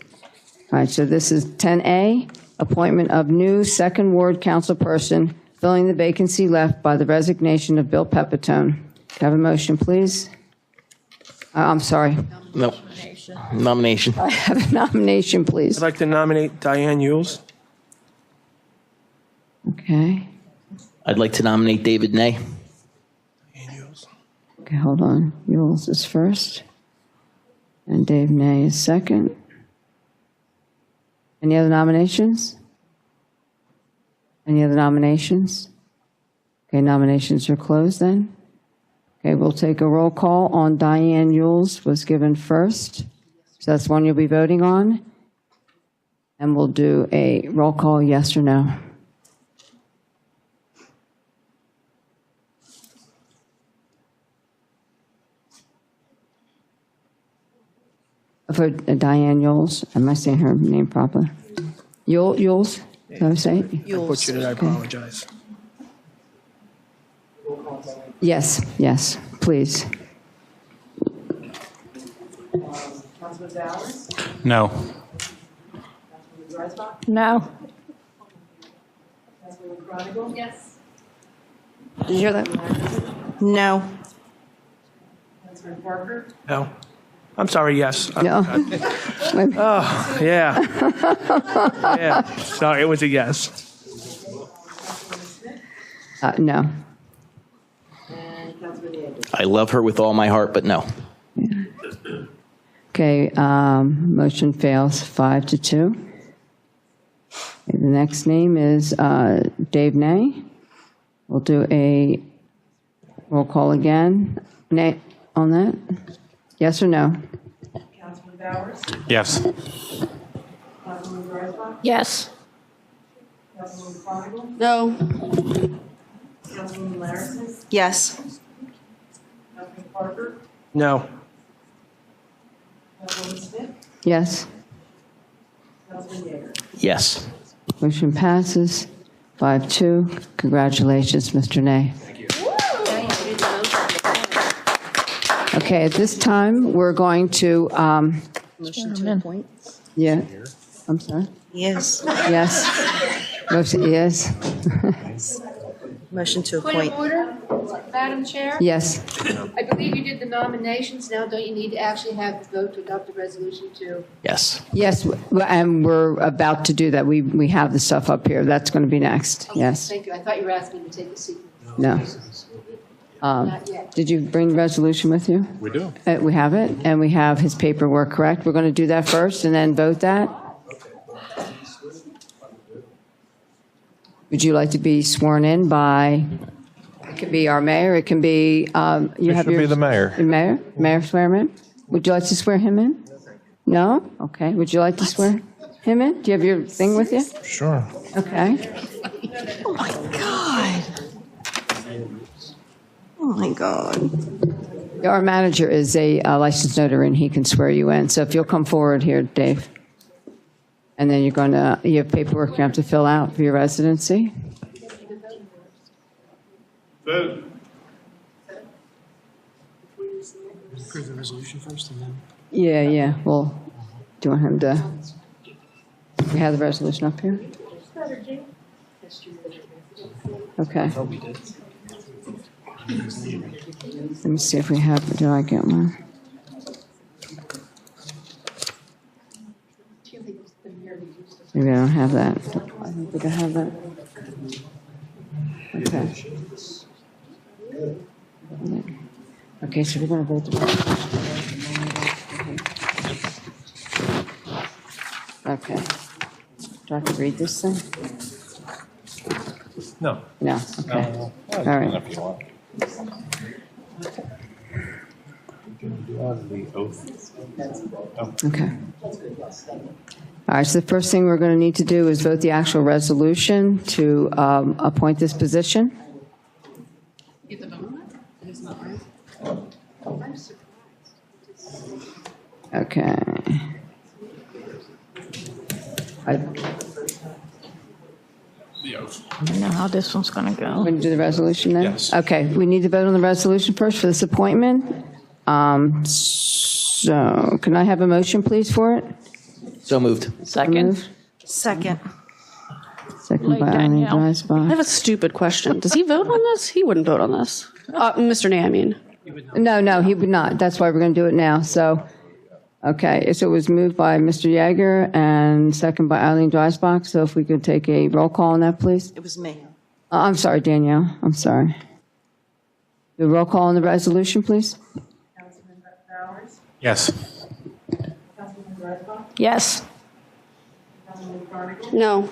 All right, so this is 10A, appointment of new second ward council person filling the vacancy left by the resignation of Bill Pepitone. Can I have a motion, please? I'm sorry. No. Nomination. I have a nomination, please. I'd like to nominate Diane Yules. Okay. I'd like to nominate David Nay. Okay, hold on. Yules is first, and Dave Nay is second. Any other nominations? Any other nominations? Okay, nominations are closed then. Okay, we'll take a roll call on Diane Yules was given first. So that's one you'll be voting on. And we'll do a roll call, yes or no. For Diane Yules, am I saying her name properly? Yules, is that what I'm saying? I butchered it, I apologize. Yes, please. Councilman Bowers? No. Councilwoman Dreisbach? No. Councilwoman Chronicle? Yes. Did you hear that? No. Councilman Parker? No. I'm sorry, yes. No. Oh, yeah. Yeah. Sorry, it was a yes. No. And Councilman Anderson? I love her with all my heart, but no. Okay, motion fails 5-2. Okay, the next name is Dave Nay. We'll do a roll call again. Nay on that? Yes or no? Councilman Bowers? Yes. Councilman Dreisbach? Yes. Councilman Chronicle? No. Councilman Larison? Yes. Councilman Parker? No. Councilman Smith? Yes. Councilman Yeager? Yes. Motion passes 5-2. Congratulations, Mr. Nay. Okay, at this time, we're going to, Motion to appoint? yeah, I'm sorry. Yes. Yes. Motion, yes. Motion to Point of appoint. order, Madam Chair? Yes. I believe you did the nominations. Now, don't you need to actually have the vote to adopt the resolution to? Yes. Yes, and we're about to do that. We have the stuff up here. That's going to be next. Okay, Yes. Thank you. I thought you were asking me to take a seat. No. Not yet. Did you bring the resolution with you? We do. We have it, and we have his paperwork, correct? We're going to do that first and then vote that? Would you like to be sworn in by, it can be our mayor, it can be, you It have should your. be the mayor. Mayor swear him in? Would you like to swear him in? No? Okay. Would you like to swear him in? Do you have your thing with you? Sure. Okay. Oh, my God. Oh, my God. Our manager is a licensed notary, and he can swear you in. So if you'll come forward here, Dave. And then you have paperwork you have to fill out for your residency. Vote. Approve the resolution first and then. Yeah. Well, do you want him to? We have the resolution up here? Okay. Let me see if we have, did I get one? Maybe I don't have that. I don't think I have that. Okay. Okay, so we're going to vote the resolution. Okay. Do I have to read this thing? No. No, okay. All right. If you want. You do have the oath. Okay. All right, so the first thing we're going to need to do is vote the actual resolution to appoint this position. Get the vote on it? It is not right. I'm surprised. Okay. I don't know how this one's going to go. Want to do the resolution then? Yes. Okay, we need to vote on the resolution first for this appointment. So can I have a motion, please, for it? So moved. Second. Second. Second by Like Eileen Danielle. I Dreisbach. have a stupid question. Does he vote on this? He wouldn't vote on this. Mr. Nay, I mean. No, he would not. That's why we're going to do it now. So, okay, so it was moved by Mr. Yeager and second by Eileen Dreisbach. So if we could take a roll call on that, please. It was me. I'm sorry, Danielle. I'm sorry. The roll call on the resolution, please. Councilman Bowers? Yes. Councilman Dreisbach? Yes. Councilman Chronicle? No.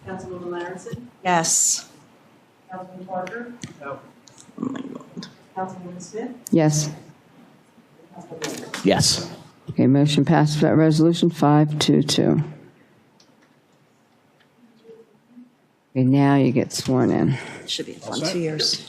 Councilman Larison? Yes. Councilman Parker? Oh, my God. Councilman Smith? Yes. Councilman Yeager? Yes. Okay, motion passed for that resolution, 5-2. Okay, now you get sworn in. Should be fun. 2 years.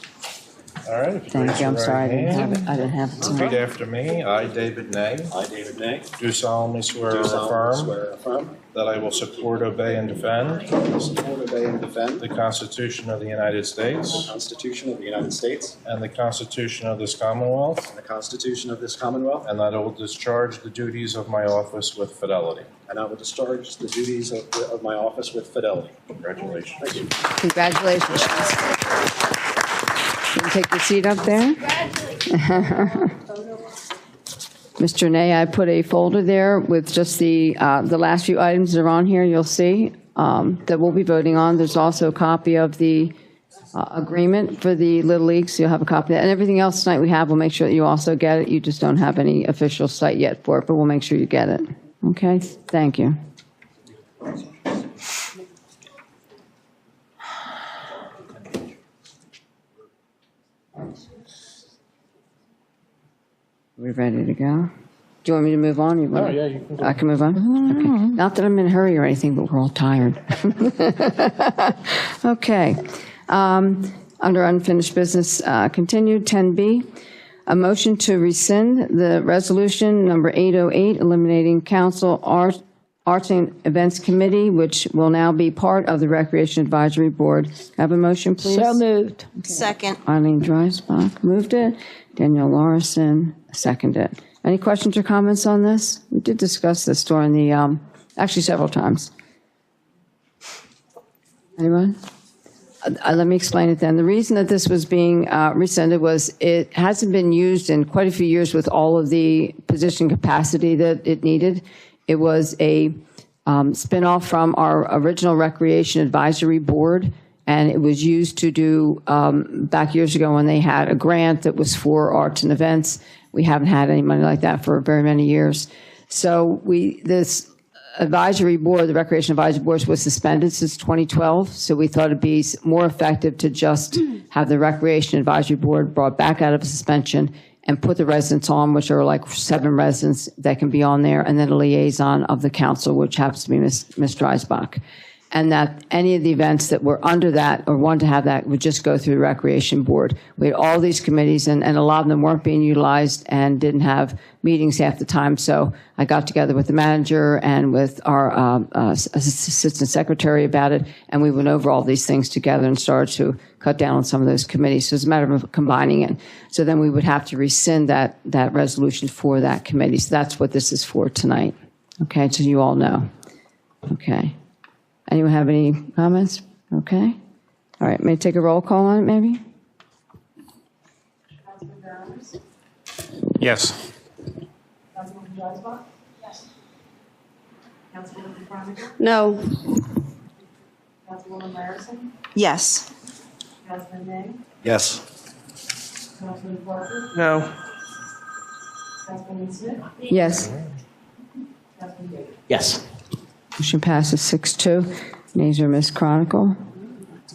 All right. if you Thank raise you. I'm your sorry, I right didn't have hand. it. I didn't have it. Repeat after me. I, David Nay, I, David Nay, do solemnly swear do or solemnly affirm swear and affirm that I will support, obey, and defend that I will support, obey, and defend the Constitution of the United the States Constitution of the United States and the Constitution of this Commonwealth, and the Constitution of this Commonwealth, and that I will discharge the duties of my office with fidelity. and I will discharge the duties of my office with fidelity. Congratulations. Thank you. Congratulations. You can take your seat up there. Mr. Nay, I put a folder there with just the last few items that are on here, you'll see, that we'll be voting on. There's also a copy of the agreement for the Little League, so you'll have a copy of that. And everything else tonight we have, we'll make sure that you also get it. You just don't have any official site yet for it, but we'll make sure you get it. Okay? Thank you. We ready to go? Do you want me to move on? Oh, yeah, you can go. I can move on? Okay. Not that I'm in a hurry or anything, but we're all tired. Okay. Under unfinished business, continued, 10B, a motion to rescind the resolution number 808, eliminating council Arts and Events Committee, which will now be part of the Recreation Advisory Board. Have a motion, please? So moved. Second. Eileen Dreisbach moved it. Danielle Larson seconded it. Any questions or comments on this? We did discuss this during the, actually several times. Anyone? Let me explain it then. The reason that this was being rescinded was it hasn't been used in quite a few years with all of the position capacity that it needed. It was a spinoff from our original Recreation Advisory Board, and it was used to do, back years ago when they had a grant that was for arts and events. We haven't had any money like that for very many years. So this advisory board, the Recreation Advisory Board, was suspended since 2012. So we thought it'd be more effective to just have the Recreation Advisory Board brought back out of suspension and put the residents on, which are like 7 residents that can be on there, and then a liaison of the council, which happens to be Ms. Dreisbach. And that any of the events that were under that or wanted to have that would just go through the Recreation Board. We had all these committees, and a lot of them weren't being utilized and didn't have meetings half the time. So I got together with the manager and with our assistant secretary about it, and we went over all these things together and started to cut down on some of those committees. So it's a matter of combining it. So then we would have to rescind that resolution for that committee. So that's what this is for tonight. Okay, so you all know. Okay. Anyone have any comments? Okay. All right, may I take a roll call on it, maybe? Councilman Barnes? Yes. Councilwoman Dreisbach? Yes. Councilwoman Croniger? No. Councilwoman Larison? Yes. Councilman May? Yes. Councilman Parker? No. Councilwoman Smith? Yes. Councilman Davis? Yes. Motion passes 6-2. Nays are Ms. Chronicle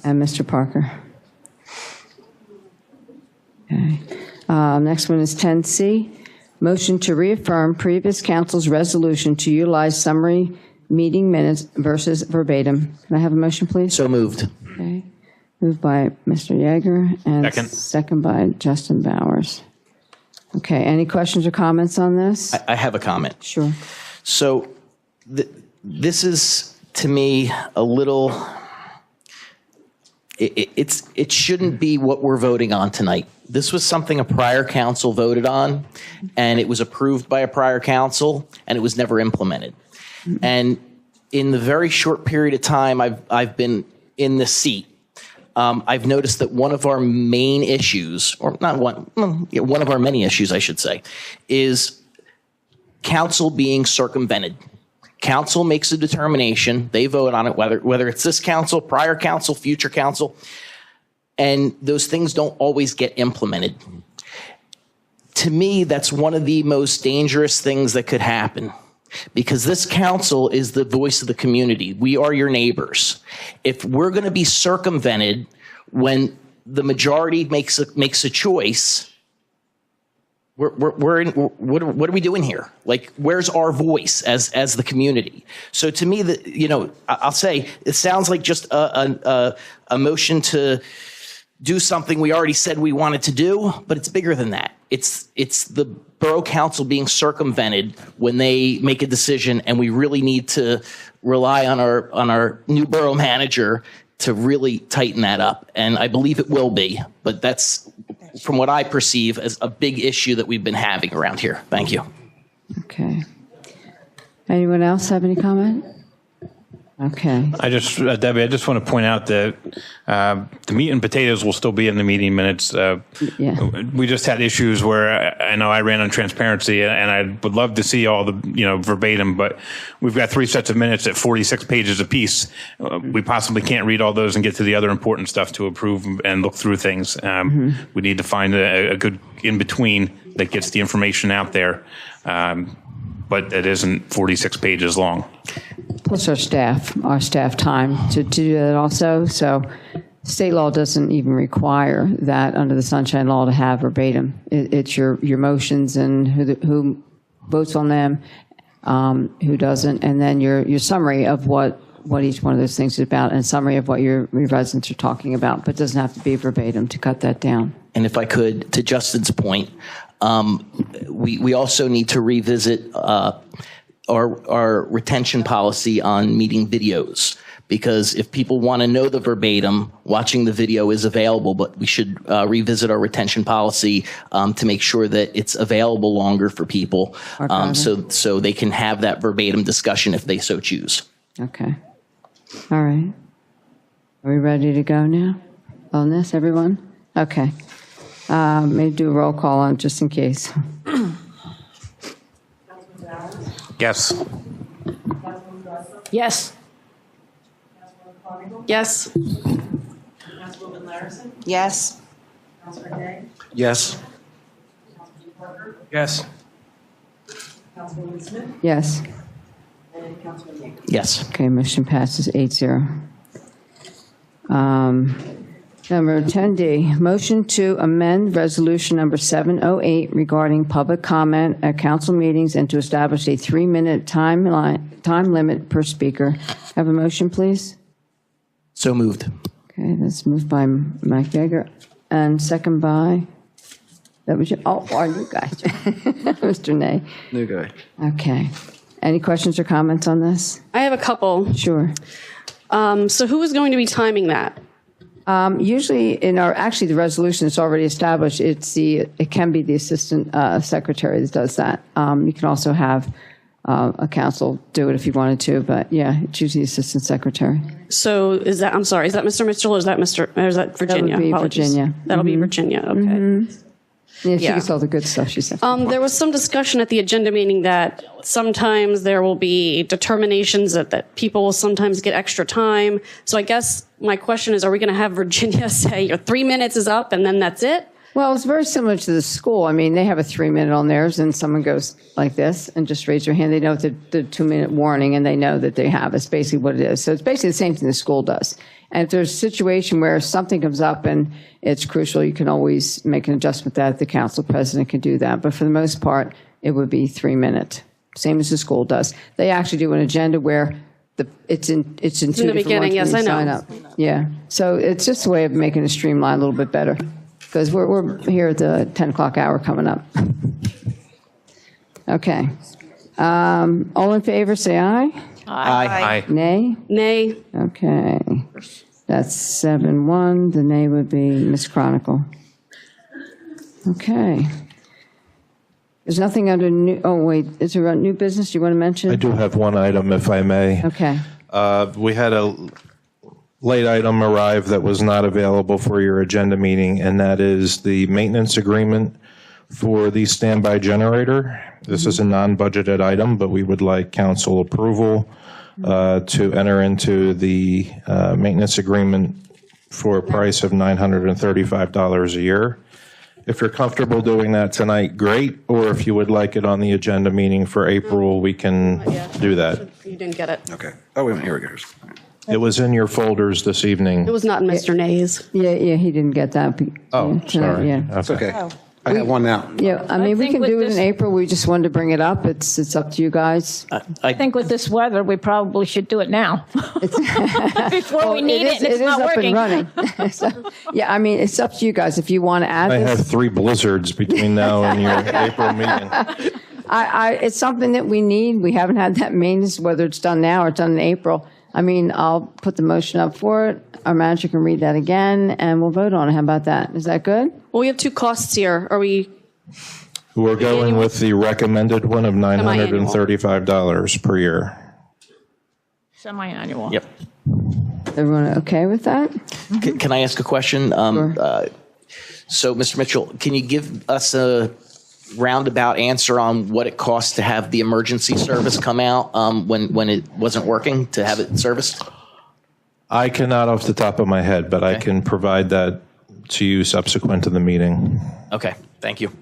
and Mr. Parker. Okay. Next one is 10C. Motion to reaffirm previous council's resolution to utilize summary meeting minutes versus verbatim. Can I have a motion, please? So moved. Okay. Moved by Mr. Yeager and second by Justin Bowers. Okay. Any questions or comments on this? I have a comment. Sure. So this is, to me, a little, it shouldn't be what we're voting on tonight. This was something a prior council voted on, and it was approved by a prior council, and it was never implemented. And in the very short period of time I've been in this seat, I've noticed that one of our main issues, or not one of our many issues, I should say, is council being circumvented. Council makes a determination, they vote on it, whether it's this council, prior council, future council, and those things don't always get implemented. To me, that's one of the most dangerous things that could happen, because this council is the voice of the community. We are your neighbors. If we're going to be circumvented when the majority makes a choice, we're in, what are we doing here? Like, where's our voice as the community? So to me, I'll say it sounds like just a motion to do something we already said we wanted to do, but it's bigger than that. It's the borough council being circumvented when they make a decision, and we really need to rely on our new borough manager to really tighten that up. And I believe it will be, but that's from what I perceive as a big issue that we've been having around here. Thank you. Okay. Anyone else have any comment? Okay. Debbie, I just want to point out that the meat and potatoes will still be in the meeting minutes. We just had issues where I know I ran on transparency, and I would love to see all the verbatim, but we've got 3 sets of minutes at 46 pages apiece. We possibly can't read all those and get to the other important stuff to approve and look through things. We need to find a good in between that gets the information out there. But it isn't 46 pages long. Plus our staff time to do that also. So state law doesn't even require that under the Sunshine Law to have verbatim. It's your motions and who votes on them, who doesn't, and then your summary of what each one of those things is about, and summary of what your residents are talking about, but it doesn't have to be verbatim to cut that down. And if I could, to Justin's point, we also need to revisit our retention policy on meeting videos, because if people want to know the verbatim, watching the video is available, but we should revisit our retention policy to make sure that it's available longer for people, so they can have that verbatim discussion if they so choose. Okay. All right. Are we ready to go now on this, everyone? Okay. Maybe do a roll call on just in case. Yes. Yes. Yes. Councilwoman Larison? Yes. Councilman Day? Yes. Councilman Parker? Yes. Councilwoman Smith? Yes. And Councilman Yeager? Yes. Okay, motion passes 8-0. Number 10D, motion to amend resolution number 708 regarding public comment at council meetings and to establish a 3-minute time limit per speaker. Have a motion, please? So moved. Okay, that's moved by Mike Yeager and second by, that was your, our new guy, Mr. Nay. New guy. Okay. Any questions or comments on this? I have a couple. Sure. So who is going to be timing that? Usually in actually the resolution is already established. It can be the assistant secretary that does that. You can also have a council do it if you wanted to, but yeah, it's usually assistant secretary. So is that Mr. Mitchell or is that Virginia? That would be Apologies. Virginia. That'll be Virginia. Okay. Mm-hmm. Yeah, she Yeah. gets all the good stuff, she said. There was some discussion at the agenda meeting that sometimes there will be determinations that people will sometimes get extra time. So I guess my question is, are we going to have Virginia say your 3 minutes is up and then that's it? Well, it's very similar to the school. I mean, they have a 3-minute on theirs, and someone goes like this and just raise their hand. They know the 2-minute warning, and they know that they have. It's basically what it is. So it's basically the same thing the school does. And if there's a situation where something comes up and it's crucial, you can always make an adjustment that the council president can do that. But for the most part, it would be 3 minutes, same as the school does. They actually do an agenda where it's in two different beginning, ones yes, when you I know. sign up. Yeah. So it's just a way of making it streamline a little bit better. Because we're here at the 10 o'clock hour coming up. Okay. All in favor, say aye. Aye. Nay? Nay. Okay. That's 7-1. The nay would be Ms. Chronicle. Okay. There's nothing under new, oh wait, is there a new business you want to mention? I do have one item, if I may. Okay. We had a late item arrive that was not available for your agenda meeting, and that is the maintenance agreement for the standby generator. This is a non-budgeted item, but we would like council approval to enter into the maintenance agreement for a price of $935 a year. If you're comfortable doing that tonight, great. Or if you would like it on the agenda meeting for April, we can do that. You didn't get it. Okay. Oh, wait a minute. Here it goes. It was in your folders this evening. It was not in Mr. Nay's. Yeah, he didn't get that. Oh, sorry. Yeah. It's okay. I have one now. Yeah, I mean, we think can with do it this- in April. We just wanted to bring it up. It's up to you guys. I think with this weather, we probably should do it now. Before we need it and it's not up working. and running. So, yeah, I mean, it's up to you guys. If you want to add I this. have 3 blizzards between now and your April meeting. It's something that we need. We haven't had that maintenance, whether it's done now or it's done in April. I mean, I'll put the motion up for it. Our manager can read that again, and we'll vote on it. How about that? Is that good? Well, we have 2 costs here. Are we? We're going with the recommended one of $935 per year. Semi-annual. Yep. Everyone okay with that? Can I ask a question? So, Mr. Mitchell, can you give us a roundabout answer on what it costs to have the emergency service come out when it wasn't working, to have it serviced? I cannot off the top of my head, but I can provide that to you subsequent to the meeting. Okay, thank you.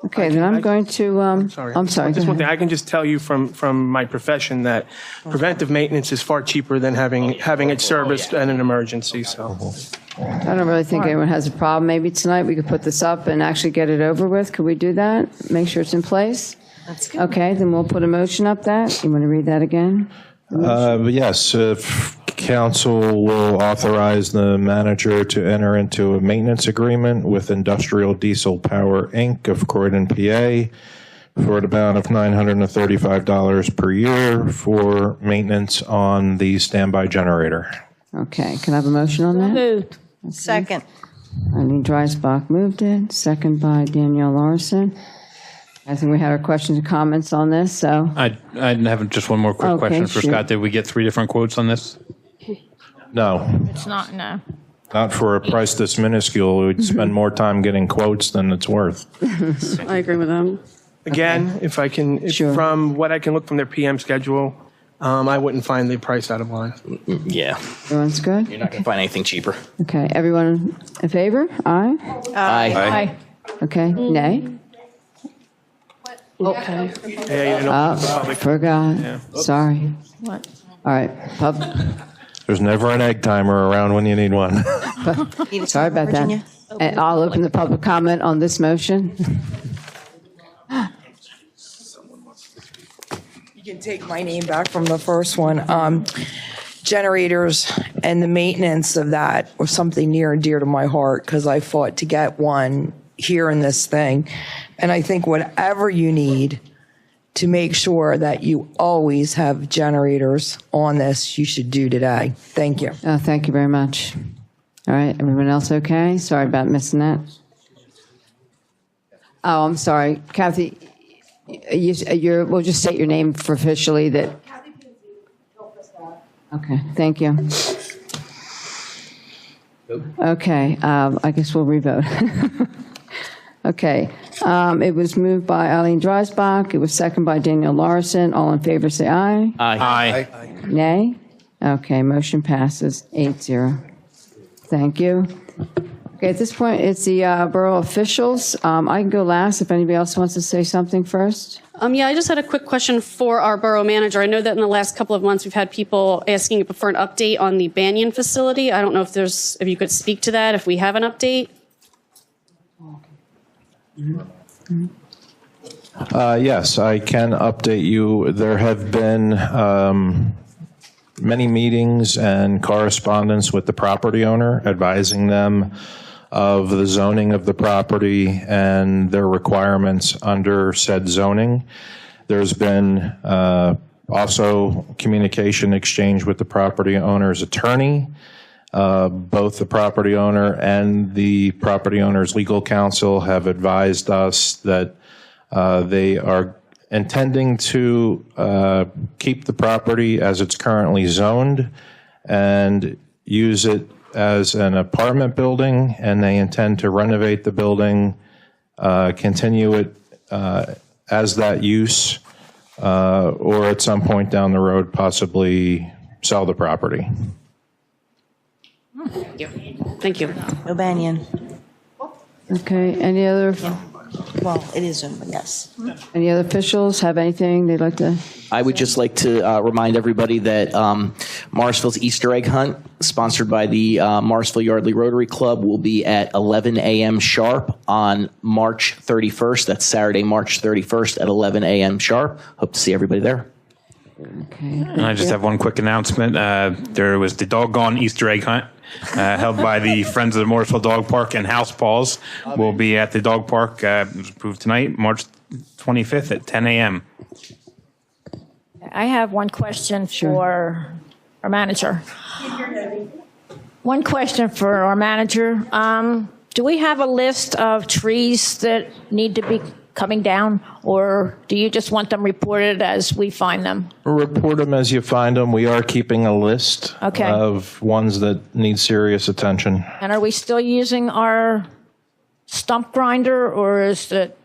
Okay, then I'm going to, Sorry. I'm sorry. Just go one thing, ahead. I can just tell you from my profession that preventive maintenance is far cheaper than having it serviced in an emergency, so. I don't really think anyone has a problem. Maybe tonight we could put this up and actually get it over with. Could we do that? Make sure it's in place? That's good. Okay, then we'll put a motion up that. You want to read that again? Yes, if council will authorize the manager to enter into a maintenance agreement with Industrial Diesel Power, Inc. of Croydon, PA, for an amount of $935 per year for maintenance on the standby generator. Okay, can I have a motion on that? Moved. Second. Eileen Dreisbach moved it, second by Danielle Larson. I think we had our questions and comments on this, so. I have just one more quick Okay, question for shoot. Scott. Did we get 3 different quotes on this? No, It's not, no. not for a price this minuscule. We'd spend more time getting quotes than it's worth. I agree with them. Again, if I can, Sure. from what I can look from their PM schedule, I wouldn't find the price out of line. Yeah, Everyone's good? you're not going to find anything cheaper. Okay, everyone in favor? Aye? Aye. Aye. Okay, nay? Yeah, you didn't open the Oh, public. forgot. Sorry. What? All right, There's never an egg timer around when you need one. sorry about that. Virginia? And I'll open the public comment on this motion. You can take my name back from the first one. Generators and the maintenance of that was something near and dear to my heart because I fought to get one here in this thing. And I think whatever you need to make sure that you always have generators on this, you should do today. Thank you. Thank you very much. All right, everyone else okay? Sorry about missing that. Oh, I'm sorry. Cathy, we'll just state your name for officially that. Okay, thank you. Okay, I guess we'll revote. Okay, it was moved by Eileen Dreisbach. It was seconded by Danielle Larson. All in favor, say aye. Aye. Nay? Okay, motion passes 8-0. Thank you. Okay, at this point, it's the borough officials. I can go last if anybody else wants to say something first. Yeah, I just had a quick question for our borough manager. I know that in the last couple of months, we've had people asking for an update on the Banyan facility. I don't know if you could speak to that, if we have an update. Yes, I can update you. There have been many meetings and correspondence with the property owner advising them of the zoning of the property and their requirements under said zoning. There's been also communication exchange with the property owner's attorney. Both the property owner and the property owner's legal counsel have advised us that they are intending to keep the property as it's currently zoned and use it as an apartment building, and they intend to renovate the building, continue it as that use, or at some point down the road possibly sell the property. Thank you. No Banyan. Okay, any other Well, it is Zoom, but yes. Any other officials have anything they'd like to? I would just like to remind everybody that Morrisville's Easter egg hunt, sponsored by the Morrisville Yardley Rotary Club, will be at 11 a.m. sharp on March 31st. That's Saturday, March 31st at 11 a.m. sharp. Hope to see everybody there. Okay. And I just have one quick announcement. There was the doggone Easter egg hunt held by the Friends of the Morrisville Dog Park and House Paws. Will be at the dog park. It was approved tonight, March 25th at 10 a.m. I have one question for our manager. One question for our manager. Do we have a list of trees that need to be coming down, or do you just want them reported as we find them? Report them as you find them. We are keeping a list of ones that need serious attention. And are we still using our stump grinder, or is it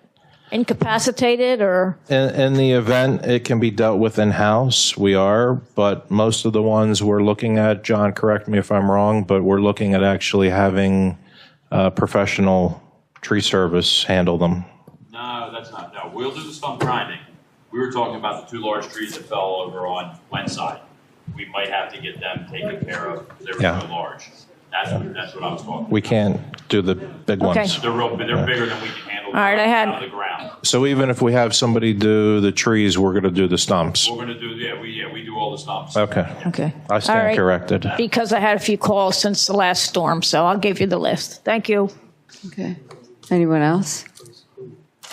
incapacitated, or? In the event it can be dealt with in-house, we are, but most of the ones we're looking at, John, correct me if I'm wrong, but we're looking at actually having professional tree service handle them. No, that's not, no, we'll do the stump grinding. We were talking about the two large trees that fell over on Glenside. We might have to get them taken care of, because they were Yeah. so large. That's what I was talking We about. can't do the big Okay. ones. They're bigger than we can handle. All right, I had- out of the ground. So even if we have somebody do the trees, we're going to do the stumps. We're gonna do, we do all the stumps. Okay. Okay. I All stand right. corrected. Because I had a few calls since the last storm, so I'll give you the list. Thank you. Okay. Anyone else?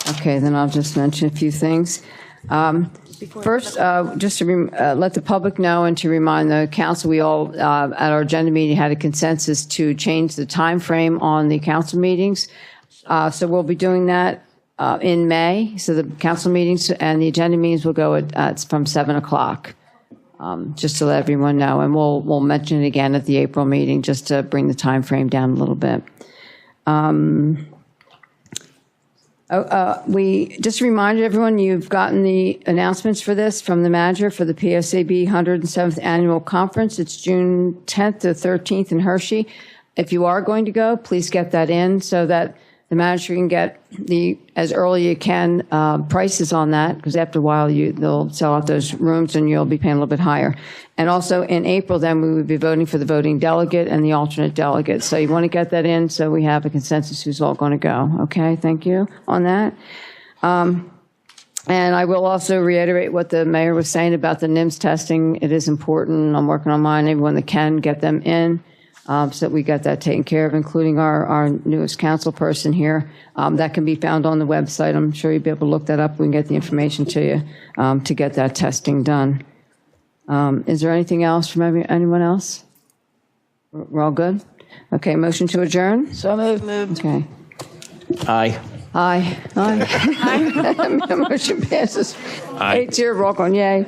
Okay, then I'll just mention a few things. First, just to let the public know and to remind the council, we all, at our agenda meeting, had a consensus to change the time frame on the council meetings. So we'll be doing that in May. So the council meetings and the agenda meetings will go from 7 o'clock, just to let everyone know. And we'll mention it again at the April meeting, just to bring the time frame down a little bit. We just reminded everyone, you've gotten the announcements for this from the manager for the PSAB 107th Annual Conference. It's June 10th to 13th in Hershey. If you are going to go, please get that in so that the manager can get as early you can, prices on that, because after a while they'll sell out those rooms and you'll be paying a little bit higher. And also in April, then we would be voting for the voting delegate and the alternate delegate. So you want to get that in so we have a consensus who's all going to go. Okay, thank you on that. And I will also reiterate what the mayor was saying about the NIMS testing. It is important. I'm working on mine. Everyone that can, get them in. So that we got that taken care of, including our newest council person here. That can be found on the website. I'm sure you'll be able to look that up. We can get the information to you to get that testing done. Is there anything else from anyone else? We're all good? Okay, motion to adjourn? So moved. Okay. Aye. Aye. Aye. Motion passes. 8-0, roll call, yay.